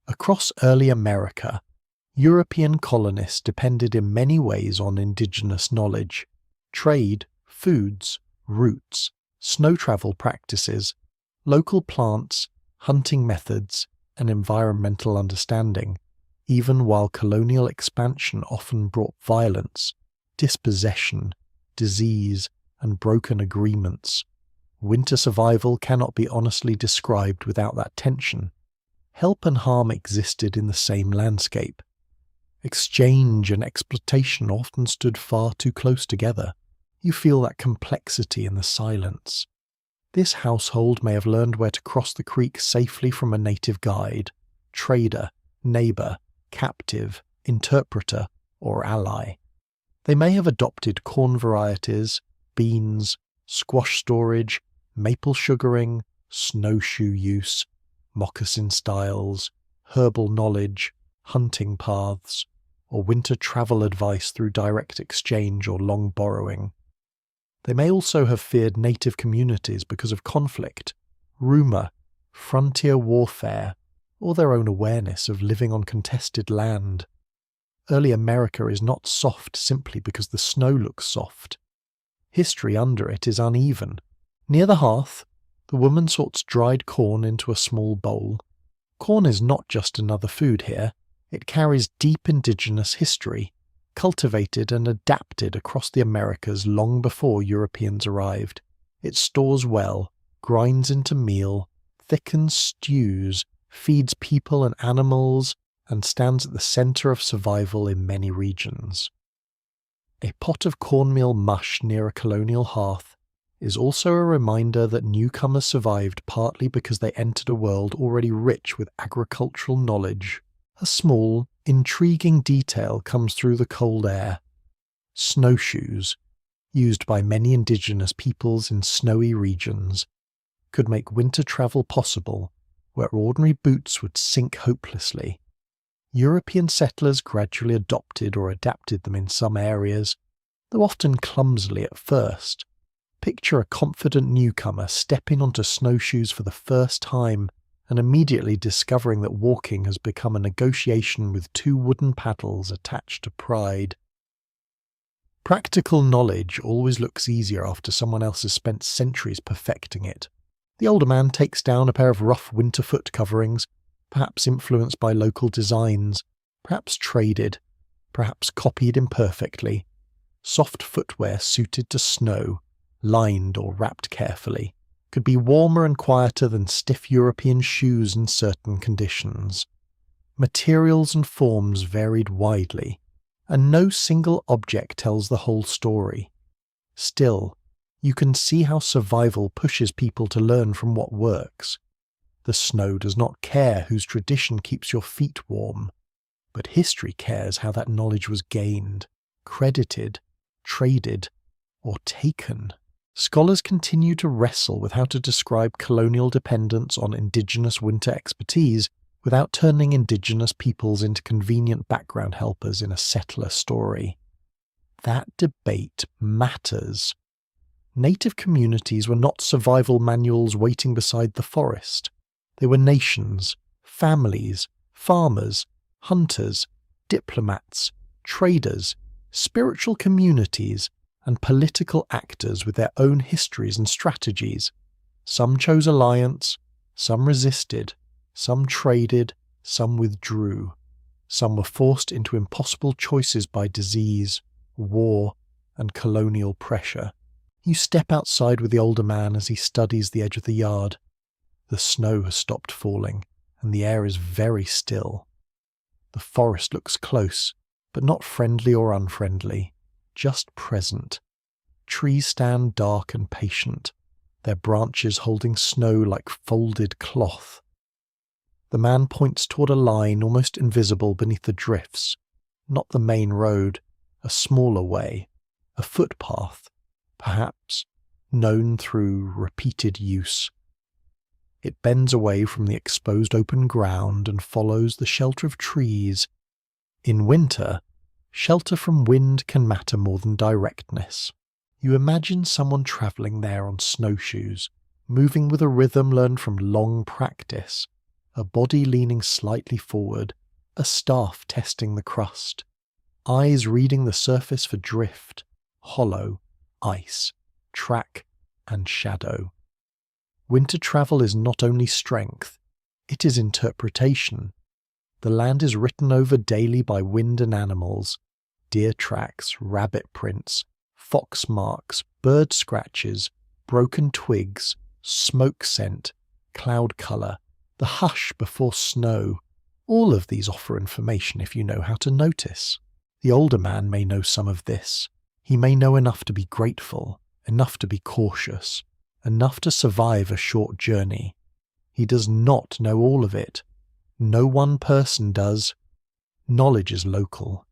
Across early America, European colonists depended in many ways on indigenous knowledge, trade, foods, routes, snow travel practices, local plants, hunting methods, and environmental understanding, even while colonial expansion often brought violence, dispossession, disease, and broken agreements. Winter survival cannot be honestly described without that tension. Help and harm existed in the same landscape. Exchange and exploitation often stood far too close together. You feel that complexity in the silence. This household may have learned where to cross the creek safely from a native guide, trader, neighbour, captive, interpreter, or ally. They may have adopted corn varieties, beans, squash storage, maple sugaring, snowshoe use, moccasin styles, herbal knowledge, hunting paths, or winter travel advice through direct exchange or long borrowing. They may also have feared native communities because of conflict, rumour, frontier warfare, or their own awareness of living on contested land. Early America is not soft simply because the snow looks soft. History under it is uneven. Near the hearth, the woman sorts dried corn into a small bowl. Corn is not just another food here. It carries deep indigenous history, cultivated and adapted across the Americas long before Europeans arrived. It stores well, grinds into meal, thickens stews, feeds people and animals, and stands at the centre of survival in many regions. A pot of cornmeal mush near a colonial hearth is also a reminder that newcomers survived partly because they entered a world already rich with agricultural knowledge. A small, intriguing detail comes through the cold air. Snowshoes, used by many indigenous peoples in snowy regions, could make winter travel possible where ordinary boots would sink hopelessly. European settlers gradually adopted or adapted them in some areas, though often clumsily at first. Picture a confident newcomer stepping onto snowshoes for the first time and immediately discovering that walking has become a negotiation with two wooden paddles attached to pride. Practical knowledge always looks easier after someone else has spent centuries perfecting it. The older man takes down a pair of rough winter foot coverings, perhaps influenced by local designs, perhaps traded, perhaps copied imperfectly. Soft footwear suited to snow, lined or wrapped carefully, could be warmer and quieter than stiff European shoes in certain conditions. Materials and forms varied widely, and no single object tells the whole story. Still, you can see how survival pushes people to learn from what works. The snow does not care whose tradition keeps your feet warm, but history cares how that knowledge was gained, credited, traded, or taken. Scholars continue to wrestle with how to describe colonial dependence on indigenous winter expertise without turning indigenous peoples into convenient background helpers in a settler story. That debate matters. Native communities were not survival manuals waiting beside the forest. They were nations, families, farmers, hunters, diplomats, traders, spiritual communities, and political actors with their own histories and strategies. Some chose alliance, some resisted, some traded, some withdrew. Some were forced into impossible choices by disease, war, and colonial pressure. You step outside with the older man as he studies the edge of the yard. The snow has stopped falling, and the air is very still. The forest looks close, but not friendly or unfriendly, just present. Trees stand dark and patient, their branches holding snow like folded cloth. The man points toward a line almost invisible beneath the drifts, not the main road, a smaller way, a footpath, perhaps, known through repeated use. It bends away from the exposed open ground and follows the shelter of trees. In winter, shelter from wind can matter more than directness. You imagine someone travelling there on snowshoes, moving with a rhythm learned from long practice, a body leaning slightly forward, a staff testing the crust, eyes reading the surface for drift, hollow, ice, track, and shadow. Winter travel is not only strength, it is interpretation. The land is written over daily by wind and animals, deer tracks, rabbit prints, fox marks, bird scratches, broken twigs, smoke scent, cloud colour, the hush before snow. All of these offer information if you know how to notice. The older man may know some of this. He may know enough to be grateful, enough to be cautious, enough to survive a short journey. He does not know all of it. No one person does. Knowledge is local.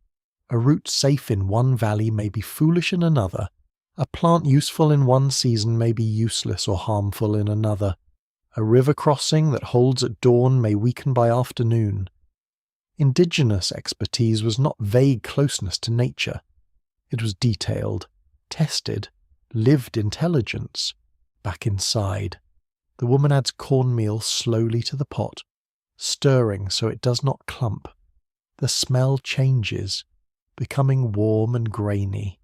A route safe in one valley may be foolish in another. A plant useful in one season may be useless or harmful in another. A river crossing that holds at dawn may weaken by afternoon. Indigenous expertise was not vague closeness to nature. It was detailed, tested, lived intelligence. Back inside, the woman adds cornmeal slowly to the pot, stirring so it does not clump. The smell changes, becoming warm and grainy.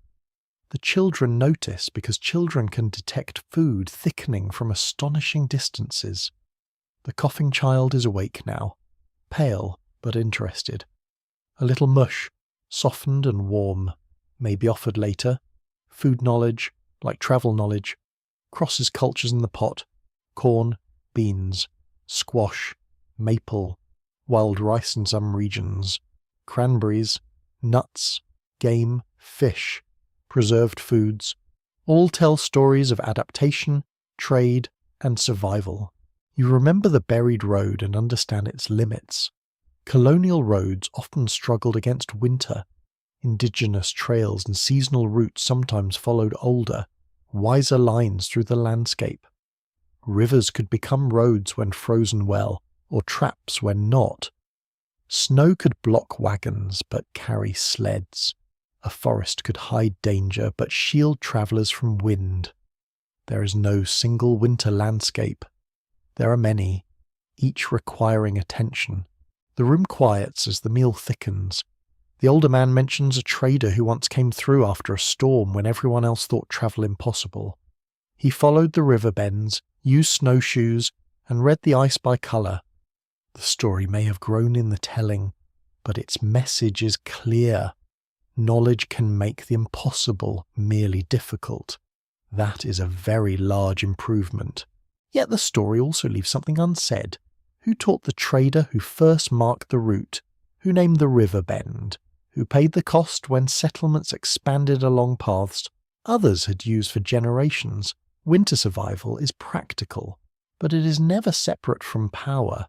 The children notice because children can detect food thickening from astonishing distances. The coughing child is awake now, pale but interested. A little mush, softened and warm, may be offered later. Food knowledge, like travel knowledge, crosses cultures in the pot. Corn, beans, squash, maple, wild rice in some regions, cranberries, nuts, game, fish, preserved foods, all tell stories of adaptation, trade, and survival. You remember the buried road and understand its limits. Colonial roads often struggled against winter. Indigenous trails and seasonal routes sometimes followed older, wiser lines through the landscape. Rivers could become roads when frozen well, or traps when not. Snow could block wagons but carry sleds. A forest could hide danger but shield travellers from wind. There is no single winter landscape. There are many, each requiring attention. The room quiets as the meal thickens. The older man mentions a trader who once came through after a storm when everyone else thought travel impossible. He followed the river bends, used snowshoes, and read the ice by colour. The story may have grown in the telling, but its message is clear. Knowledge can make the impossible merely difficult. That is a very large improvement. Yet the story also leaves something unsaid. Who taught the trader who first marked the route? Who named the river bend? Who paid the cost when settlements expanded along paths others had used for generations? Winter survival is practical, but it is never separate from power.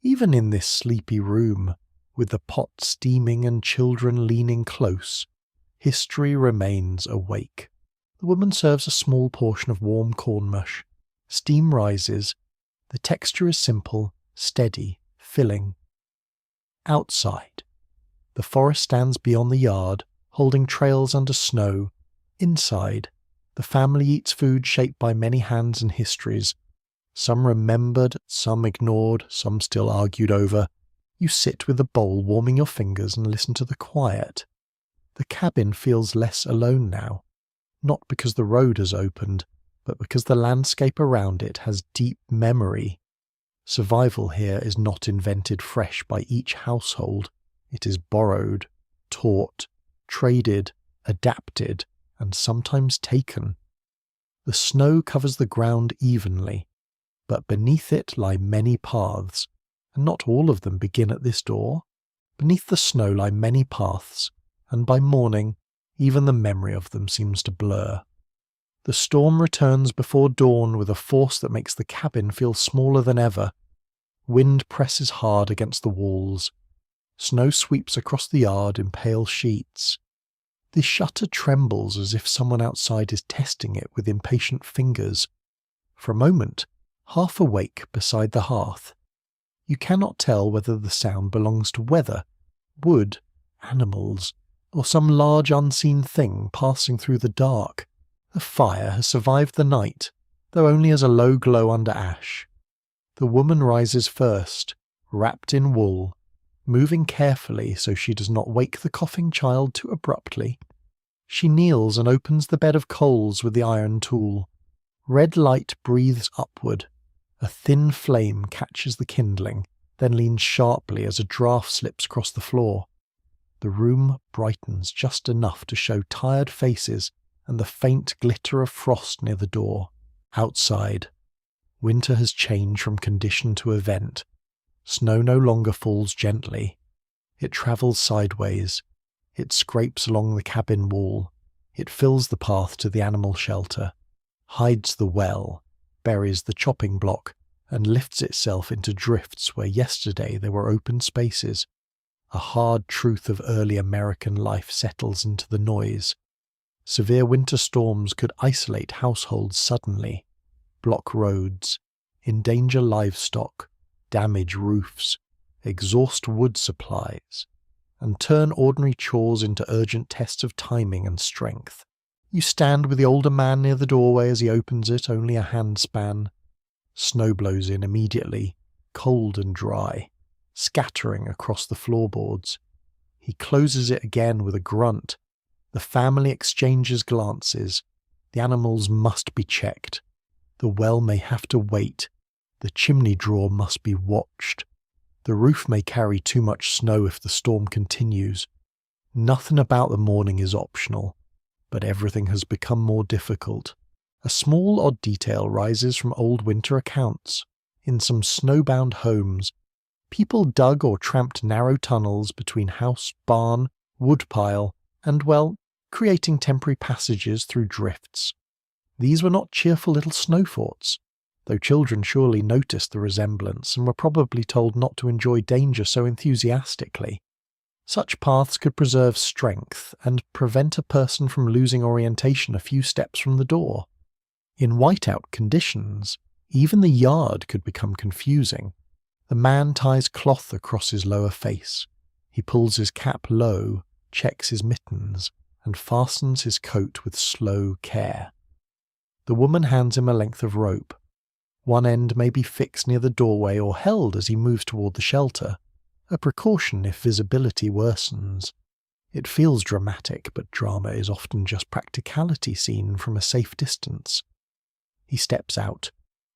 Even in this sleepy room, with the pot steaming and children leaning close, history remains awake. The woman serves a small portion of warm corn mush. Steam rises. The texture is simple, steady, filling. Outside, the forest stands beyond the yard, holding trails under snow. Inside, the family eats food shaped by many hands and histories. Some remembered, some ignored, some still argued over. You sit with the bowl warming your fingers and listen to the quiet. The cabin feels less alone now, not because the road has opened, but because the landscape around it has deep memory. Survival here is not invented fresh by each household. It is borrowed, taught, traded, adapted, and sometimes taken. The snow covers the ground evenly, but beneath it lie many paths, and not all of them begin at this door. Beneath the snow lie many paths, and by morning even the memory of them seems to blur. The storm returns before dawn with a force that makes the cabin feel smaller than ever. Wind presses hard against the walls. Snow sweeps across the yard in pale sheets. The shutter trembles as if someone outside is testing it with impatient fingers. For a moment, half awake beside the hearth, you cannot tell whether the sound belongs to weather, wood, animals, or some large unseen thing passing through the dark. The fire has survived the night, though only as a low glow under ash. The woman rises first, wrapped in wool, moving carefully so she does not wake the coughing child too abruptly. She kneels and opens the bed of coals with the iron tool. Red light breathes upward. A thin flame catches the kindling, then leans sharply as a draught slips across the floor. The room brightens just enough to show tired faces and the faint glitter of frost near the door. Outside, winter has changed from condition to event. Snow no longer falls gently. It travels sideways. It scrapes along the cabin wall. It fills the path to the animal shelter, hides the well, buries the chopping block, and lifts itself into drifts where yesterday there were open spaces. A hard truth of early American life settles into the noise. Severe winter storms could isolate households suddenly, block roads, endanger livestock, damage roofs, exhaust wood supplies, and turn ordinary chores into urgent tests of timing and strength. You stand with the older man near the doorway as he opens it, only a handspan. Snow blows in immediately, cold and dry, scattering across the floorboards. He closes it again with a grunt. The family exchanges glances. The animals must be checked. The well may have to wait. The chimney drawer must be watched. The roof may carry too much snow if the storm continues. Nothing about the morning is optional, but everything has become more difficult. A small odd detail rises from old winter accounts. In some snowbound homes, people dug or tramped narrow tunnels between house, barn, woodpile, and, well, creating temporary passages through drifts. These were not cheerful little snow forts, though children surely noticed the resemblance and were probably told not to enjoy danger so enthusiastically. Such paths could preserve strength and prevent a person from losing orientation a few steps from the door. In whiteout conditions, even the yard could become confusing. The man ties cloth across his lower face. He pulls his cap low, checks his mittens, and fastens his coat with slow care. The woman hands him a length of rope. One end may be fixed near the doorway or held as he moves toward the shelter, a precaution if visibility worsens. It feels dramatic, but drama is often just practicality seen from a safe distance. He steps out,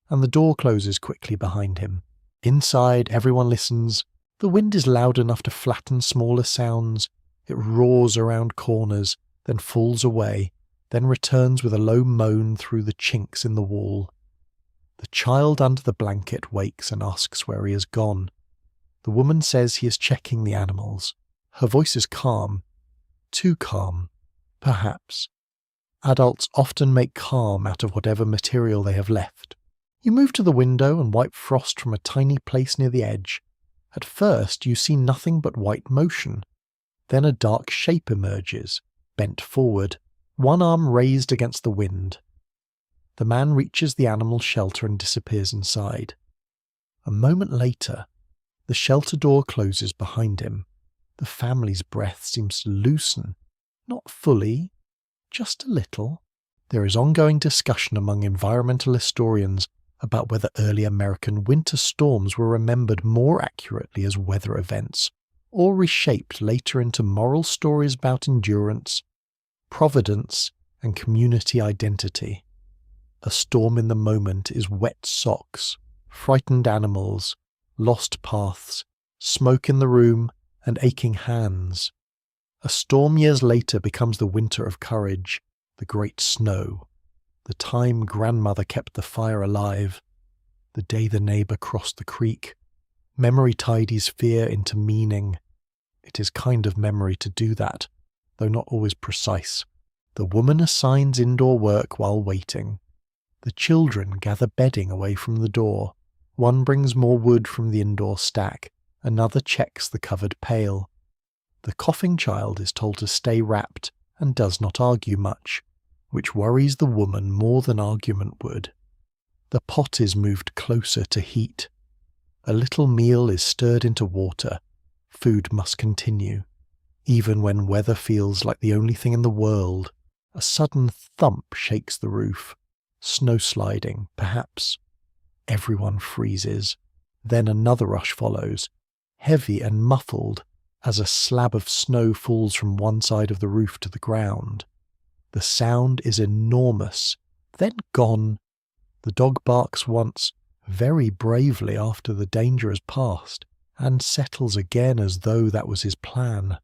and the door closes quickly behind him. Inside, everyone listens. The wind is loud enough to flatten smaller sounds. It roars around corners, then falls away, then returns with a low moan through the chinks in the wall. The child under the blanket wakes and asks where he has gone. The woman says he is checking the animals. Her voice is calm. Too calm, perhaps. Adults often make calm out of whatever material they have left. You move to the window and wipe frost from a tiny place near the edge. At first you see nothing but white motion. Then a dark shape emerges, bent forward, one arm raised against the wind. The man reaches the animal's shelter and disappears inside. A moment later, the shelter door closes behind him. The family's breath seems to loosen. Not fully, just a little. There is ongoing discussion among environmental historians about whether early American winter storms were remembered more accurately as weather events, or reshaped later into moral stories about endurance, providence, and community identity. A storm in the moment is wet socks, frightened animals, lost paths, smoke in the room, and aching hands. A storm years later becomes the winter of courage, the great snow, the time grandmother kept the fire alive, the day the neighbour crossed the creek. Memory tidies fear into meaning. It is kind of memory to do that, though not always precise. The woman assigns indoor work while waiting. The children gather bedding away from the door. One brings more wood from the indoor stack. Another checks the covered pail. The coughing child is told to stay wrapped and does not argue much, which worries the woman more than argument would. The pot is moved closer to heat. A little meal is stirred into water. Food must continue. Even when weather feels like the only thing in the world, a sudden thump shakes the roof. Snow sliding, perhaps. Everyone freezes. Then another rush follows, heavy and muffled, as a slab of snow falls from one side of the roof to the ground. The sound is enormous, then gone. The dog barks once, very bravely after the danger has passed, and settles again as though that was his plan.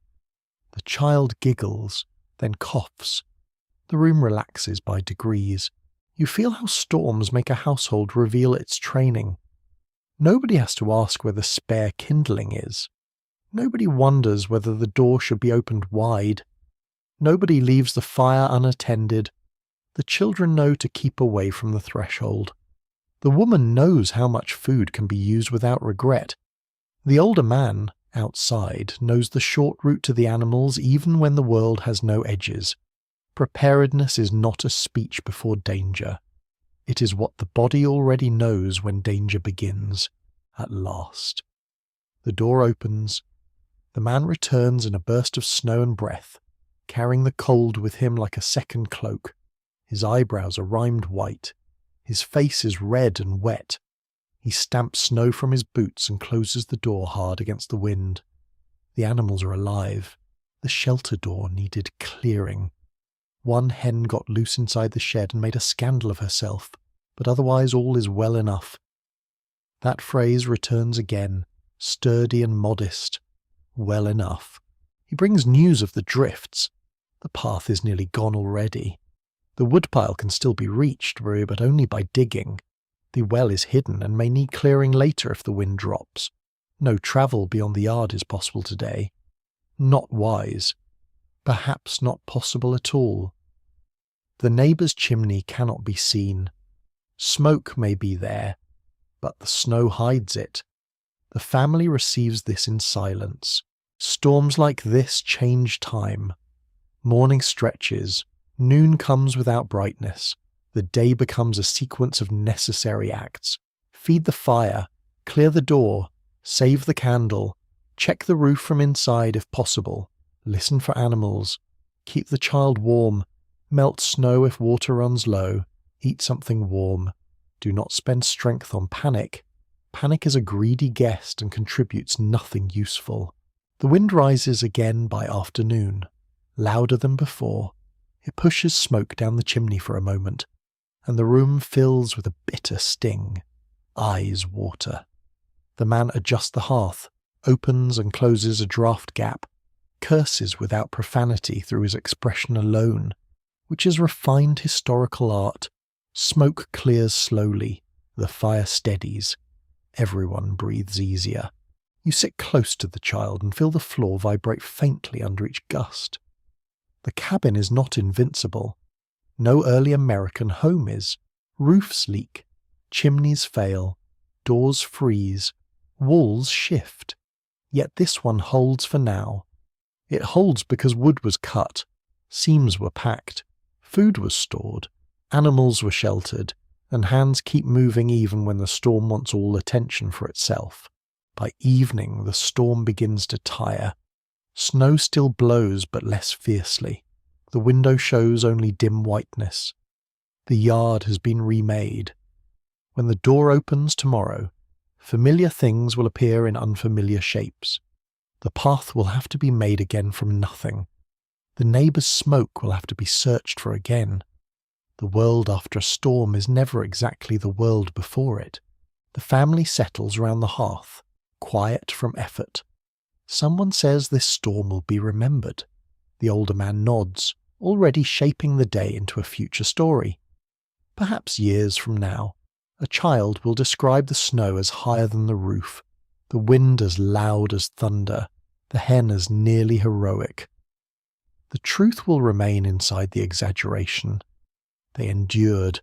The child giggles, then coughs. The room relaxes by degrees. You feel how storms make a household reveal its training. Nobody has to ask where the spare kindling is. Nobody wonders whether the door should be opened wide. Nobody leaves the fire unattended. The children know to keep away from the threshold. The woman knows how much food can be used without regret. The older man, outside, knows the short route to the animals even when the world has no edges. Preparedness is not a speech before danger. It is what the body already knows when danger begins, at last. The door opens. The man returns in a burst of snow and breath, carrying the cold with him like a second cloak. His eyebrows are rimed white. His face is red and wet. He stamps snow from his boots and closes the door hard against the wind. The animals are alive. The shelter door needed clearing. One hen got loose inside the shed and made a scandal of herself, but otherwise all is well enough. That phrase returns again, sturdy and modest. Well enough. He brings news of the drifts. The path is nearly gone already. The woodpile can still be reached, but only by digging. The well is hidden and may need clearing later if the wind drops. No travel beyond the yard is possible today. Not wise. Perhaps not possible at all. The neighbour's chimney cannot be seen. Smoke may be there, but the snow hides it. The family receives this in silence. Storms like this change time. Morning stretches. Noon comes without brightness. The day becomes a sequence of necessary acts. Feed the fire, clear the door, save the candle, check the roof from inside if possible, listen for animals, keep the child warm, melt snow if water runs low, eat something warm. Do not spend strength on panic. Panic is a greedy guest and contributes nothing useful. The wind rises again by afternoon, louder than before. It pushes smoke down the chimney for a moment, and the room fills with a bitter sting. Eyes water. The man adjusts the hearth, opens and closes a draught gap, curses without profanity through his expression alone, which is refined historical art. Smoke clears slowly. The fire steadies. Everyone breathes easier. You sit close to the child and feel the floor vibrate faintly under each gust. The cabin is not invincible. No early American home is. Roofs leak. Chimneys fail. Doors freeze. Walls shift. Yet this one holds for now. It holds because wood was cut. Seams were packed. Food was stored. Animals were sheltered. And hands keep moving even when the storm wants all attention for itself. By evening, the storm begins to tire. Snow still blows, but less fiercely. The window shows only dim whiteness. The yard has been remade. When the door opens tomorrow, familiar things will appear in unfamiliar shapes. The path will have to be made again from nothing. The neighbour's smoke will have to be searched for again. The world after a storm is never exactly the world before it. The family settles round the hearth, quiet from effort. Someone says this storm will be remembered. The older man nods, already shaping the day into a future story. Perhaps years from now, a child will describe the snow as higher than the roof, the wind as loud as thunder, the hen as nearly heroic. The truth will remain inside the exaggeration. They endured.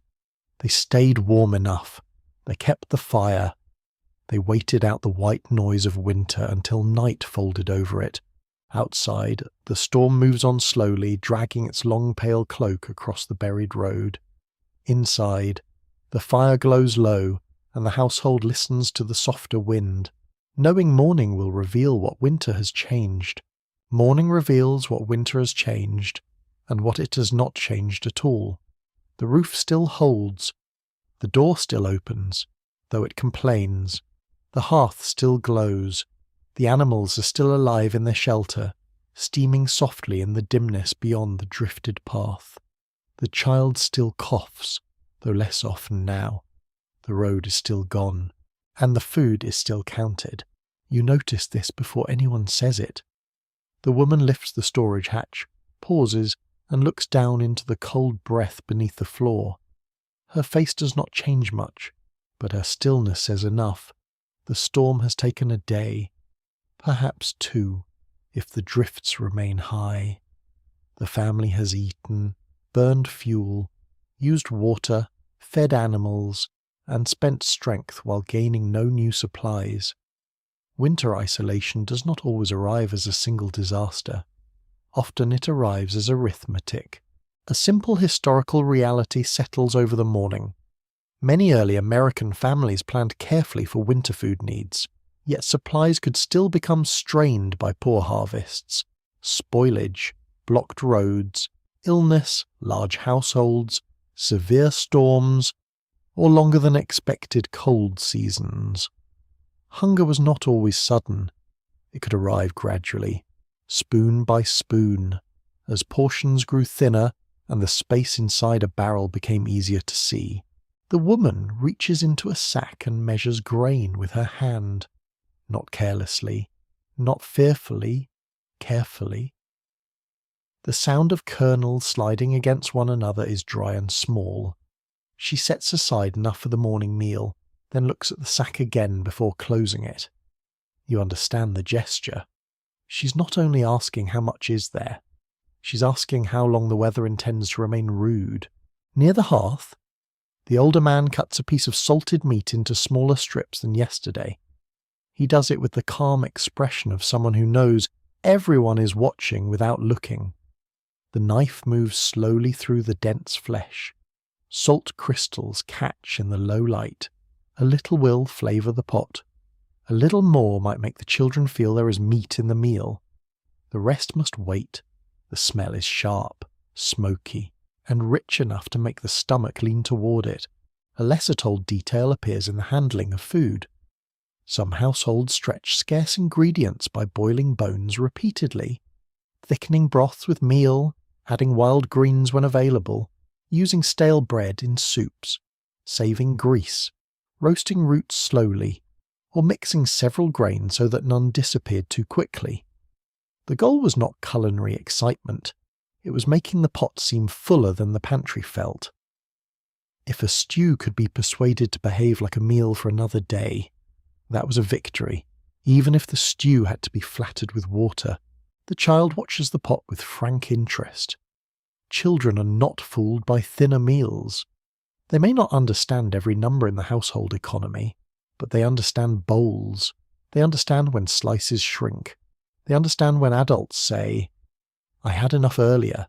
They stayed warm enough. They kept the fire. They waited out the white noise of winter until night folded over it. Outside, the storm moves on slowly, dragging its long pale cloak across the buried road. Inside, the fire glows low, and the household listens to the softer wind, knowing morning will reveal what winter has changed. Morning reveals what winter has changed, and what it has not changed at all. The roof still holds. The door still opens, though it complains. The hearth still glows. The animals are still alive in their shelter, steaming softly in the dimness beyond the drifted path. The child still coughs, though less often now. The road is still gone, and the food is still counted. You notice this before anyone says it. The woman lifts the storage hatch, pauses, and looks down into the cold breath beneath the floor. Her face does not change much, but her stillness says enough. The storm has taken a day, perhaps two, if the drifts remain high. The family has eaten, burned fuel, used water, fed animals, and spent strength while gaining no new supplies. Winter isolation does not always arrive as a single disaster. Often it arrives as arithmetic. A simple historical reality settles over the morning. Many early American families planned carefully for winter food needs, yet supplies could still become strained by poor harvests, spoilage, blocked roads, illness, large households, severe storms, or longer than expected cold seasons. Hunger was not always sudden. It could arrive gradually, spoon by spoon, as portions grew thinner and the space inside a barrel became easier to see. The woman reaches into a sack and measures grain with her hand, not carelessly, not fearfully, carefully. The sound of kernels sliding against one another is dry and small. She sets aside enough for the morning meal, then looks at the sack again before closing it. You understand the gesture. She's not only asking how much is there, she's asking how long the weather intends to remain rude. Near the hearth, the older man cuts a piece of salted meat into smaller strips than yesterday. He does it with the calm expression of someone who knows everyone is watching without looking. The knife moves slowly through the dense flesh. Salt crystals catch in the low light. A little will flavour the pot. A little more might make the children feel there is meat in the meal. The rest must wait. The smell is sharp, smoky, and rich enough to make the stomach lean toward it. A lesser told detail appears in the handling of food. Some households stretch scarce ingredients by boiling bones repeatedly, thickening broths with meal, adding wild greens when available, using stale bread in soups, saving grease, roasting roots slowly, or mixing several grains so that none disappeared too quickly. The goal was not culinary excitement. It was making the pot seem fuller than the pantry felt. If a stew could be persuaded to behave like a meal for another day, that was a victory, even if the stew had to be flattered with water. The child watches the pot with frank interest. Children are not fooled by thinner meals. They may not understand every number in the household economy, but they understand bowls. They understand when slices shrink. They understand when adults say, "I had enough earlier,"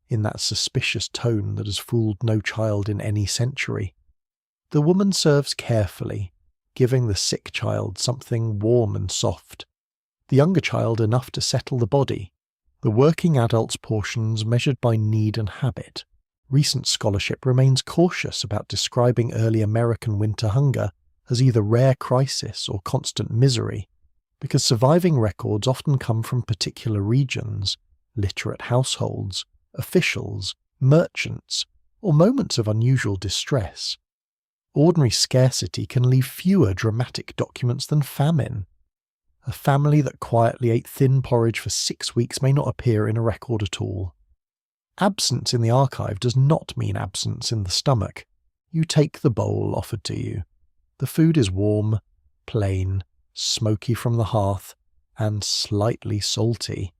in that suspicious tone that has fooled no child in any century. The woman serves carefully, giving the sick child something warm and soft, the younger child enough to settle the body, the working adult's portions measured by need and habit. Recent scholarship remains cautious about describing early American winter hunger as either rare crisis or constant misery, because surviving records often come from particular regions, literate households, officials, merchants, or moments of unusual distress. Ordinary scarcity can leave fewer dramatic documents than famine. A family that quietly ate thin porridge for 6 weeks may not appear in a record at all. Absence in the archive does not mean absence in the stomach. You take the bowl offered to you. The food is warm, plain, smoky from the hearth, and slightly salty.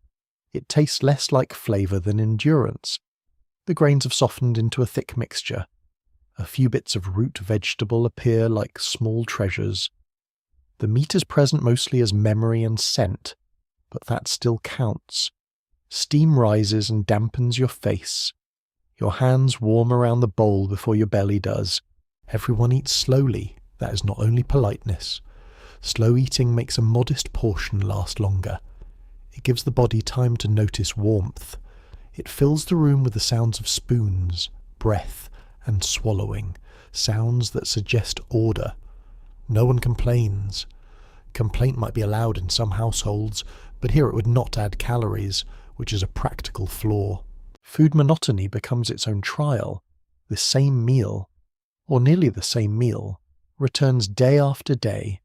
It tastes less like flavour than endurance. The grains have softened into a thick mixture. A few bits of root vegetable appear like small treasures. The meat is present mostly as memory and scent, but that still counts. Steam rises and dampens your face. Your hands warm around the bowl before your belly does. Everyone eats slowly. That is not only politeness. Slow eating makes a modest portion last longer. It gives the body time to notice warmth. It fills the room with the sounds of spoons, breath, and swallowing, sounds that suggest order. No one complains. Complaint might be allowed in some households, but here it would not add calories, which is a practical flaw. Food monotony becomes its own trial. The same meal, or nearly the same meal, returns day after day.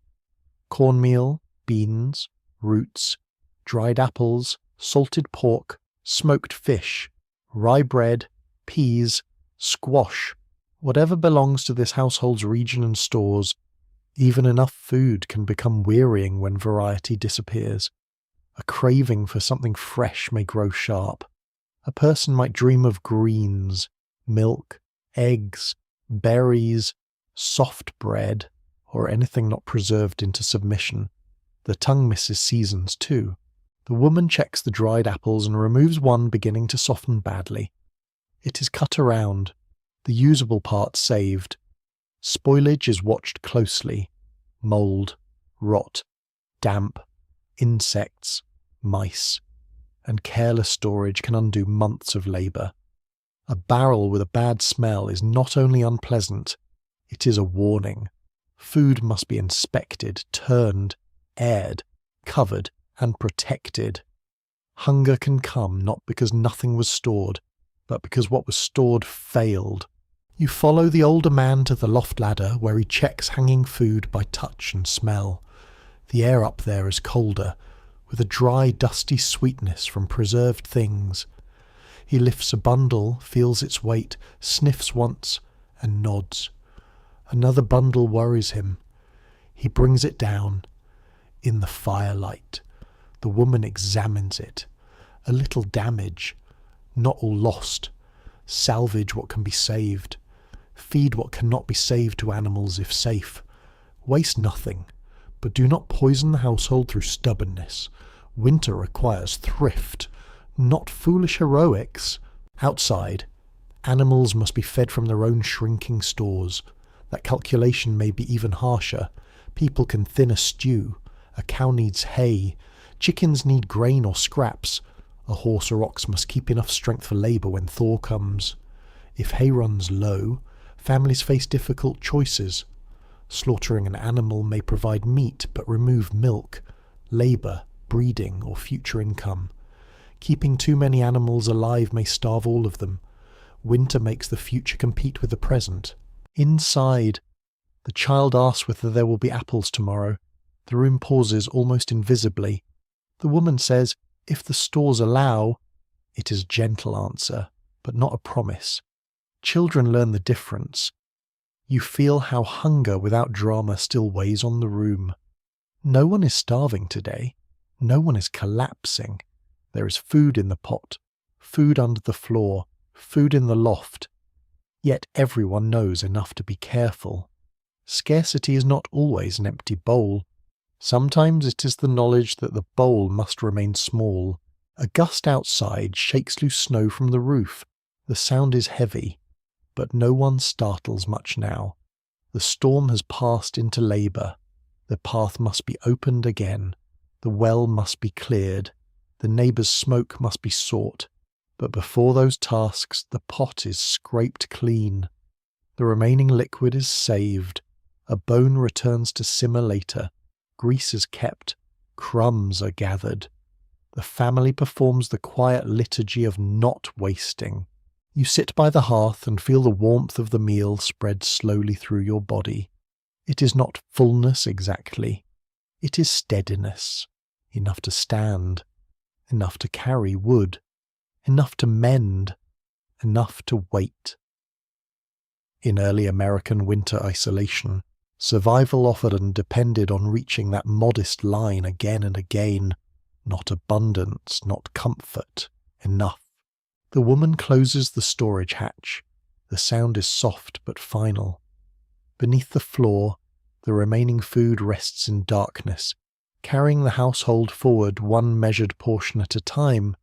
Cornmeal, beans, roots, dried apples, salted pork, smoked fish, rye bread, peas, squash, whatever belongs to this household's region and stores. Even enough food can become wearying when variety disappears. A craving for something fresh may grow sharp. A person might dream of greens, milk, eggs, berries, soft bread, or anything not preserved into submission. The tongue misses seasons too. The woman checks the dried apples and removes one beginning to soften badly. It is cut around, the usable part saved. Spoilage is watched closely. Mould, rot, damp, insects, mice, and careless storage can undo months of labour. A barrel with a bad smell is not only unpleasant, it is a warning. Food must be inspected, turned, aired, covered, and protected. Hunger can come not because nothing was stored, but because what was stored failed. You follow the older man to the loft ladder where he checks hanging food by touch and smell. The air up there is colder, with a dry, dusty sweetness from preserved things. He lifts a bundle, feels its weight, sniffs once, and nods. Another bundle worries him. He brings it down. In the firelight, the woman examines it. A little damage, not all lost. Salvage what can be saved. Feed what cannot be saved to animals if safe. Waste nothing, but do not poison the household through stubbornness. Winter requires thrift, not foolish heroics. Outside, animals must be fed from their own shrinking stores. That calculation may be even harsher. People can thin a stew. A cow needs hay. Chickens need grain or scraps. A horse or ox must keep enough strength for labour when thaw comes. If hay runs low, families face difficult choices. Slaughtering an animal may provide meat but remove milk, labour, breeding or future income. Keeping too many animals alive may starve all of them. Winter makes the future compete with the present. Inside, the child asks whether there will be apples tomorrow. The room pauses almost invisibly. The woman says, if the stores allow. It is a gentle answer, but not a promise. Children learn the difference. You feel how hunger without drama still weighs on the room. No one is starving today. No one is collapsing. There is food in the pot, food under the floor, food in the loft. Yet everyone knows enough to be careful. Scarcity is not always an empty bowl. Sometimes it is the knowledge that the bowl must remain small. A gust outside shakes loose snow from the roof. The sound is heavy, but no one startles much now. The storm has passed into labour. The path must be opened again. The well must be cleared. The neighbour's smoke must be sought. But before those tasks, the pot is scraped clean. The remaining liquid is saved. A bone returns to simmer later. Grease is kept. Crumbs are gathered. The family performs the quiet liturgy of not wasting. You sit by the hearth and feel the warmth of the meal spread slowly through your body. It is not fullness exactly. It is steadiness. Enough to stand. Enough to carry wood. Enough to mend. Enough to wait. In early American winter isolation, survival often depended on reaching that modest line again and again. Not abundance, not comfort. Enough. The woman closes the storage hatch. The sound is soft but final. Beneath the floor, the remaining food rests in darkness, carrying the household forward one measured portion at a time.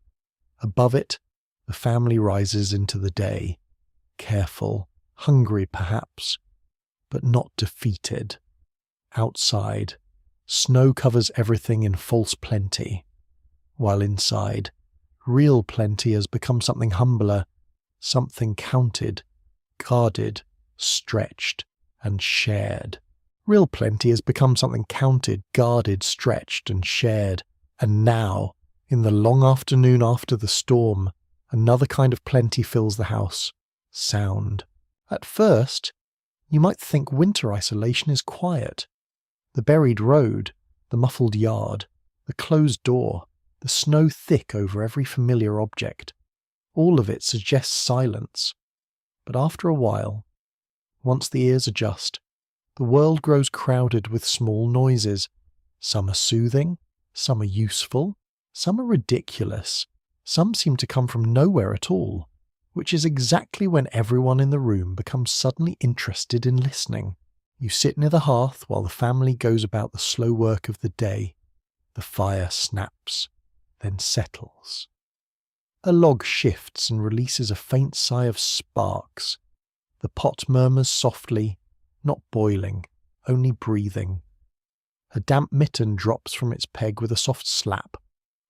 Above it, the family rises into the day, careful, hungry perhaps, but not defeated. Outside, snow covers everything in false plenty, while inside, real plenty has become something humbler, something counted, guarded, stretched, and shared. Real plenty has become something counted, guarded, stretched, and shared. And now, in the long afternoon after the storm, another kind of plenty fills the house. Sound. At first, you might think winter isolation is quiet. The buried road, the muffled yard, the closed door, the snow thick over every familiar object. All of it suggests silence. But after a while, once the ears adjust, the world grows crowded with small noises. Some are soothing, some are useful, some are ridiculous, some seem to come from nowhere at all, which is exactly when everyone in the room becomes suddenly interested in listening. You sit near the hearth while the family goes about the slow work of the day. The fire snaps, then settles. A log shifts and releases a faint sigh of sparks. The pot murmurs softly, not boiling, only breathing. A damp mitten drops from its peg with a soft slap,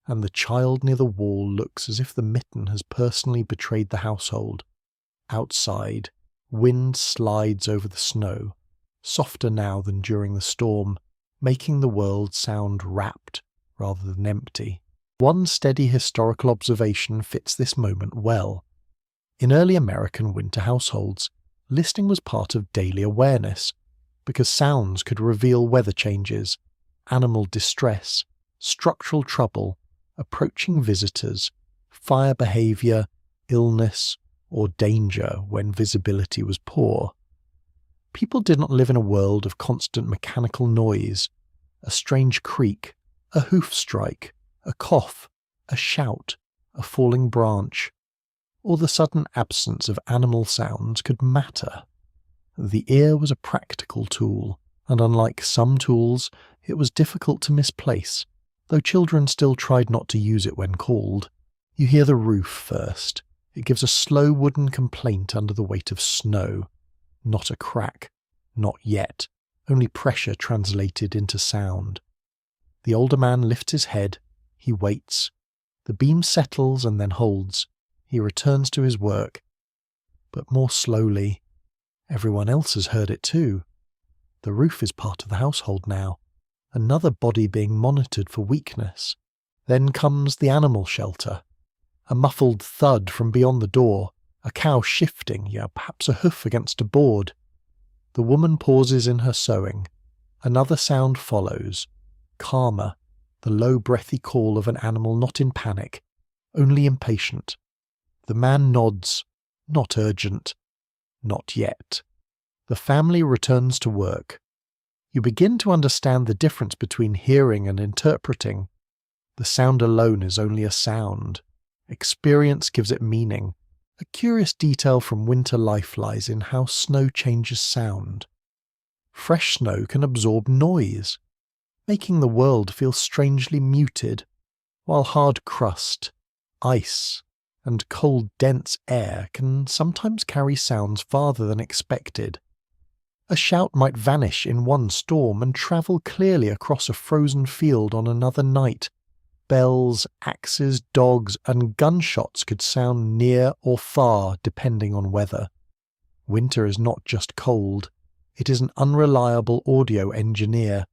and the child near the wall looks as if the mitten has personally betrayed the household. Outside, wind slides over the snow, softer now than during the storm, making the world sound wrapped rather than empty. One steady historical observation fits this moment well. In early American winter households, listening was part of daily awareness, because sounds could reveal weather changes, animal distress, structural trouble, approaching visitors, fire behaviour, illness, or danger when visibility was poor. People did not live in a world of constant mechanical noise. A strange creak, a hoof strike, a cough, a shout, a falling branch, or the sudden absence of animal sounds could matter. The ear was a practical tool, and unlike some tools, it was difficult to misplace, though children still tried not to use it when called. You hear the roof first. It gives a slow wooden complaint under the weight of snow. Not a crack. Not yet. Only pressure translated into sound. The older man lifts his head. He waits. The beam settles and then holds. He returns to his work. But more slowly. Everyone else has heard it too. The roof is part of the household now. Another body being monitored for weakness. Then comes the animal shelter. A muffled thud from beyond the door, a cow shifting, perhaps a hoof against a board. The woman pauses in her sewing. Another sound follows, calmer, the low breathy call of an animal not in panic, only impatient. The man nods, not urgent, not yet. The family returns to work. You begin to understand the difference between hearing and interpreting. The sound alone is only a sound. Experience gives it meaning. A curious detail from winter life lies in how snow changes sound. Fresh snow can absorb noise, making the world feel strangely muted, while hard crust, ice, and cold dense air can sometimes carry sounds farther than expected. A shout might vanish in one storm and travel clearly across a frozen field on another night. Bells, axes, dogs, and gunshots could sound near or far depending on weather. Winter is not just cold, it is an unreliable audio engineer.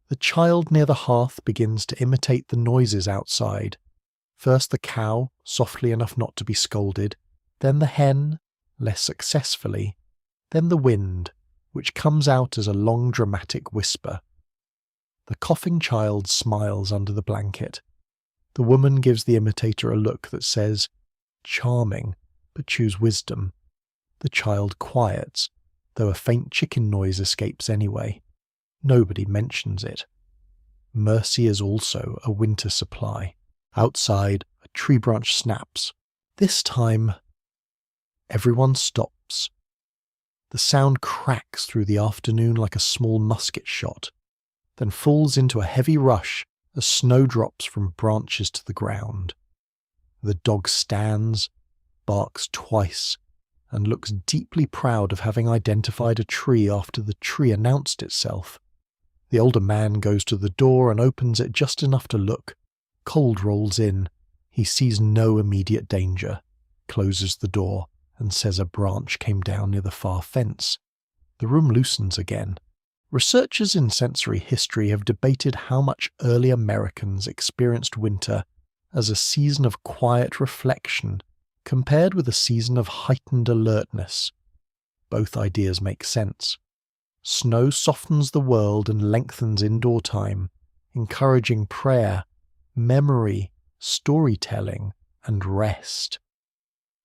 The child near the hearth begins to imitate the noises outside. First the cow, softly enough not to be scolded, then the hen, less successfully, then the wind, which comes out as a long dramatic whisper. The coughing child smiles under the blanket. The woman gives the imitator a look that says, "Charming, but choose wisdom." The child quiets, though a faint chicken noise escapes anyway. Nobody mentions it. Mercy is also a winter supply. Outside, a tree branch snaps. This time, everyone stops. The sound cracks through the afternoon like a small musket shot, then falls into a heavy rush as snow drops from branches to the ground. The dog stands, barks twice, and looks deeply proud of having identified a tree after the tree announced itself. The older man goes to the door and opens it just enough to look. Cold rolls in. He sees no immediate danger, closes the door, and says a branch came down near the far fence. The room loosens again. Researchers in sensory history have debated how much early Americans experienced winter as a season of quiet reflection compared with a season of heightened alertness. Both ideas make sense. Snow softens the world and lengthens indoor time, encouraging prayer, memory, storytelling, and rest.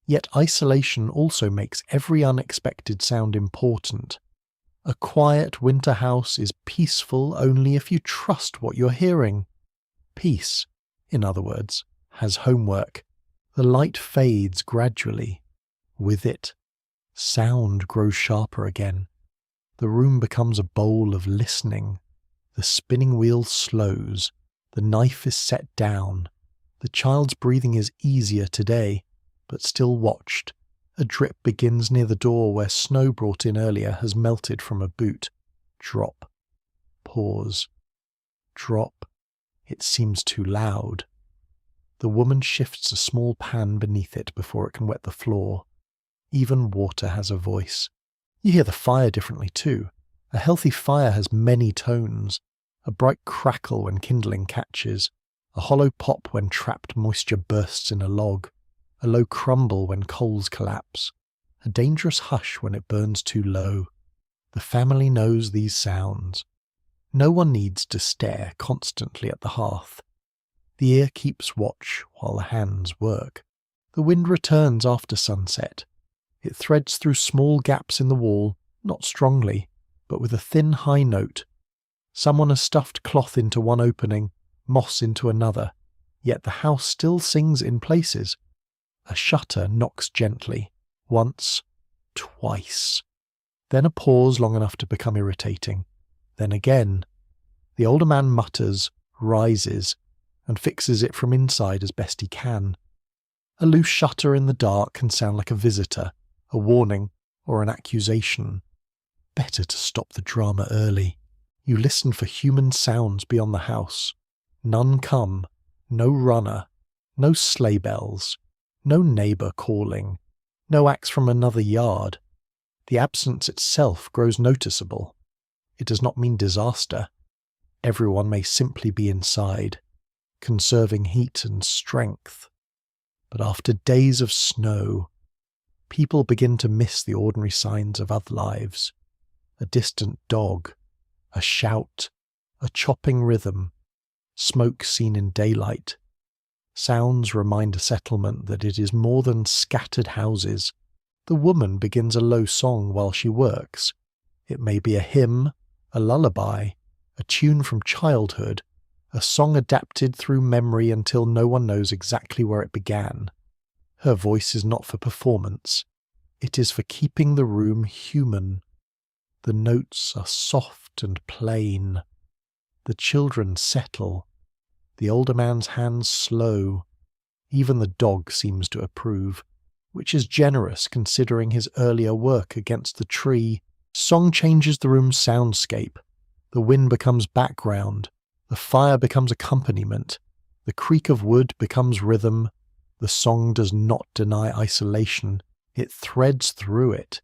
Yet isolation also makes every unexpected sound important. A quiet winter house is peaceful only if you trust what you're hearing. Peace, in other words, has homework. The light fades gradually. With it, sound grows sharper again. The room becomes a bowl of listening. The spinning wheel slows. The knife is set down. The child's breathing is easier today, but still watched. A drip begins near the door where snow brought in earlier has melted from a boot. Drop. Pause. Drop. It seems too loud. The woman shifts a small pan beneath it before it can wet the floor. Even water has a voice. You hear the fire differently too. A healthy fire has many tones. A bright crackle when kindling catches. A hollow pop when trapped moisture bursts in a log. A low crumble when coals collapse. A dangerous hush when it burns too low. The family knows these sounds. No one needs to stare constantly at the hearth. The ear keeps watch while the hands work. The wind returns after sunset. It threads through small gaps in the wall, not strongly, but with a thin high note. Someone has stuffed cloth into one opening, moss into another, yet the house still sings in places. A shutter knocks gently, once, twice. Then a pause long enough to become irritating. Then again. The older man mutters, rises, and fixes it from inside as best he can. A loose shutter in the dark can sound like a visitor, a warning, or an accusation. Better to stop the drama early. You listen for human sounds beyond the house. None come, no runner, no sleigh bells, no neighbour calling, no axe from another yard. The absence itself grows noticeable. It does not mean disaster. Everyone may simply be inside, conserving heat and strength. But after days of snow, people begin to miss the ordinary signs of other lives. A distant dog, a shout, a chopping rhythm, smoke seen in daylight. Sounds remind a settlement that it is more than scattered houses. The woman begins a low song while she works. It may be a hymn, a lullaby, a tune from childhood, a song adapted through memory until no one knows exactly where it began. Her voice is not for performance. It is for keeping the room human. The notes are soft and plain. The children settle. The older man's hands slow. Even the dog seems to approve, which is generous considering his earlier work against the tree. Song changes the room's soundscape. The wind becomes background. The fire becomes accompaniment. The creak of wood becomes rhythm. The song does not deny isolation. It threads through it.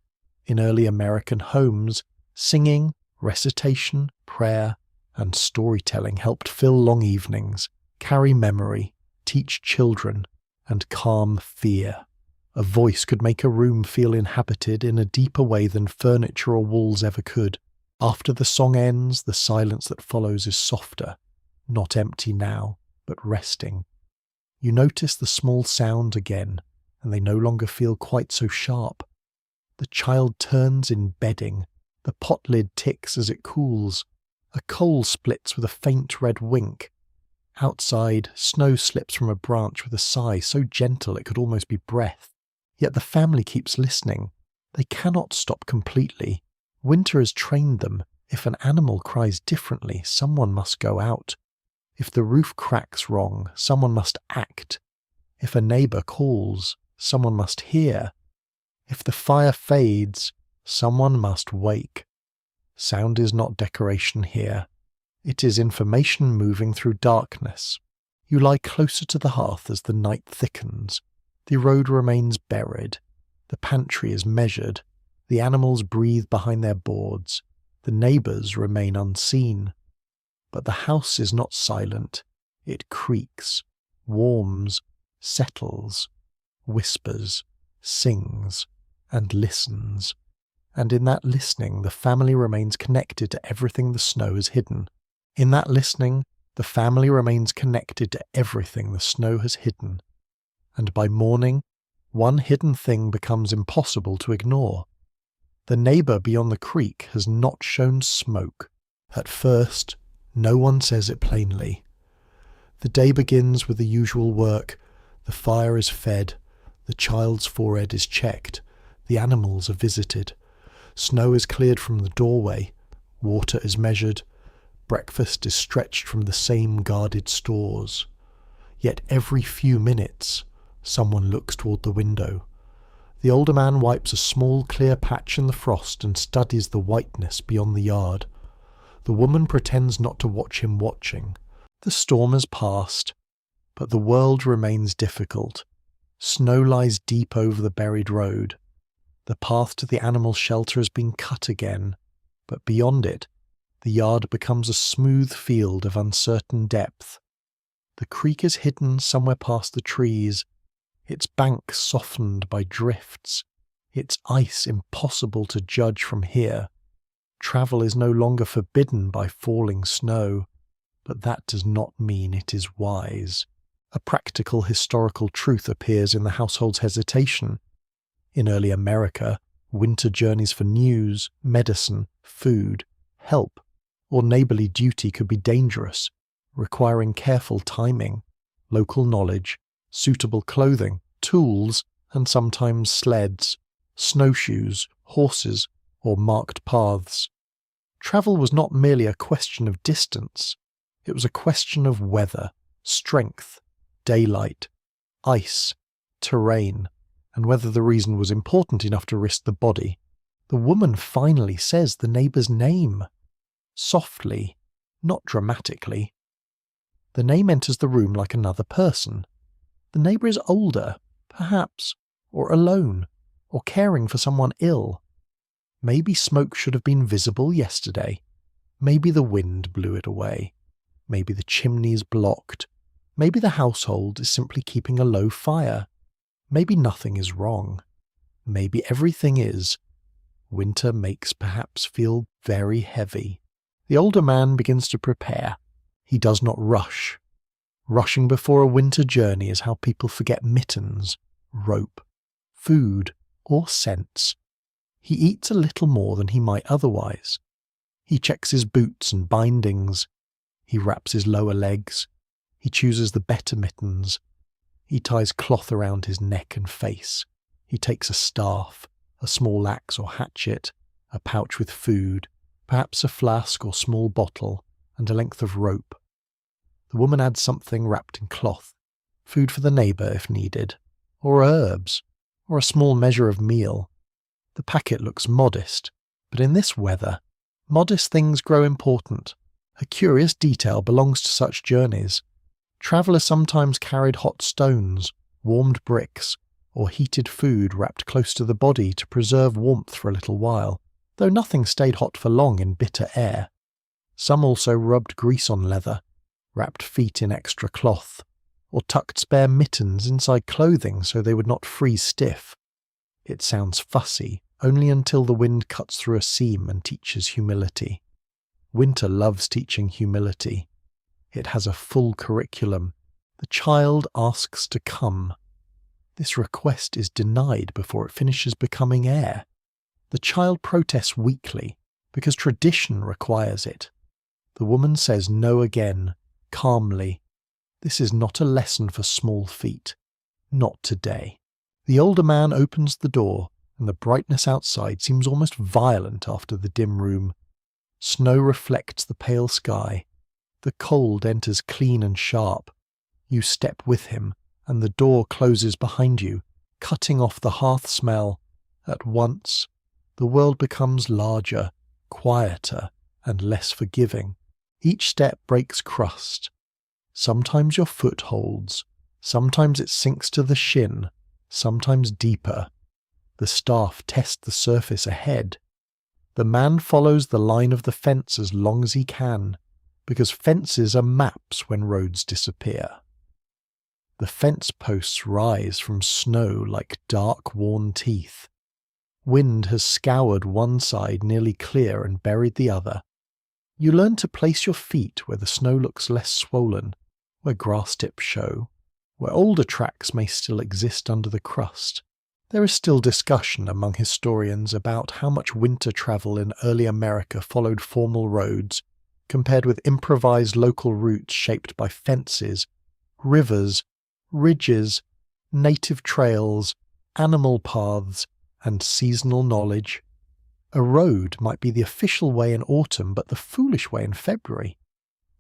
In early American homes, singing, recitation, prayer, and storytelling helped fill long evenings, carry memory, teach children, and calm fear. A voice could make a room feel inhabited in a deeper way than furniture or walls ever could. After the song ends, the silence that follows is softer, not empty now, but resting. You notice the small sounds again, and they no longer feel quite so sharp. The child turns in bedding. The pot lid ticks as it cools. A coal splits with a faint red wink. Outside, snow slips from a branch with a sigh so gentle it could almost be breath. Yet the family keeps listening. They cannot stop completely. Winter has trained them. If an animal cries differently, someone must go out. If the roof cracks wrong, someone must act. If a neighbour calls, someone must hear. If the fire fades, someone must wake. Sound is not decoration here. It is information moving through darkness. You lie closer to the hearth as the night thickens. The road remains buried. The pantry is measured. The animals breathe behind their boards. The neighbours remain unseen. But the house is not silent. It creaks, warms, settles, whispers, sings, and listens. And in that listening, the family remains connected to everything the snow has hidden. In that listening, the family remains connected to everything the snow has hidden. And by morning, one hidden thing becomes impossible to ignore. The neighbour beyond the creek has not shown smoke. At first, no one says it plainly. The day begins with the usual work. The fire is fed. The child's forehead is checked. The animals are visited. Snow is cleared from the doorway. Water is measured. Breakfast is stretched from the same guarded stores. Yet every few minutes, someone looks toward the window. The older man wipes a small clear patch in the frost and studies the whiteness beyond the yard. The woman pretends not to watch him watching. The storm has passed, but the world remains difficult. Snow lies deep over the buried road. The path to the animal shelter has been cut again, but beyond it, the yard becomes a smooth field of uncertain depth. The creek is hidden somewhere past the trees, its banks softened by drifts, its ice impossible to judge from here. Travel is no longer forbidden by falling snow, but that does not mean it is wise. A practical historical truth appears in the household's hesitation. In early America, winter journeys for news, medicine, food, help, or neighborly duty could be dangerous, requiring careful timing, local knowledge, suitable clothing, tools, and sometimes sleds, snowshoes, horses, or marked paths. Travel was not merely a question of distance, it was a question of weather, strength, daylight, ice, terrain, and whether the reason was important enough to risk the body. The woman finally says the neighbour's name. Softly, not dramatically. The name enters the room like another person. The neighbour is older, perhaps, or alone, or caring for someone ill. Maybe smoke should have been visible yesterday. Maybe the wind blew it away. Maybe the chimney is blocked. Maybe the household is simply keeping a low fire. Maybe nothing is wrong. Maybe everything is. Winter makes perhaps feel very heavy. The older man begins to prepare. He does not rush. Rushing before a winter journey is how people forget mittens, rope, food, or scents. He eats a little more than he might otherwise. He checks his boots and bindings. He wraps his lower legs. He chooses the better mittens. He ties cloth around his neck and face. He takes a staff, a small axe or hatchet, a pouch with food, perhaps a flask or small bottle, and a length of rope. The woman adds something wrapped in cloth, food for the neighbour if needed, or herbs, or a small measure of meal. The packet looks modest, but in this weather, modest things grow important. A curious detail belongs to such journeys. Travellers sometimes carried hot stones, warmed bricks, or heated food wrapped close to the body to preserve warmth for a little while, though nothing stayed hot for long in bitter air. Some also rubbed grease on leather, wrapped feet in extra cloth, or tucked spare mittens inside clothing so they would not freeze stiff. It sounds fussy, only until the wind cuts through a seam and teaches humility. Winter loves teaching humility. It has a full curriculum. The child asks to come. This request is denied before it finishes becoming air. The child protests weakly, because tradition requires it. The woman says no again, calmly. This is not a lesson for small feet. Not today. The older man opens the door, and the brightness outside seems almost violent after the dim room. Snow reflects the pale sky. The cold enters clean and sharp. You step with him, and the door closes behind you, cutting off the hearth smell. At once, the world becomes larger, quieter, and less forgiving. Each step breaks crust. Sometimes your foot holds, sometimes it sinks to the shin, sometimes deeper. The staff tests the surface ahead. The man follows the line of the fence as long as he can, because fences are maps when roads disappear. The fence posts rise from snow like dark, worn teeth. Wind has scoured one side nearly clear and buried the other. You learn to place your feet where the snow looks less swollen, where grass tips show, where older tracks may still exist under the crust. There is still discussion among historians about how much winter travel in early America followed formal roads, compared with improvised local routes shaped by fences, rivers, ridges, native trails, animal paths, and seasonal knowledge. A road might be the official way in autumn, but the foolish way in February.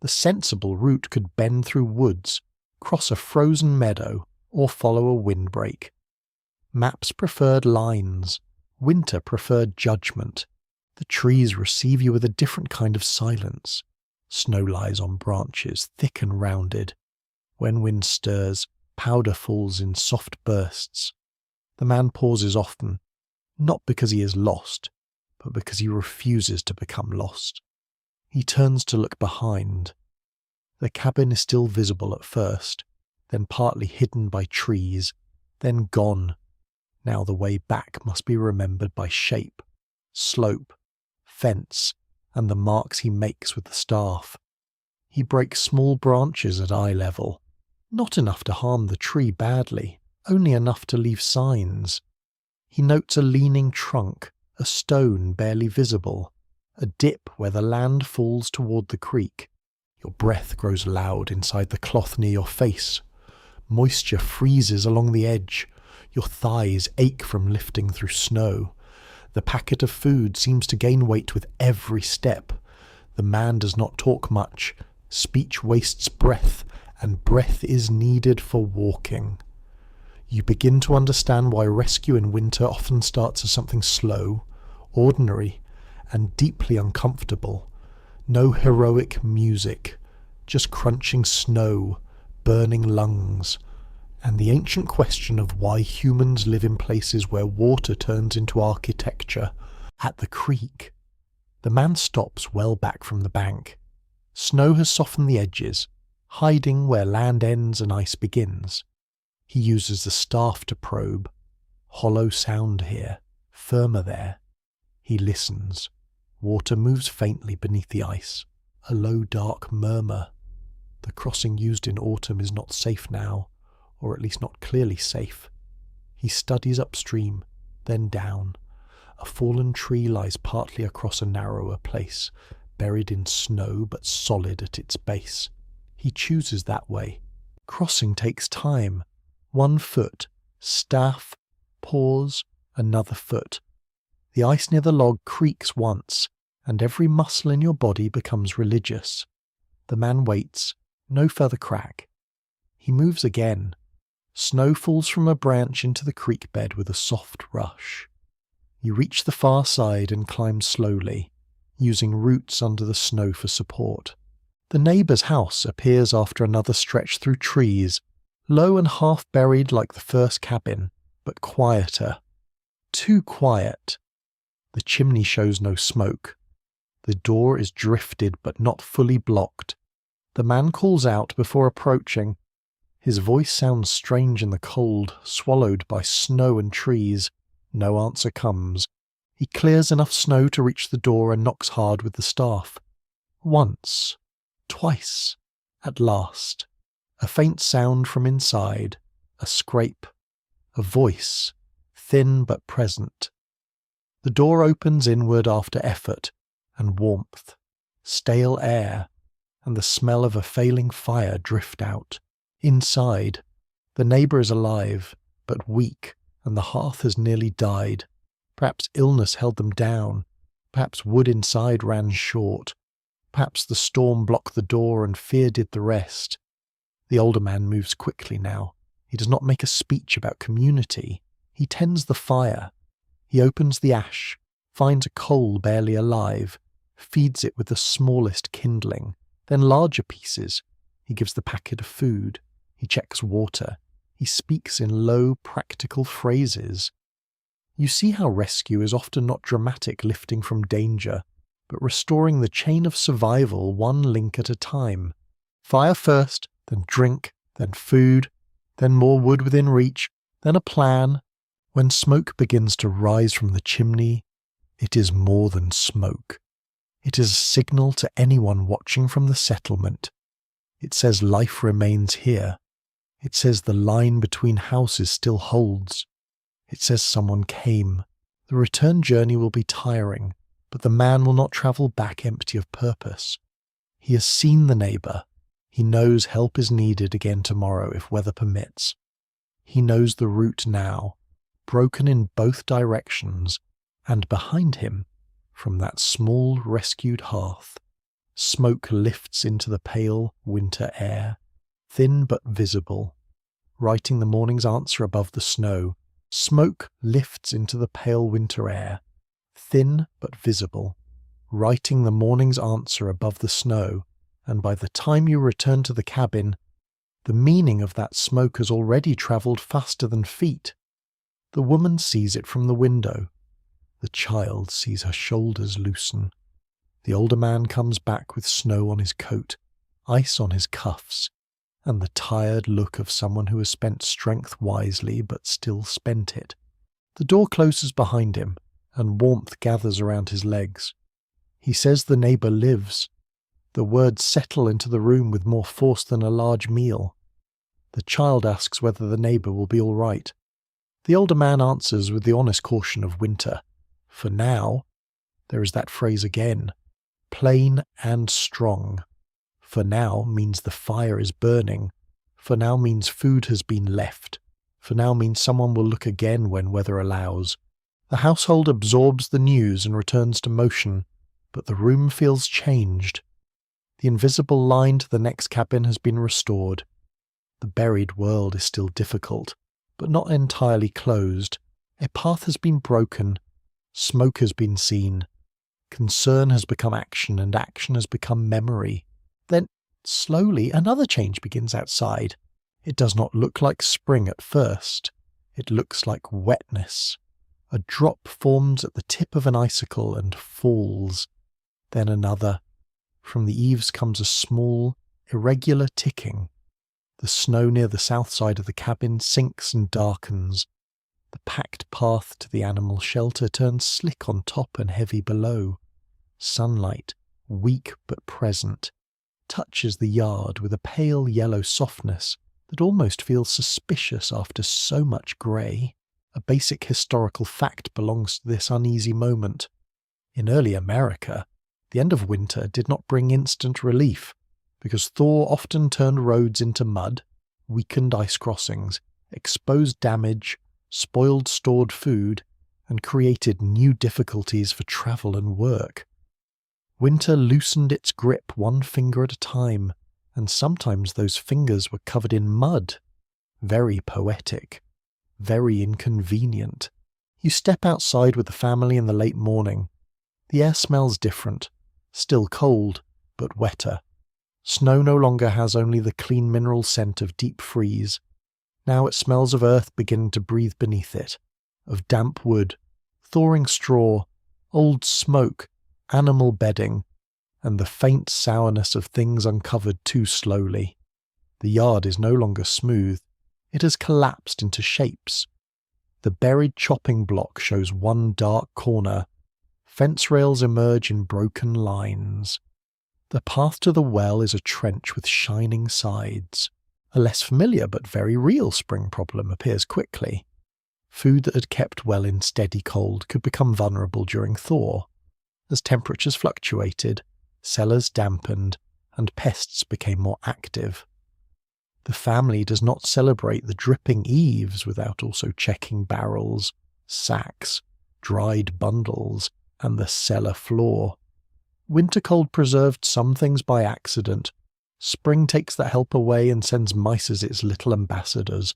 The sensible route could bend through woods, cross a frozen meadow, or follow a windbreak. Maps preferred lines. Winter preferred judgment. The trees receive you with a different kind of silence. Snow lies on branches, thick and rounded. When wind stirs, powder falls in soft bursts. The man pauses often, not because he is lost, but because he refuses to become lost. He turns to look behind. The cabin is still visible at first, then partly hidden by trees, then gone. Now the way back must be remembered by shape, slope, fence, and the marks he makes with the staff. He breaks small branches at eye level, not enough to harm the tree badly, only enough to leave signs. He notes a leaning trunk, a stone barely visible, a dip where the land falls toward the creek. Your breath grows loud inside the cloth near your face. Moisture freezes along the edge. Your thighs ache from lifting through snow. The packet of food seems to gain weight with every step. The man does not talk much. Speech wastes breath, and breath is needed for walking. You begin to understand why rescue in winter often starts as something slow, ordinary, and deeply uncomfortable. No heroic music, just crunching snow, burning lungs, and the ancient question of why humans live in places where water turns into architecture. At the creek, the man stops well back from the bank. Snow has softened the edges, hiding where land ends and ice begins. He uses the staff to probe. Hollow sound here, firmer there. He listens. Water moves faintly beneath the ice, a low dark murmur. The crossing used in autumn is not safe now, or at least not clearly safe. He studies upstream, then down. A fallen tree lies partly across a narrower place, buried in snow but solid at its base. He chooses that way. Crossing takes time. 1 foot, staff, pause, another foot. The ice near the log creaks once, and every muscle in your body becomes religious. The man waits, no further crack. He moves again. Snow falls from a branch into the creek bed with a soft rush. You reach the far side and climb slowly, using roots under the snow for support. The neighbour's house appears after another stretch through trees, low and half buried like the first cabin, but quieter. Too quiet. The chimney shows no smoke. The door is drifted but not fully blocked. The man calls out before approaching. His voice sounds strange in the cold, swallowed by snow and trees. No answer comes. He clears enough snow to reach the door and knocks hard with the staff. Once, twice, at last. A faint sound from inside, a scrape, a voice, thin but present. The door opens inward after effort, and warmth, stale air, and the smell of a failing fire drift out. Inside, the neighbour is alive, but weak, and the hearth has nearly died. Perhaps illness held them down. Perhaps wood inside ran short. Perhaps the storm blocked the door and fear did the rest. The older man moves quickly now. He does not make a speech about community. He tends the fire. He opens the ash, finds a coal barely alive, feeds it with the smallest kindling, then larger pieces. He gives the packet of food. He checks water. He speaks in low, practical phrases. You see how rescue is often not dramatic lifting from danger, but restoring the chain of survival one link at a time. Fire first, then drink, then food, then more wood within reach, then a plan. When smoke begins to rise from the chimney, it is more than smoke. It is a signal to anyone watching from the settlement. It says life remains here. It says the line between houses still holds. It says someone came. The return journey will be tiring, but the man will not travel back empty of purpose. He has seen the neighbour. He knows help is needed again tomorrow if weather permits. He knows the route now, broken in both directions, and behind him From that small rescued hearth, smoke lifts into the pale winter air, thin but visible. Writing the morning's answer above the snow, smoke lifts into the pale winter air, thin but visible. Writing the morning's answer above the snow, and by the time you return to the cabin, the meaning of that smoke has already travelled faster than feet. The woman sees it from the window. The child sees her shoulders loosen. The older man comes back with snow on his coat, ice on his cuffs, and the tired look of someone who has spent strength wisely but still spent it. The door closes behind him, and warmth gathers around his legs. He says the neighbour lives. The words settle into the room with more force than a large meal. The child asks whether the neighbour will be all right. The older man answers with the honest caution of winter. For now, there is that phrase again, plain and strong. For now means the fire is burning. For now means food has been left. For now means someone will look again when weather allows. The household absorbs the news and returns to motion, but the room feels changed. The invisible line to the next cabin has been restored. The buried world is still difficult, but not entirely closed. A path has been broken. Smoke has been seen. Concern has become action, and action has become memory. Then, slowly, another change begins outside. It does not look like spring at first. It looks like wetness. A drop forms at the tip of an icicle and falls. Then another. From the eaves comes a small, irregular ticking. The snow near the south side of the cabin sinks and darkens. The packed path to the animal shelter turns slick on top and heavy below. Sunlight, weak but present, touches the yard with a pale yellow softness that almost feels suspicious after so much grey. A basic historical fact belongs to this uneasy moment. In early America, the end of winter did not bring instant relief, because thaw often turned roads into mud, weakened ice crossings, exposed damage, spoiled stored food, and created new difficulties for travel and work. Winter loosened its grip one finger at a time, and sometimes those fingers were covered in mud. Very poetic. Very inconvenient. You step outside with the family in the late morning. The air smells different. Still cold, but wetter. Snow no longer has only the clean mineral scent of deep freeze. Now it smells of earth beginning to breathe beneath it, of damp wood, thawing straw, old smoke, animal bedding, and the faint sourness of things uncovered too slowly. The yard is no longer smooth. It has collapsed into shapes. The buried chopping block shows one dark corner. Fence rails emerge in broken lines. The path to the well is a trench with shining sides. A less familiar but very real spring problem appears quickly. Food that had kept well in steady cold could become vulnerable during thaw. As temperatures fluctuated, cellars dampened, and pests became more active. The family does not celebrate the dripping eaves without also checking barrels, sacks, dried bundles, and the cellar floor. Winter cold preserved some things by accident. Spring takes that help away and sends mice as its little ambassadors.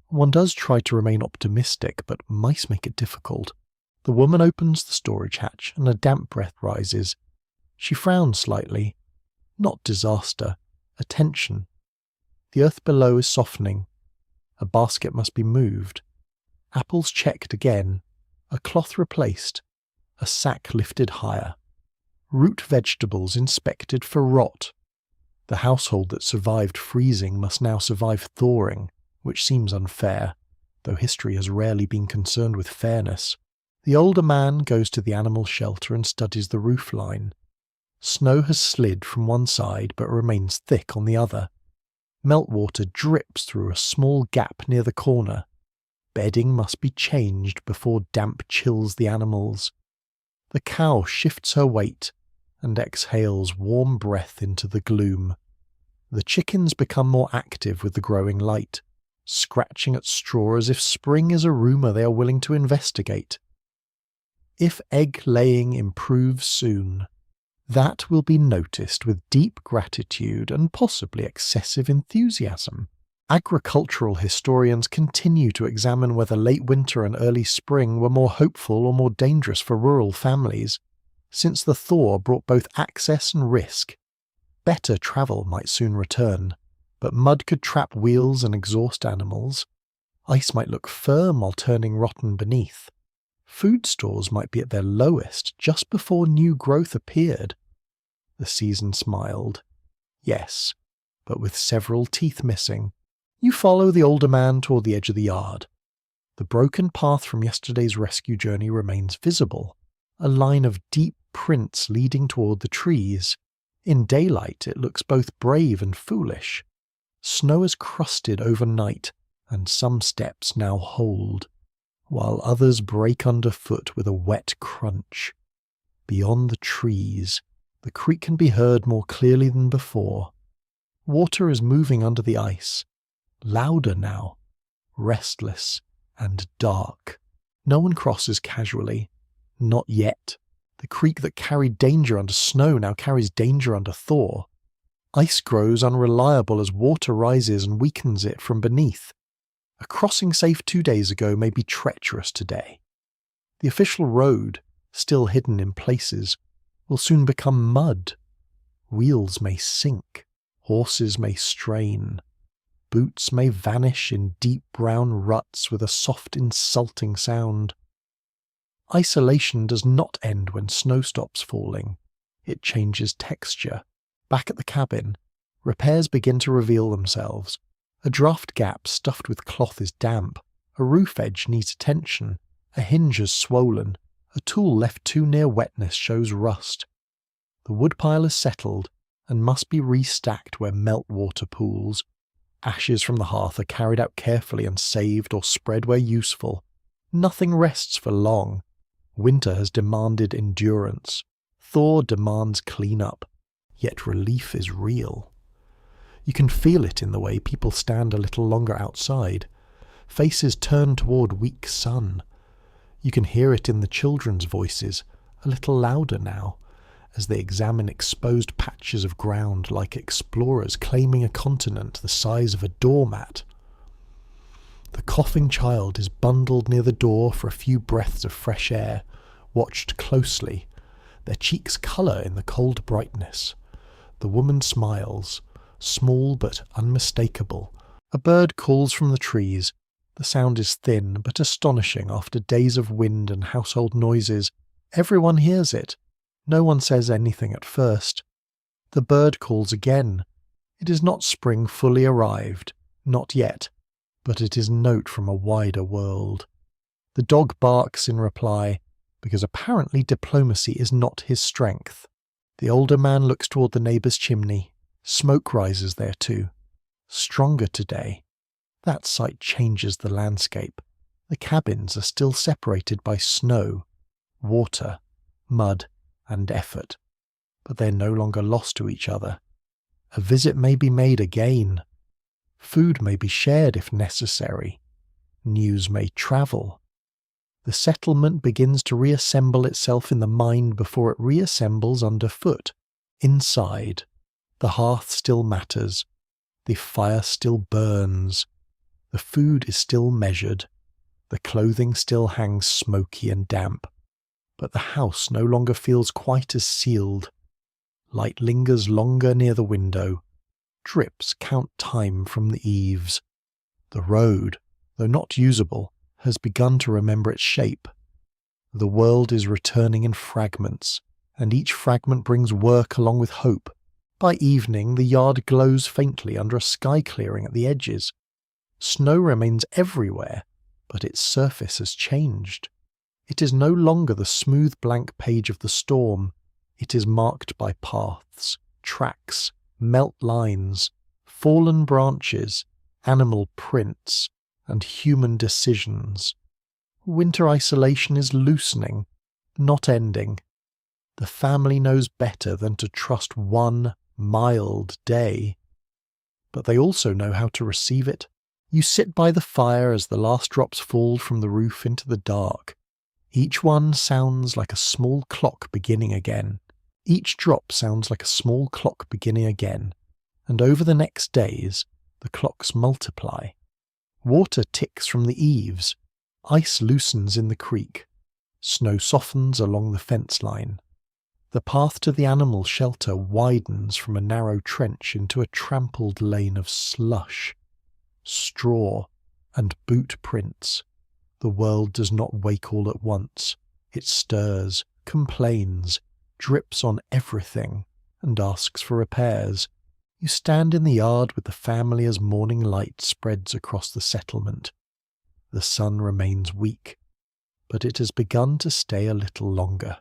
One does try to remain optimistic, but mice make it difficult. The woman opens the storage hatch and a damp breath rises. She frowns slightly. Not disaster, attention. The earth below is softening. A basket must be moved. Apples checked again. A cloth replaced. A sack lifted higher. Root vegetables inspected for rot. The household that survived freezing must now survive thawing, which seems unfair, though history has rarely been concerned with fairness. The older man goes to the animal shelter and studies the roof line. Snow has slid from one side but remains thick on the other. Meltwater drips through a small gap near the corner. Bedding must be changed before damp chills the animals. The cow shifts her weight and exhales warm breath into the gloom. The chickens become more active with the growing light, scratching at straw as if spring is a rumour they are willing to investigate. If egg laying improves soon, that will be noticed with deep gratitude and possibly excessive enthusiasm. Agricultural historians continue to examine whether late winter and early spring were more hopeful or more dangerous for rural families, since the thaw brought both access and risk. Better travel might soon return, but mud could trap wheels and exhaust animals. Ice might look firm while turning rotten beneath. Food stores might be at their lowest just before new growth appeared. The season smiled. Yes, but with several teeth missing. You follow the older man toward the edge of the yard. The broken path from yesterday's rescue journey remains visible, a line of deep prints leading toward the trees. In daylight it looks both brave and foolish. Snow has crusted overnight, and some steps now hold, while others break underfoot with a wet crunch. Beyond the trees, the creek can be heard more clearly than before. Water is moving under the ice, louder now, restless and dark. No one crosses casually. Not yet. The creek that carried danger under snow now carries danger under thaw. Ice grows unreliable as water rises and weakens it from beneath. A crossing safe 2 days ago may be treacherous today. The official road, still hidden in places, will soon become mud. Wheels may sink, horses may strain, boots may vanish in deep brown ruts with a soft insulting sound. Isolation does not end when snow stops falling. It changes texture. Back at the cabin, repairs begin to reveal themselves. A draft gap stuffed with cloth is damp. A roof edge needs attention. A hinge has swollen. A tool left too near wetness shows rust. The woodpile is settled and must be restacked where meltwater pools. Ashes from the hearth are carried out carefully and saved or spread where useful. Nothing rests for long. Winter has demanded endurance. Thaw demands clean-up. Yet relief is real. You can feel it in the way people stand a little longer outside. Faces turn toward weak sun. You can hear it in the children's voices, a little louder now, as they examine exposed patches of ground like explorers claiming a continent the size of a doormat. The coughing child is bundled near the door for a few breaths of fresh air, watched closely, their cheeks colour in the cold brightness. The woman smiles, small but unmistakable. A bird calls from the trees. The sound is thin but astonishing after days of wind and household noises. Everyone hears it. No one says anything at first. The bird calls again. It is not spring fully arrived, not yet, but it is note from a wider world. The dog barks in reply, because apparently diplomacy is not his strength. The older man looks toward the neighbour's chimney. Smoke rises there too. Stronger today. That sight changes the landscape. The cabins are still separated by snow, water, mud, and effort, but they're no longer lost to each other. A visit may be made again. Food may be shared if necessary. News may travel. The settlement begins to reassemble itself in the mind before it reassembles underfoot. Inside, the hearth still matters. The fire still burns. The food is still measured. The clothing still hangs smoky and damp. But the house no longer feels quite as sealed. Light lingers longer near the window. Drips count time from the eaves. The road, though not usable, has begun to remember its shape. The world is returning in fragments, and each fragment brings work along with hope. By evening, the yard glows faintly under a sky clearing at the edges. Snow remains everywhere, but its surface has changed. It is no longer the smooth blank page of the storm. It is marked by paths, tracks, melt lines, fallen branches, animal prints, and human decisions. Winter isolation is loosening, not ending. The family knows better than to trust one mild day. But they also know how to receive it. You sit by the fire as the last drops fall from the roof into the dark. Each one sounds like a small clock beginning again. Each drop sounds like a small clock beginning again. And over the next days, the clocks multiply. Water ticks from the eaves. Ice loosens in the creek. Snow softens along the fence line. The path to the animal shelter widens from a narrow trench into a trampled lane of slush, straw, and boot prints. The world does not wake all at once. It stirs, complains, drips on everything, and asks for repairs. You stand in the yard with the family as morning light spreads across the settlement. The sun remains weak, but it has begun to stay a little longer.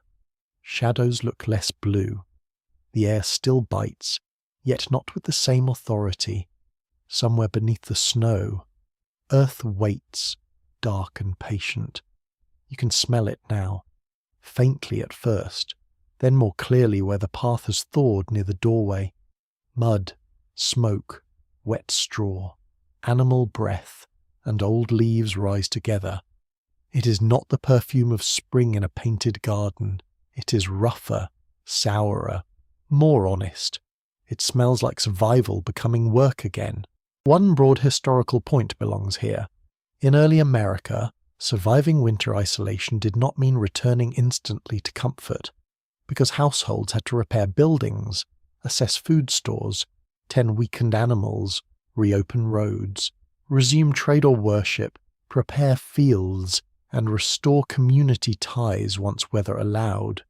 Shadows look less blue. The air still bites, yet not with the same authority. Somewhere beneath the snow, earth waits, dark and patient. You can smell it now, faintly at first, then more clearly where the path has thawed near the doorway. Mud, smoke, wet straw, animal breath, and old leaves rise together. It is not the perfume of spring in a painted garden. It is rougher, sourer, more honest. It smells like survival becoming work again. One broad historical point belongs here. In early America, surviving winter isolation did not mean returning instantly to comfort, because households had to repair buildings, assess food stores, tend weakened animals, reopen roads, resume trade or worship, prepare fields, and restore community ties once weather allowed.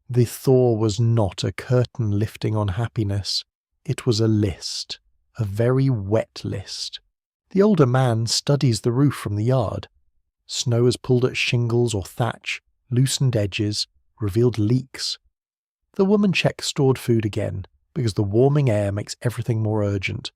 The thaw was not a curtain lifting on happiness. It was a list, a very wet list. The older man studies the roof from the yard. Snow has pulled at shingles or thatch, loosened edges, revealed leaks. The woman checks stored food again, because the warming air makes everything more urgent.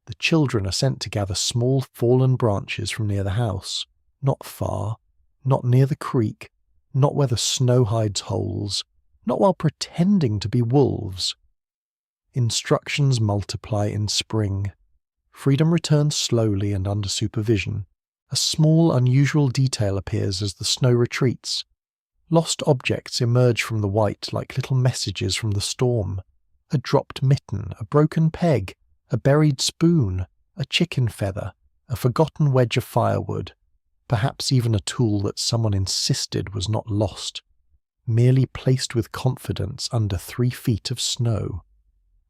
The children are sent to gather small fallen branches from near the house. Not far, not near the creek, not where the snow hides holes, not while pretending to be wolves. Instructions multiply in spring. Freedom returns slowly and under supervision. A small, unusual detail appears as the snow retreats. Lost objects emerge from the white like little messages from the storm. A dropped mitten, a broken peg, a buried spoon, a chicken feather, a forgotten wedge of firewood, perhaps even a tool that someone insisted was not lost, merely placed with confidence under 3 feet of snow.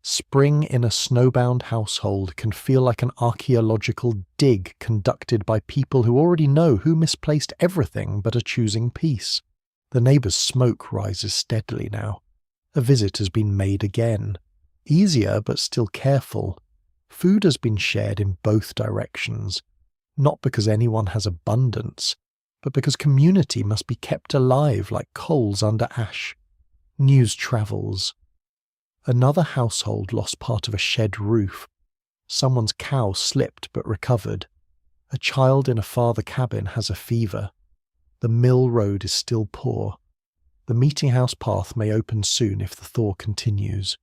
Spring in a snowbound household can feel like an archaeological dig conducted by people who already know who misplaced everything but are choosing peace. The neighbour's smoke rises steadily now. A visit has been made again. Easier but still careful. Food has been shared in both directions, not because anyone has abundance, but because community must be kept alive like coals under ash. News travels. Another household lost part of a shed roof. Someone's cow slipped but recovered. A child in a farther cabin has a fever. The mill road is still poor. The meeting house path may open soon if the thaw continues.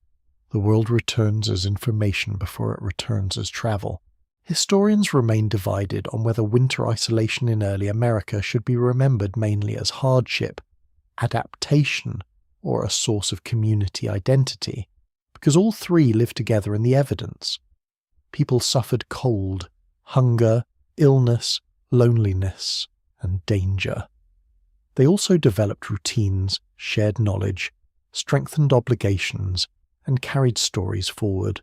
The world returns as information before it returns as travel. Historians remain divided on whether winter isolation in early America should be remembered mainly as hardship, adaptation, or a source of community identity, because all three live together in the evidence. People suffered cold, hunger, illness, loneliness, and danger. They also developed routines, shared knowledge, strengthened obligations, and carried stories forward.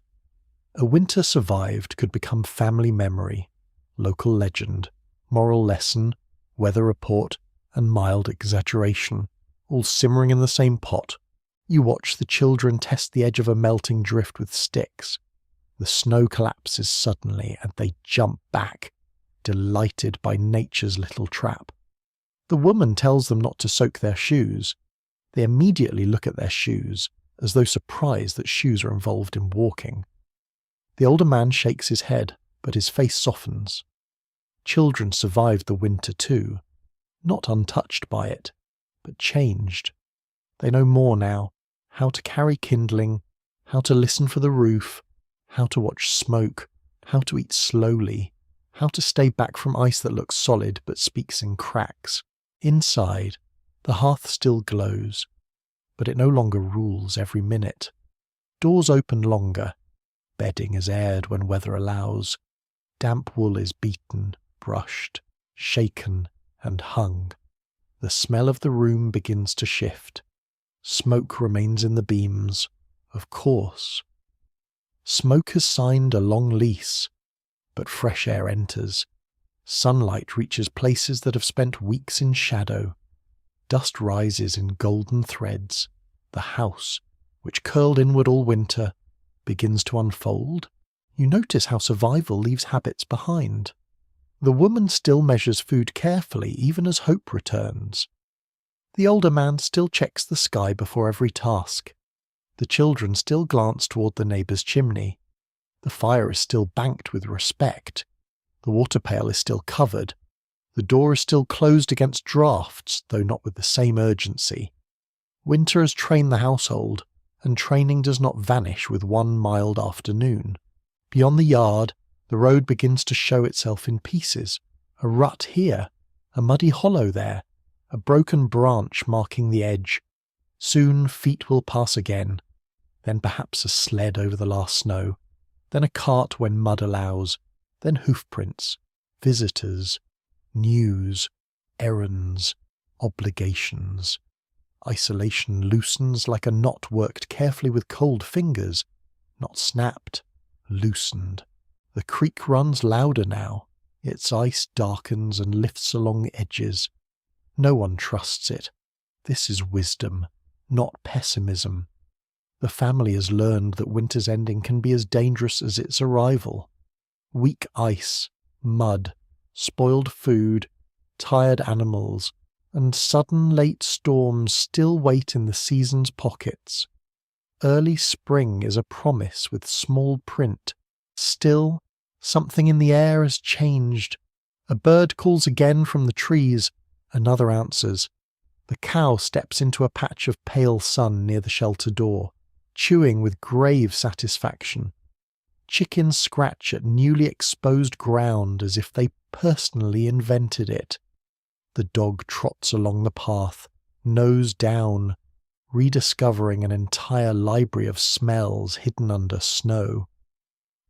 A winter survived could become family memory, local legend, moral lesson, weather report, and mild exaggeration, all simmering in the same pot. You watch the children test the edge of a melting drift with sticks. The snow collapses suddenly, and they jump back, delighted by nature's little trap. The woman tells them not to soak their shoes. They immediately look at their shoes, as though surprised that shoes are involved in walking. The older man shakes his head, but his face softens. Children survived the winter too, not untouched by it, but changed. They know more now, how to carry kindling, how to listen for the roof, how to watch smoke, how to eat slowly, how to stay back from ice that looks solid but speaks in cracks. Inside, The hearth still glows, but it no longer rules every minute. Doors open longer, bedding is aired when weather allows. Damp wool is beaten, brushed, shaken, and hung. The smell of the room begins to shift. Smoke remains in the beams, of course. Smoke has signed a long lease, but fresh air enters. Sunlight reaches places that have spent weeks in shadow. Dust rises in golden threads. The house, which curled inward all winter, begins to unfold. You notice how survival leaves habits behind. The woman still measures food carefully, even as hope returns. The older man still checks the sky before every task. The children still glance toward the neighbour's chimney. The fire is still banked with respect. The water pail is still covered. The door is still closed against draughts, though not with the same urgency. Winter has trained the household, and training does not vanish with one mild afternoon. Beyond the yard, the road begins to show itself in pieces. A rut here, a muddy hollow there, a broken branch marking the edge. Soon feet will pass again, then perhaps a sled over the last snow, then a cart when mud allows, then hoofprints, visitors, news, errands, obligations. Isolation loosens like a knot worked carefully with cold fingers, not snapped, loosened. The creek runs louder now. Its ice darkens and lifts along the edges. No one trusts it. This is wisdom, not pessimism. The family has learned that winter's ending can be as dangerous as its arrival. Weak ice, mud, spoiled food, tired animals, and sudden late storms still wait in the season's pockets. Early spring is a promise with small print. Still, something in the air has changed. A bird calls again from the trees. Another answers. The cow steps into a patch of pale sun near the shelter door, chewing with grave satisfaction. Chickens scratch at newly exposed ground as if they personally invented it. The dog trots along the path, nose down, rediscovering an entire library of smells hidden under snow.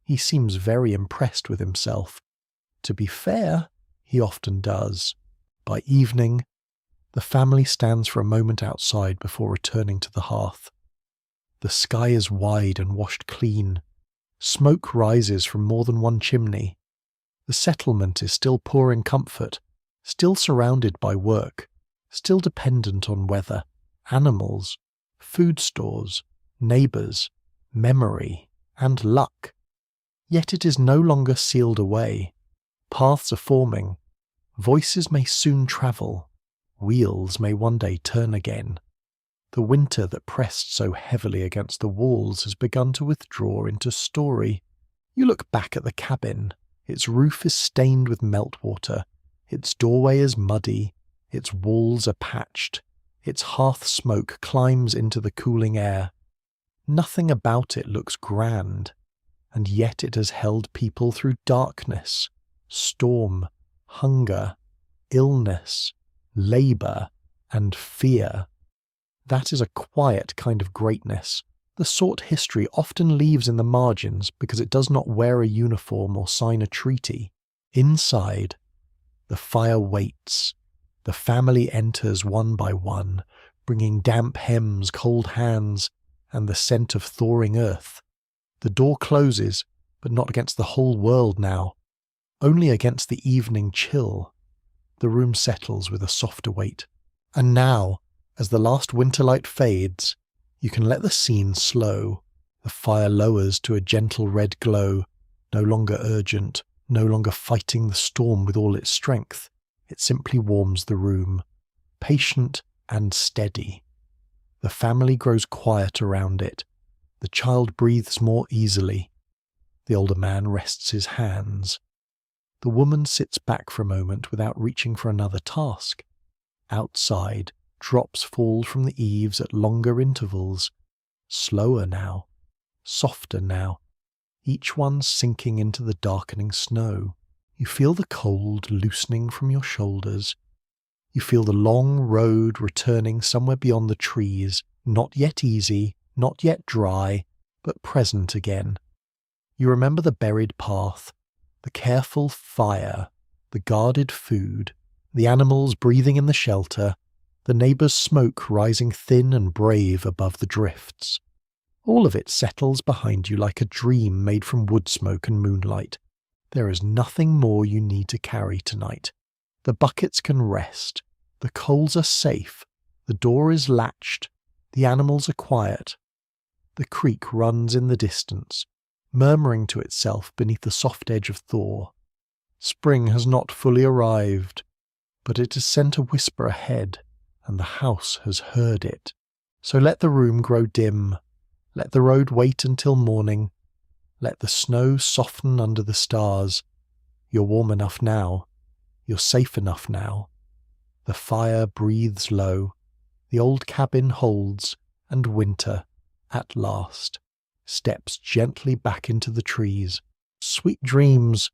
He seems very impressed with himself. To be fair, he often does. By evening, the family stands for a moment outside before returning to the hearth. The sky is wide and washed clean. Smoke rises from more than one chimney. The settlement is still poor in comfort, still surrounded by work, still dependent on weather, animals, food stores, neighbours, memory, and luck. Yet it is no longer sealed away. Paths are forming. Voices may soon travel. Wheels may one day turn again. The winter that pressed so heavily against the walls has begun to withdraw into story. You look back at the cabin. Its roof is stained with meltwater. Its doorway is muddy. Its walls are patched. Its hearth smoke climbs into the cooling air. Nothing about it looks grand, and yet it has held people through darkness, storm, hunger, illness, labour, and fear. That is a quiet kind of greatness, the sort history often leaves in the margins because it does not wear a uniform or sign a treaty. Inside, the fire waits. The family enters one by one, bringing damp hems, cold hands, and the scent of thawing earth. The door closes, but not against the whole world now, only against the evening chill. The room settles with a softer weight. And now, as the last winter light fades, you can let the scene slow. The fire lowers to a gentle red glow, no longer urgent, no longer fighting the storm with all its strength. It simply warms the room, patient and steady. The family grows quiet around it. The child breathes more easily. The older man rests his hands. The woman sits back for a moment without reaching for another task. Outside, drops fall from the eaves at longer intervals, slower now, softer now, each one sinking into the darkening snow. You feel the cold loosening from your shoulders. You feel the long road returning somewhere beyond the trees, not yet easy, not yet dry, but present again. You remember the buried path, the careful fire, the guarded food, the animals breathing in the shelter, the neighbours' smoke rising thin and brave above the drifts. All of it settles behind you like a dream made from wood smoke and moonlight. There is nothing more you need to carry tonight. The buckets can rest. The coals are safe. The door is latched. The animals are quiet. The creek runs in the distance, murmuring to itself beneath the soft edge of thaw. Spring has not fully arrived, but it has sent a whisper ahead, and the house has heard it. So let the room grow dim. Let the road wait until morning. Let the snow soften under the stars. You're warm enough now. You're safe enough now. The fire breathes low. The old cabin holds, and winter, at last, steps gently back into the trees. Sweet dreams,